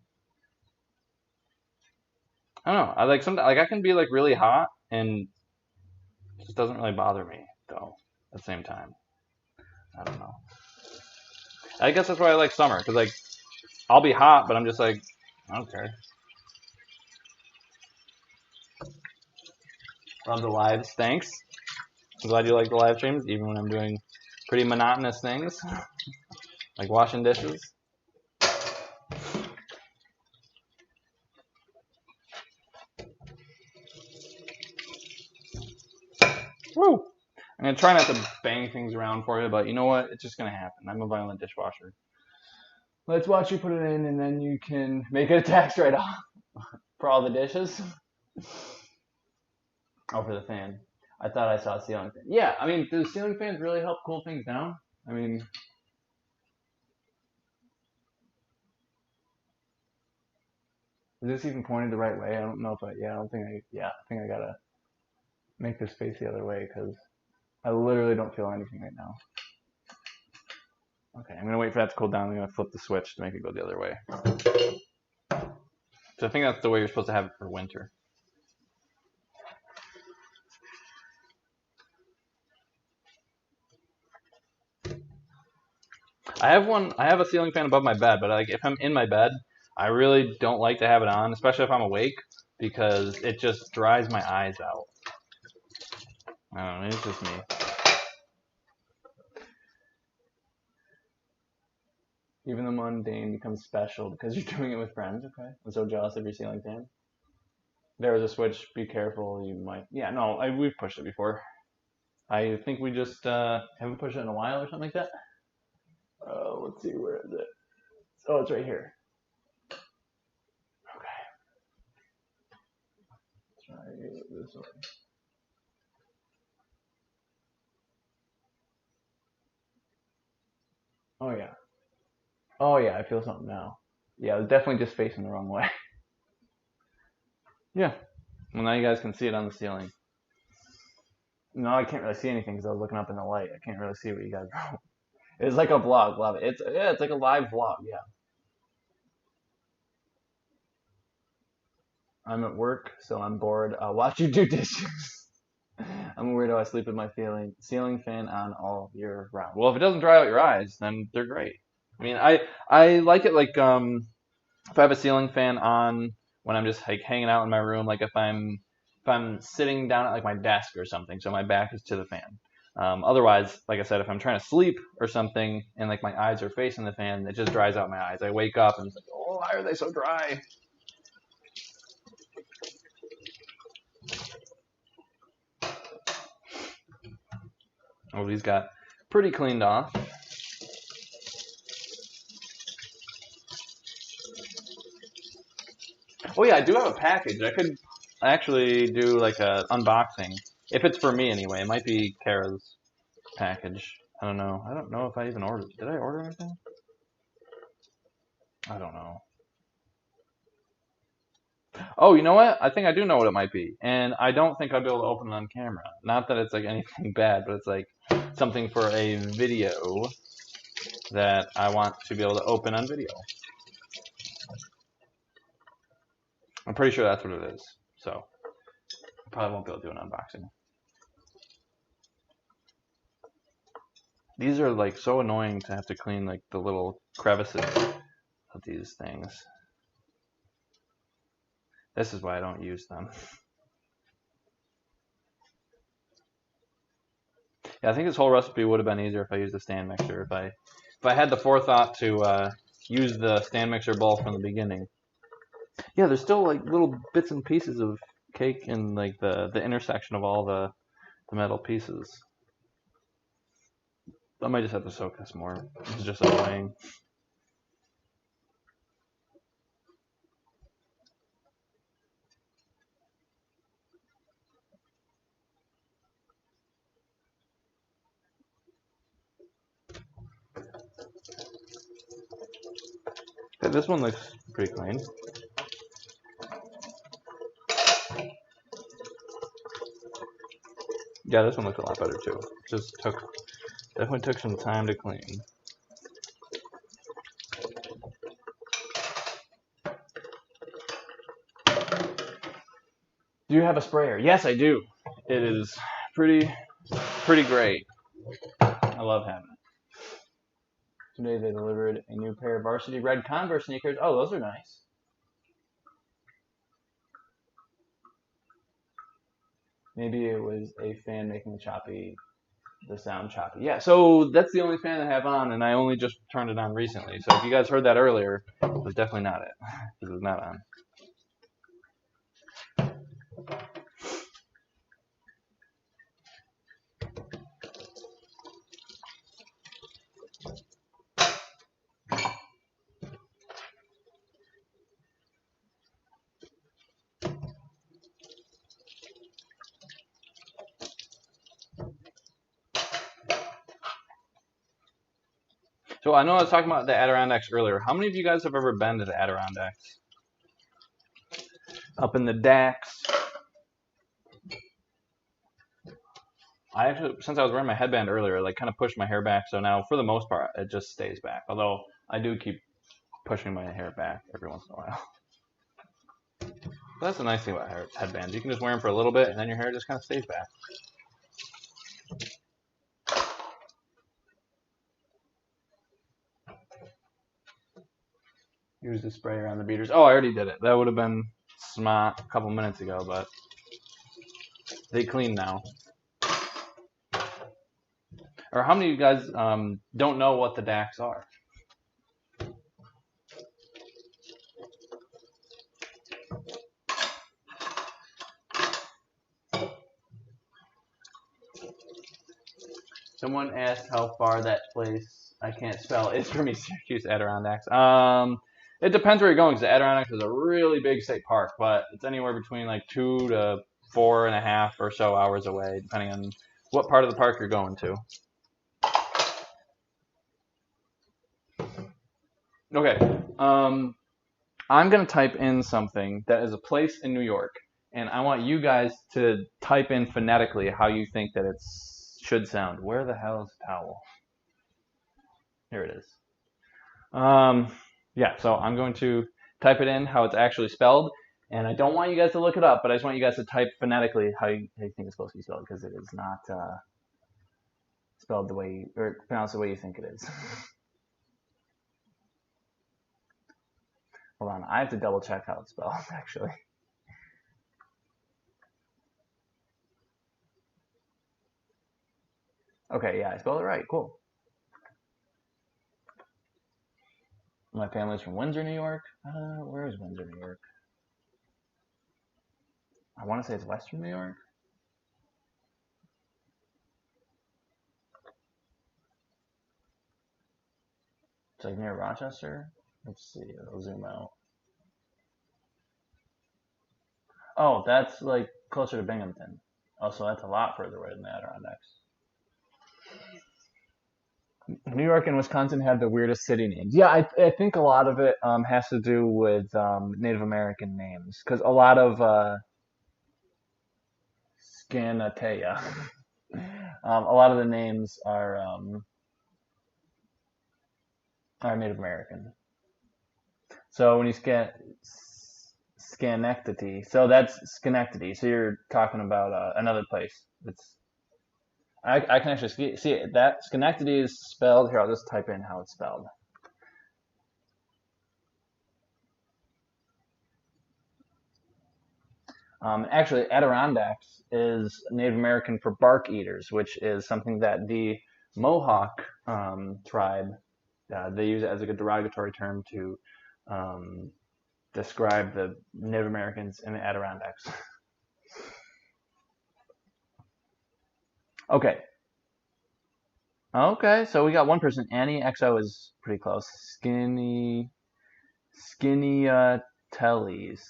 I don't know. I can be like really hot, and it just doesn't really bother me though. At the same time, I don't know. I guess that's why I like summer, because like I'll be hot, but I'm just like, I don't care. Love the lives. Thanks. I'm glad you like the live streams, even when I'm doing pretty monotonous things, like washing dishes. Woo! I'm going to try not to bang things around for you, but you know what? It's just going to happen. I'm a violent dishwasher. Let's watch you put it in, and then you can make it a tax write-off for all the dishes. Oh, for the fan. I thought I saw a ceiling fan. Yeah, I mean, do ceiling fans really help cool things down? I mean, is this even pointed the right way? I don't know if I think I gotta make this face the other way, because I literally don't feel anything right now. Okay, I'm gonna wait for that to cool down. I'm gonna flip the switch to make it go the other way. So I think that's the way you're supposed to have it for winter. I have a ceiling fan above my bed, but like if I'm in my bed, I really don't like to have it on, especially if I'm awake, because it just dries my eyes out. I don't know, it's just me. Even the mundane becomes special because you're doing it with friends, okay? I'm so jealous of your ceiling fan. There was a switch, be careful, you might... Yeah, no, we've pushed it before. I think we just haven't pushed it in a while or something like that. Let's see, where is it? Oh, it's right here. Okay. Try this way. Oh yeah. Oh yeah, I feel something now. Yeah, it's definitely just facing the wrong way. Yeah. Well, now you guys can see it on the ceiling. No, I can't really see anything because I was looking up in the light. I can't really see what you guys wrote. It's like a vlog, love it. It's like a live vlog, yeah. I'm at work, so I'm bored. I'll watch you do dishes. I'm a weirdo. I sleep with my ceiling fan on all year round. Well, if it doesn't dry out your eyes, then they're great. I mean, I like it like if I have a ceiling fan on when I'm just like hanging out in my room, like if I'm sitting down at like my desk or something, so my back is to the fan. Otherwise, like I said, if I'm trying to sleep or something and like my eyes are facing the fan, it just dries out my eyes. I wake up and it's like, oh, why are they so dry? Oh, these got pretty cleaned off. Oh yeah, I do have a package. I could actually do like a unboxing. If it's for me anyway. It might be Kara's package. I don't know. I don't know if I even ordered. Did I order anything? I don't know. Oh, you know what? I think I do know what it might be. And I don't think I'd be able to open it on camera. Not that it's like anything bad, but it's like something for a video that I want to be able to open on video. I'm pretty sure that's what it is. So I probably won't be able to do an unboxing. These are like so annoying to have to clean like the little crevices of these things. This is why I don't use them. Yeah, I think this whole recipe would have been easier if I used a stand mixer. If I if I had the forethought to use the stand mixer bowl from the beginning. Yeah, there's still like little bits and pieces of cake in like the intersection of all the metal pieces. I might just have to soak this more. This is just annoying. Okay, this one looks pretty clean. Yeah, this one looks a lot better too. Just definitely took some time to clean. Do you have a sprayer? Yes, I do. It is pretty great. I love having it. Today they delivered a new pair of varsity red Converse sneakers. Oh, those are nice. Maybe it was a fan making the sound choppy. Yeah, so that's the only fan I have on, and I only just turned it on recently. So if you guys heard that earlier, it was definitely not it. It was not on. So I know I was talking about the Adirondacks earlier. How many of you guys have ever been to the Adirondacks? Up in the Dacks. I actually, since I was wearing my headband earlier, like kind of pushed my hair back. So now, for the most part, it just stays back. Although I do keep pushing my hair back every once in a while. But that's the nice thing about headbands. You can just wear them for a little bit, and then your hair just kind of stays back. Use the sprayer on the beaters. Oh, I already did it. That would have been smart a couple minutes ago, but they clean now. Or how many of you guys don't know what the DACs are? Someone asked how far that place I can't spell is from me, Syracuse Adirondacks. It depends where you're going, because the Adirondacks is a really big state park, but it's anywhere between like 2 to 4.5 or so hours away, depending on what part of the park you're going to. Okay, I'm going to type in something that is a place in New York, and I want you guys to type in phonetically how you think that it should sound. Where the hell is the towel? Here it is. Yeah, so I'm going to type it in how it's actually spelled, and I don't want you guys to look it up, but I just want you guys to type phonetically how you think it's supposed to be spelled, because it is not spelled the way or pronounced the way you think it is. Hold on, I have to double check how it's spelled, actually. Okay, yeah, I spelled it right. Cool. My family's from Windsor, New York. Where is Windsor, New York? I want to say it's Western New York. It's like near Rochester. Let's see. I'll zoom out. Oh, that's like closer to Binghamton. Oh, so that's a lot further away than the Adirondacks. New York and Wisconsin have the weirdest city names. Yeah, I think a lot of it has to do with Native American names, because a lot of Scanatea, a lot of the names are Native American. So when you Schenectady, so that's Schenectady. So you're talking about another place. I can actually see it. That Schenectady is spelled here. I'll just type in how it's spelled. Actually, Adirondacks is Native American for bark eaters, which is something that the Mohawk tribe They use it as like a derogatory term to describe the Native Americans in the Adirondacks. Okay. Okay, so we got one person. Annie XO is pretty close. Skinny Tellies.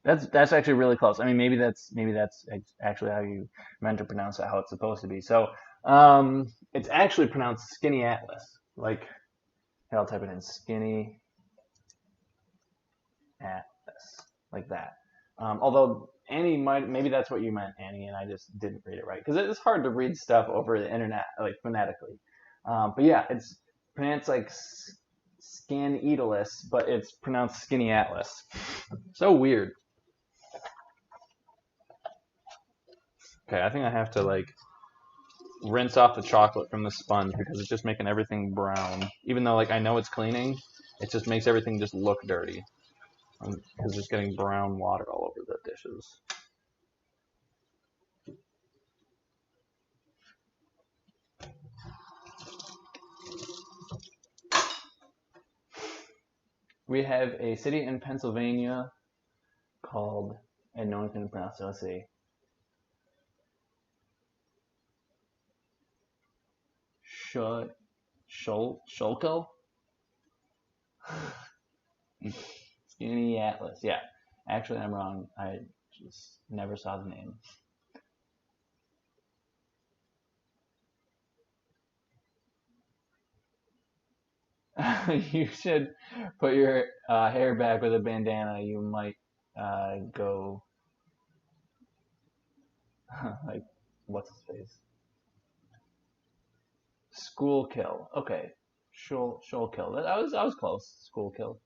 That's actually really close. I mean, maybe that's actually how you meant to pronounce it, how it's supposed to be. So, it's actually pronounced Skinny Atlas. Like, here, I'll type it in, Skinny Atlas, like that. Although Annie maybe that's what you meant, Annie, and I just didn't read it right because it's hard to read stuff over the internet, like phonetically. But yeah, it's pronounced like Scanidalus, but it's pronounced Skinny Atlas. So weird. Okay, I think I have to like rinse off the chocolate from the sponge because it's just making everything brown. Even though like I know it's cleaning, it just makes everything just look dirty. Because it's getting brown water all over the dishes. We have a city in Pennsylvania called, and no one can pronounce it, let's see. Schuylkill? Skinny Atlas. Yeah. Actually, I'm wrong. I just never saw the name. You should put your hair back with a bandana. You might go like, what's his face? Schoolkill. Okay. Schuylkill. I was close. Schoolkill.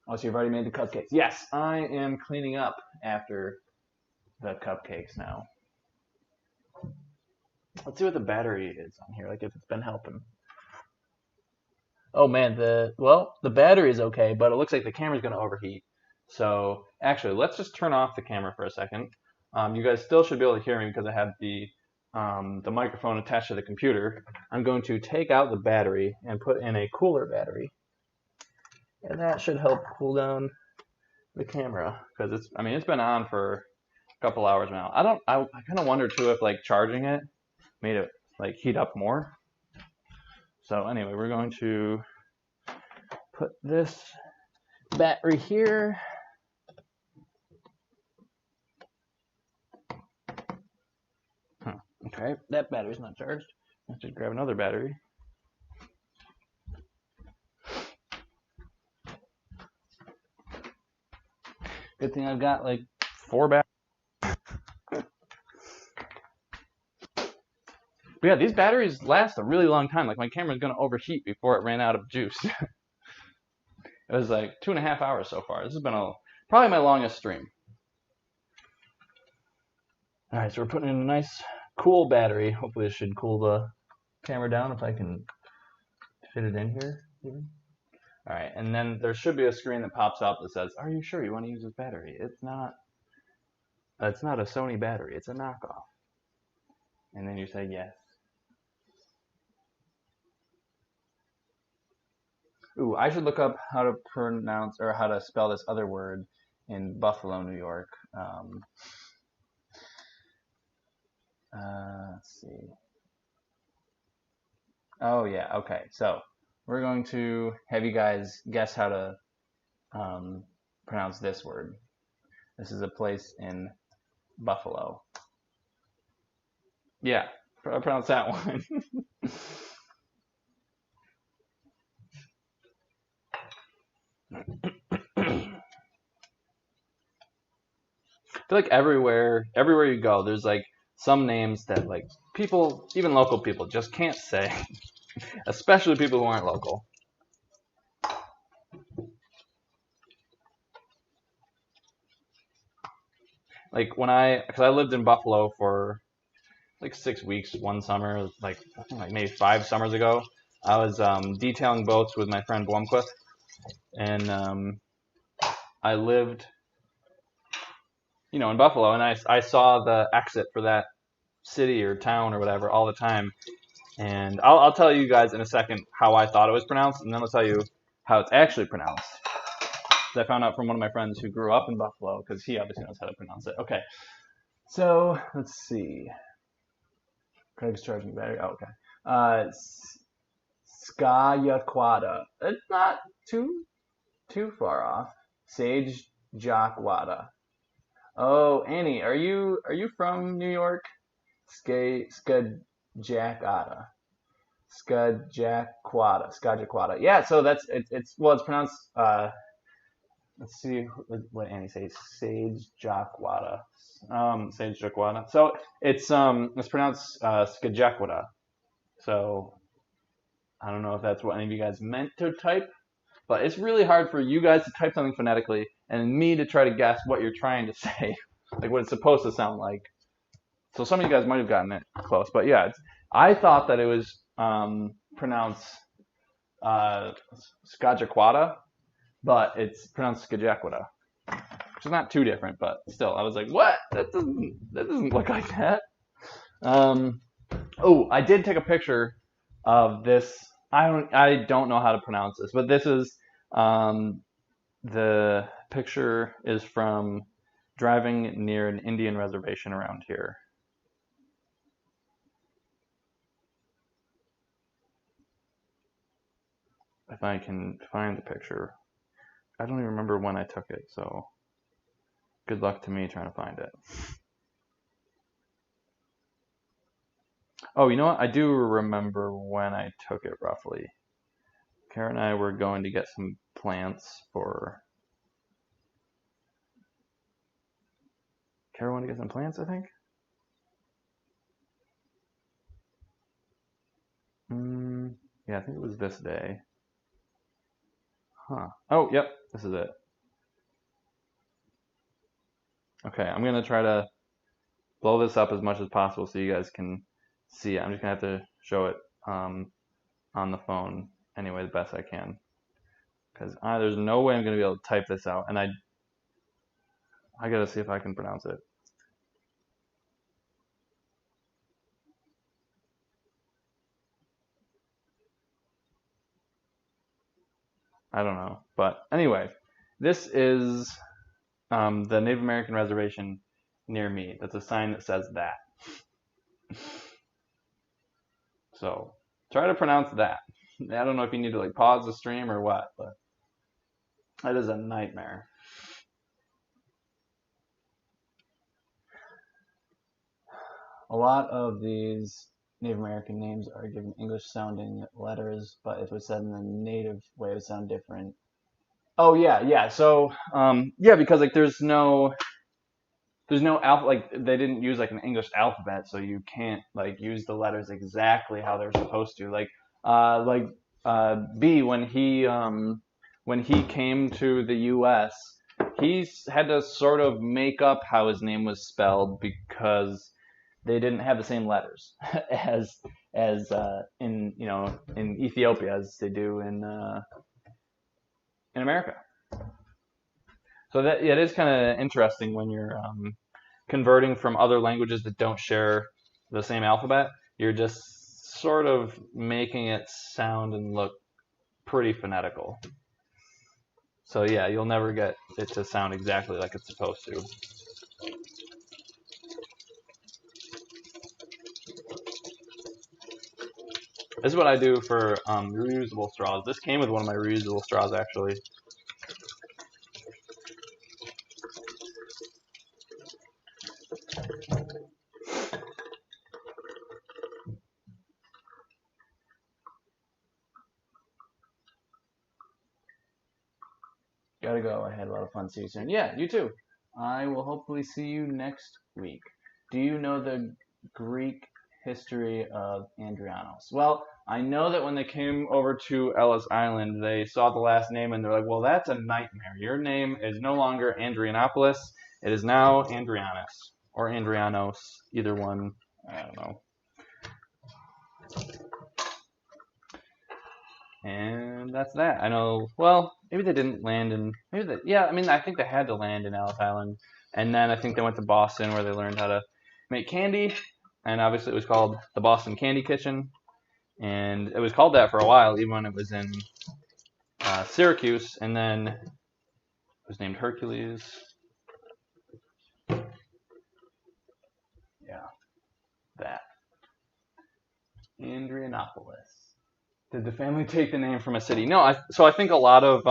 Oh, so you've already made the cupcakes. Yes, I am cleaning up after the cupcakes now. Let's see what the battery is on here, like if it's been helping. Oh man, the battery is okay, but it looks like the camera's going to overheat. So actually, let's just turn off the camera for a second. You guys still should be able to hear me because I have the microphone attached to the computer. I'm going to take out the battery and put in a cooler battery. And that should help cool down the camera because it's been on for a couple hours now. I kind of wonder too if like charging it made it like heat up more. So anyway, we're going to put this battery here. Okay, that battery's not charged. Let's just grab another battery. Good thing I've got like 4 batteries. But yeah, these batteries last a really long time. Like my camera's gonna overheat before it ran out of juice. It was like 2.5 hours so far. This has been probably my longest stream. All right, so we're putting in a nice cool battery. Hopefully this should cool the camera down if I can fit it in here. All right, and then there should be a screen that pops up that says, "Are you sure you want to use this battery?" It's not a Sony battery. It's a knockoff. And then you say yes. Ooh, I should look up how to pronounce or how to spell this other word in Buffalo, New York. Let's see. Oh yeah, okay. So we're going to have you guys guess how to pronounce this word. This is a place in Buffalo. Yeah, pronounce that one. I feel like everywhere you go, there's like some names that like people, even local people, just can't say, especially people who aren't local. Like because I lived in Buffalo for like 6 weeks one summer, like I think like maybe 5 summers ago. I was detailing boats with my friend Blomquist, and I lived, in Buffalo, and I saw the exit for that city or town or whatever all the time. And I'll tell you guys in a second how I thought it was pronounced, and then I'll tell you how it's actually pronounced. I found out from one of my friends who grew up in Buffalo, because he obviously knows how to pronounce it. Okay, so let's see. Craig's charging battery. Oh, okay. Skayaquada. It's not too far off. Sage Jackwada. Oh, Annie, are you from New York? Skajakwada. Skajakwada. Yeah, so that's it's pronounced let's see what Annie says. Sage Jackwada. Sage Jackwada. So it's pronounced Skajakwada. So I don't know if that's what any of you guys meant to type, but it's really hard for you guys to type something phonetically and me to try to guess what you're trying to say, like what it's supposed to sound like. So some of you guys might have gotten it close, but yeah, I thought that it was pronounced Skajakwada, but it's pronounced Skajakwada, which is not too different, but still, I was like, what? That doesn't look like that. Oh, I did take a picture of this. I don't know how to pronounce this, but this is the picture is from driving near an Indian reservation around here. If I can find the picture. I don't even remember when I took it, so good luck to me trying to find it. Oh, you know what? I do remember when I took it roughly. Kara and I were going to get some plants for... Kara wanted to get some plants, I think? Yeah, I think it was this day. Huh. Oh, yep, this is it. Okay, I'm going to try to blow this up as much as possible so you guys can see it. I'm just going to have to show it on the phone anyway the best I can. Because there's no way I'm going to be able to type this out. And I got to see if I can pronounce it. I don't know. But anyway, this is the Native American reservation near me. That's a sign that says that. So try to pronounce that. I don't know if you need to like pause the stream or what, but that is a nightmare. A lot of these Native American names are given English sounding letters, but if it was said in the native way, it would sound different. Oh yeah. So yeah, because like there's no alpha, like they didn't use like an English alphabet, so you can't like use the letters exactly how they're supposed to. Like B, when he came to the U.S., he had to sort of make up how his name was spelled because they didn't have the same letters as in Ethiopia as they do in America. So that it is kind of interesting when you're converting from other languages that don't share the same alphabet. You're just sort of making it sound and look pretty phonetical. So yeah, you'll never get it to sound exactly like it's supposed to. This is what I do for reusable straws. This came with one of my reusable straws, actually. Gotta go. I had a lot of fun. See you soon. Yeah, you too. I will hopefully see you next week. Do you know the Greek history of Andrianos? Well, I know that when they came over to Ellis Island, they saw the last name and they're like, well, that's a nightmare. Your name is no longer Andrianopoulos. It is now Andrianos or Andrianos, either one. I don't know. And that's that. I know, well, maybe they didn't land in, yeah, I mean, I think they had to land in Ellis Island. And then I think they went to Boston where they learned how to make candy. and obviously it was called the Boston Candy Kitchen, and it was called that for a while, even when it was in Syracuse, and then it was named Hercules. Yeah, that. Adrianopolis. Did the family take the name from a city? No, so I think a lot of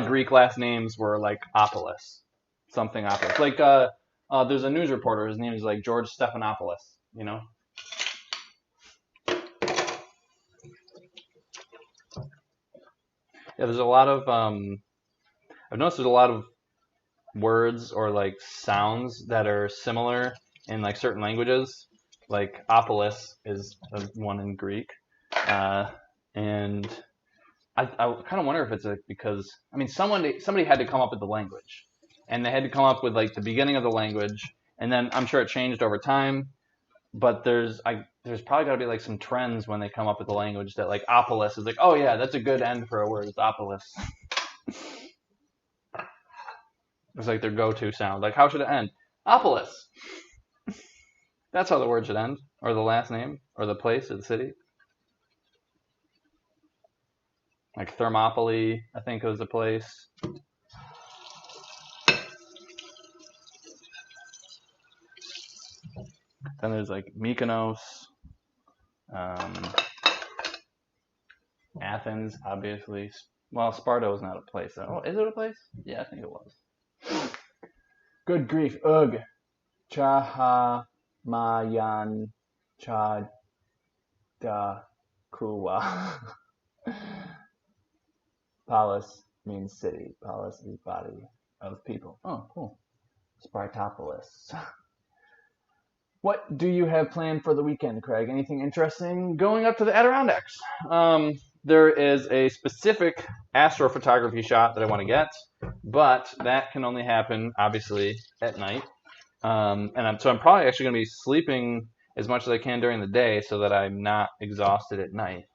Greek last names were like Opolis, something Opolis. Like there's a news reporter. His name is like George Stephanopoulos. You know. Yeah, there's a lot of I've noticed there's a lot of words or like sounds that are similar in like certain languages. Like Opolis is one in Greek, and I kind of wonder if it's because I mean somebody had to come up with the language, and they had to come up with like the beginning of the language, and then I'm sure it changed over time. But there's probably got to be like some trends when they come up with the language that like Opolis is like, oh yeah, that's a good end for a word. It's Opolis. It's like their go-to sound. Like how should it end? Opolis. That's how the word should end, or the last name, or the place, or the city. Like Thermopylae, I think was the place. Then there's like Mykonos, Athens, obviously. Well, Sparta was not a place. Oh, is it a place? Yeah, I think it was. Good grief. Ugh. Chahamayan Chadakuwa. Polis means city. Polis is body of people. Oh, cool. Spartopolis. What do you have planned for the weekend, Craig? Anything interesting? Going up to the Adirondacks. There is a specific astrophotography shot that I want to get, but that can only happen, obviously, at night. So I'm probably actually going to be sleeping as much as I can during the day so that I'm not exhausted at night.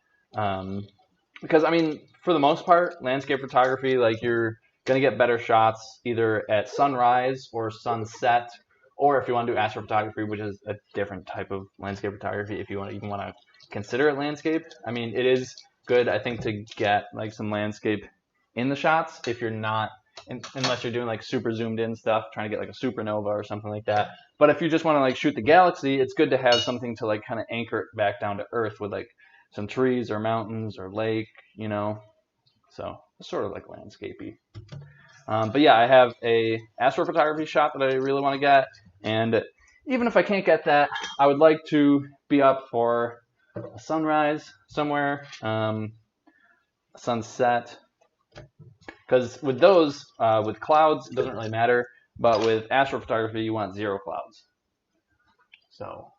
Because, I mean, for the most part, landscape photography, like you're going to get better shots either at sunrise or sunset, or if you want to do astrophotography, which is a different type of landscape photography, if you even want to consider it landscape. I mean, it is good, I think, to get like some landscape in the shots if you're not, unless you're doing like super zoomed in stuff, trying to get like a supernova or something like that. But if you just want to like shoot the galaxy, it's good to have something to like kind of anchor it back down to earth with like some trees or mountains or lake, you know. So it's sort of like landscapey. But yeah, I have a astrophotography shot that I really want to get, and even if I can't get that, I would like to be up for a sunrise somewhere, a sunset, because with those, with clouds, it doesn't really matter, but with astrophotography, you want zero clouds. So,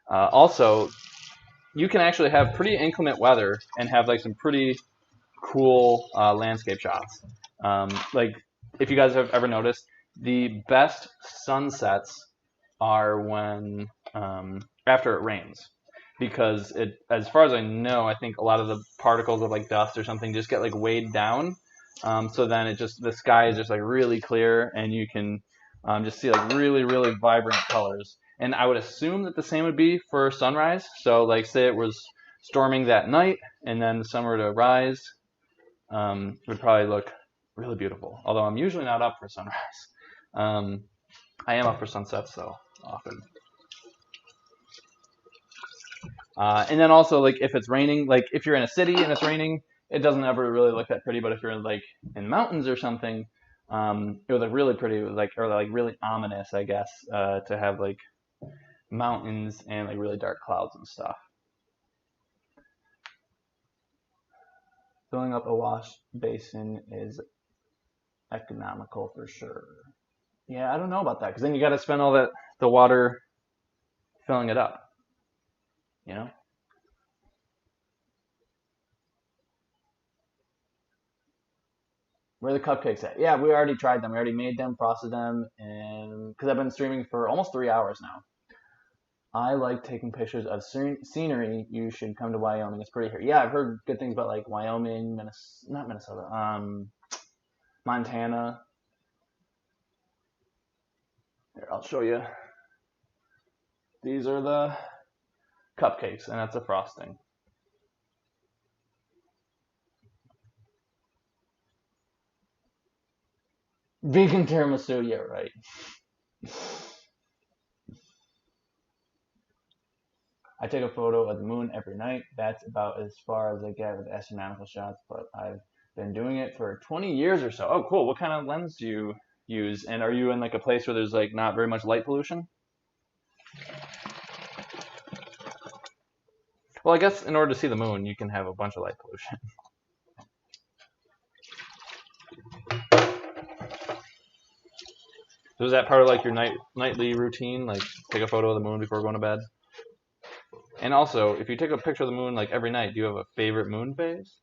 also, you can actually have pretty inclement weather and have like some pretty cool landscape shots. Like if you guys have ever noticed, the best sunsets are when after it rains, because it, as far as I know, I think a lot of the particles of like dust or something just get like weighed down. So then it just, the sky is just like really clear, and you can just see like really, really vibrant colors. And I would assume that the same would be for sunrise. So like say it was storming that night and then the sun were to rise, it would probably look really beautiful. Although I'm usually not up for sunrise. I am up for sunsets though, often. And then also like if it's raining, like if you're in a city and it's raining, it doesn't ever really look that pretty. But if you're like in mountains or something, it would look really pretty, like, or like really ominous, I guess, to have like mountains and like really dark clouds and stuff. Filling up a wash basin is economical for sure. Yeah, I don't know about that, because then you got to spend all the water filling it up, you know? Where are the cupcakes at? Yeah, we already tried them. We already made them, frosted them, and because I've been streaming for almost 3 hours now. I like taking pictures of scenery. You should come to Wyoming. It's pretty here. Yeah, I've heard good things about like Wyoming, not Minnesota, Montana. Here, I'll show you. These are the cupcakes, and that's a frosting. Vegan tiramisu, yeah, right. I take a photo of the moon every night. That's about as far as I get with astronomical shots, but I've been doing it for 20 years or so. Oh, cool. What kind of lens do you use? And are you in like a place where there's like not very much light pollution? Well, I guess in order to see the moon, you can have a bunch of light pollution. So is that part of like your nightly routine? Like take a photo of the moon before going to bed? And also, if you take a picture of the moon like every night, do you have a favorite moon phase?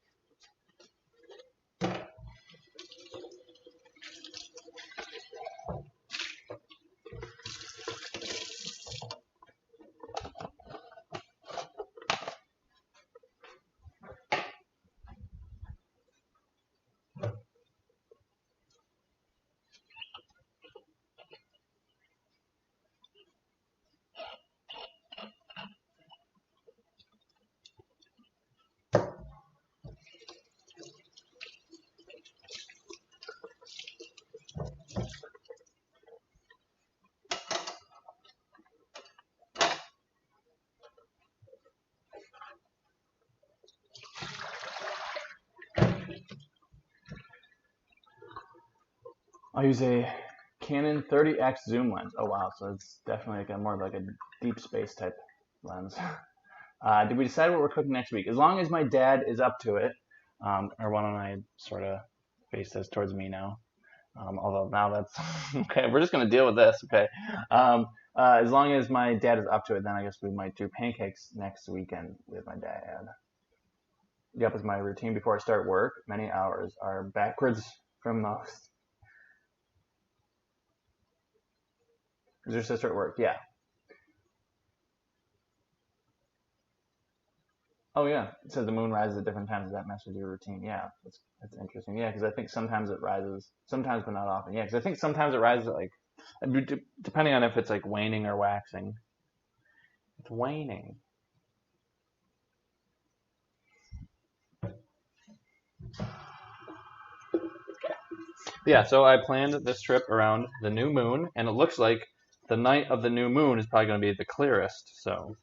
I use a Canon 30x zoom lens. Oh wow, so it's definitely like more like a deep space type lens. Did we decide what we're cooking next week? As long as my dad is up to it, or why don't I sort of face this towards me now? Although now that's okay. We're just gonna deal with this, okay? As long as my dad is up to it, then I guess we might do pancakes next weekend with my dad. Yep, it's my routine before I start work. Many hours are backwards from most. Is your sister at work? Yeah. Oh yeah. It says the moon rises at different times. Does that mess with your routine? Yeah, that's interesting. Yeah, because I think sometimes it rises, sometimes but not often. Yeah, because I think sometimes it rises at like, depending on if it's like waning or waxing. It's waning. Yeah, so I planned this trip around the new moon, and it looks like the night of the new moon is probably going to be the clearest. So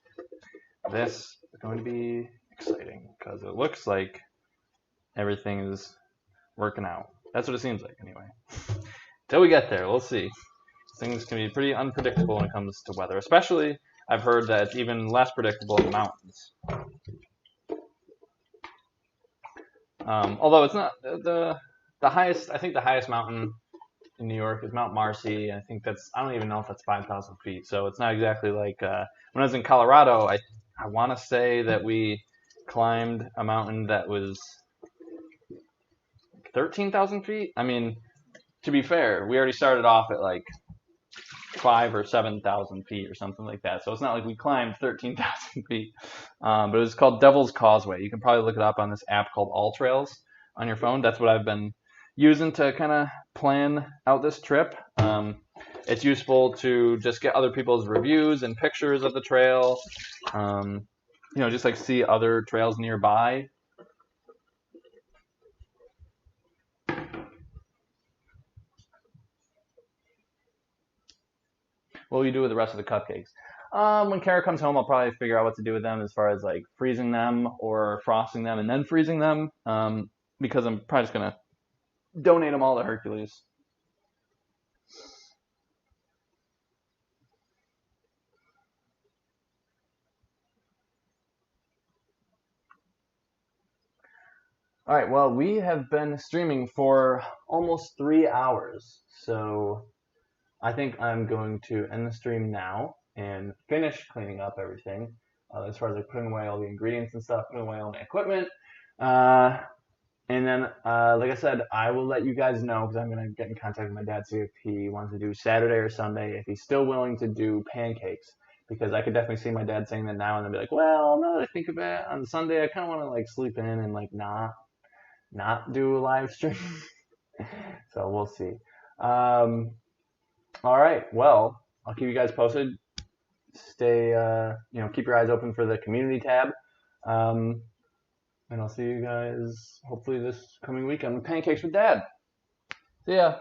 this is going to be exciting because it looks like everything is working out. That's what it seems like anyway. Till we get there, we'll see. Things can be pretty unpredictable when it comes to weather, especially I've heard that it's even less predictable in the mountains. Although it's not the highest, I think the highest mountain in New York is Mount Marcy. I think I don't even know if that's 5,000 feet. So it's not exactly like, when I was in Colorado, I want to say that we climbed a mountain that was 13,000 feet. I mean, to be fair, we already started off at like 5,000 or 7,000 feet or something like that. So it's not like we climbed 13,000 feet. But it was called Devil's Causeway. You can probably look it up on this app called All Trails on your phone. That's what I've been using to kind of plan out this trip. It's useful to just get other people's reviews and pictures of the trail. Just like see other trails nearby. What will you do with the rest of the cupcakes? When Kara comes home, I'll probably figure out what to do with them as far as like freezing them or frosting them and then freezing them. Because I'm probably just gonna donate them all to Hercules. All right, well, we have been streaming for almost 3 hours, so I think I'm going to end the stream now and finish cleaning up everything as far as like putting away all the ingredients and stuff, putting away all my equipment. And then, like I said, I will let you guys know because I'm going to get in contact with my dad, see if he wants to do Saturday or Sunday, if he's still willing to do pancakes. Because I could definitely see my dad saying that now and then be like, well, now that I think of it, on Sunday I kind of want to like sleep in and like not do a live stream. So we'll see. All right, well, I'll keep you guys posted. stay, keep your eyes open for the community tab. And I'll see you guys hopefully this coming week on Pancakes with Dad. See ya.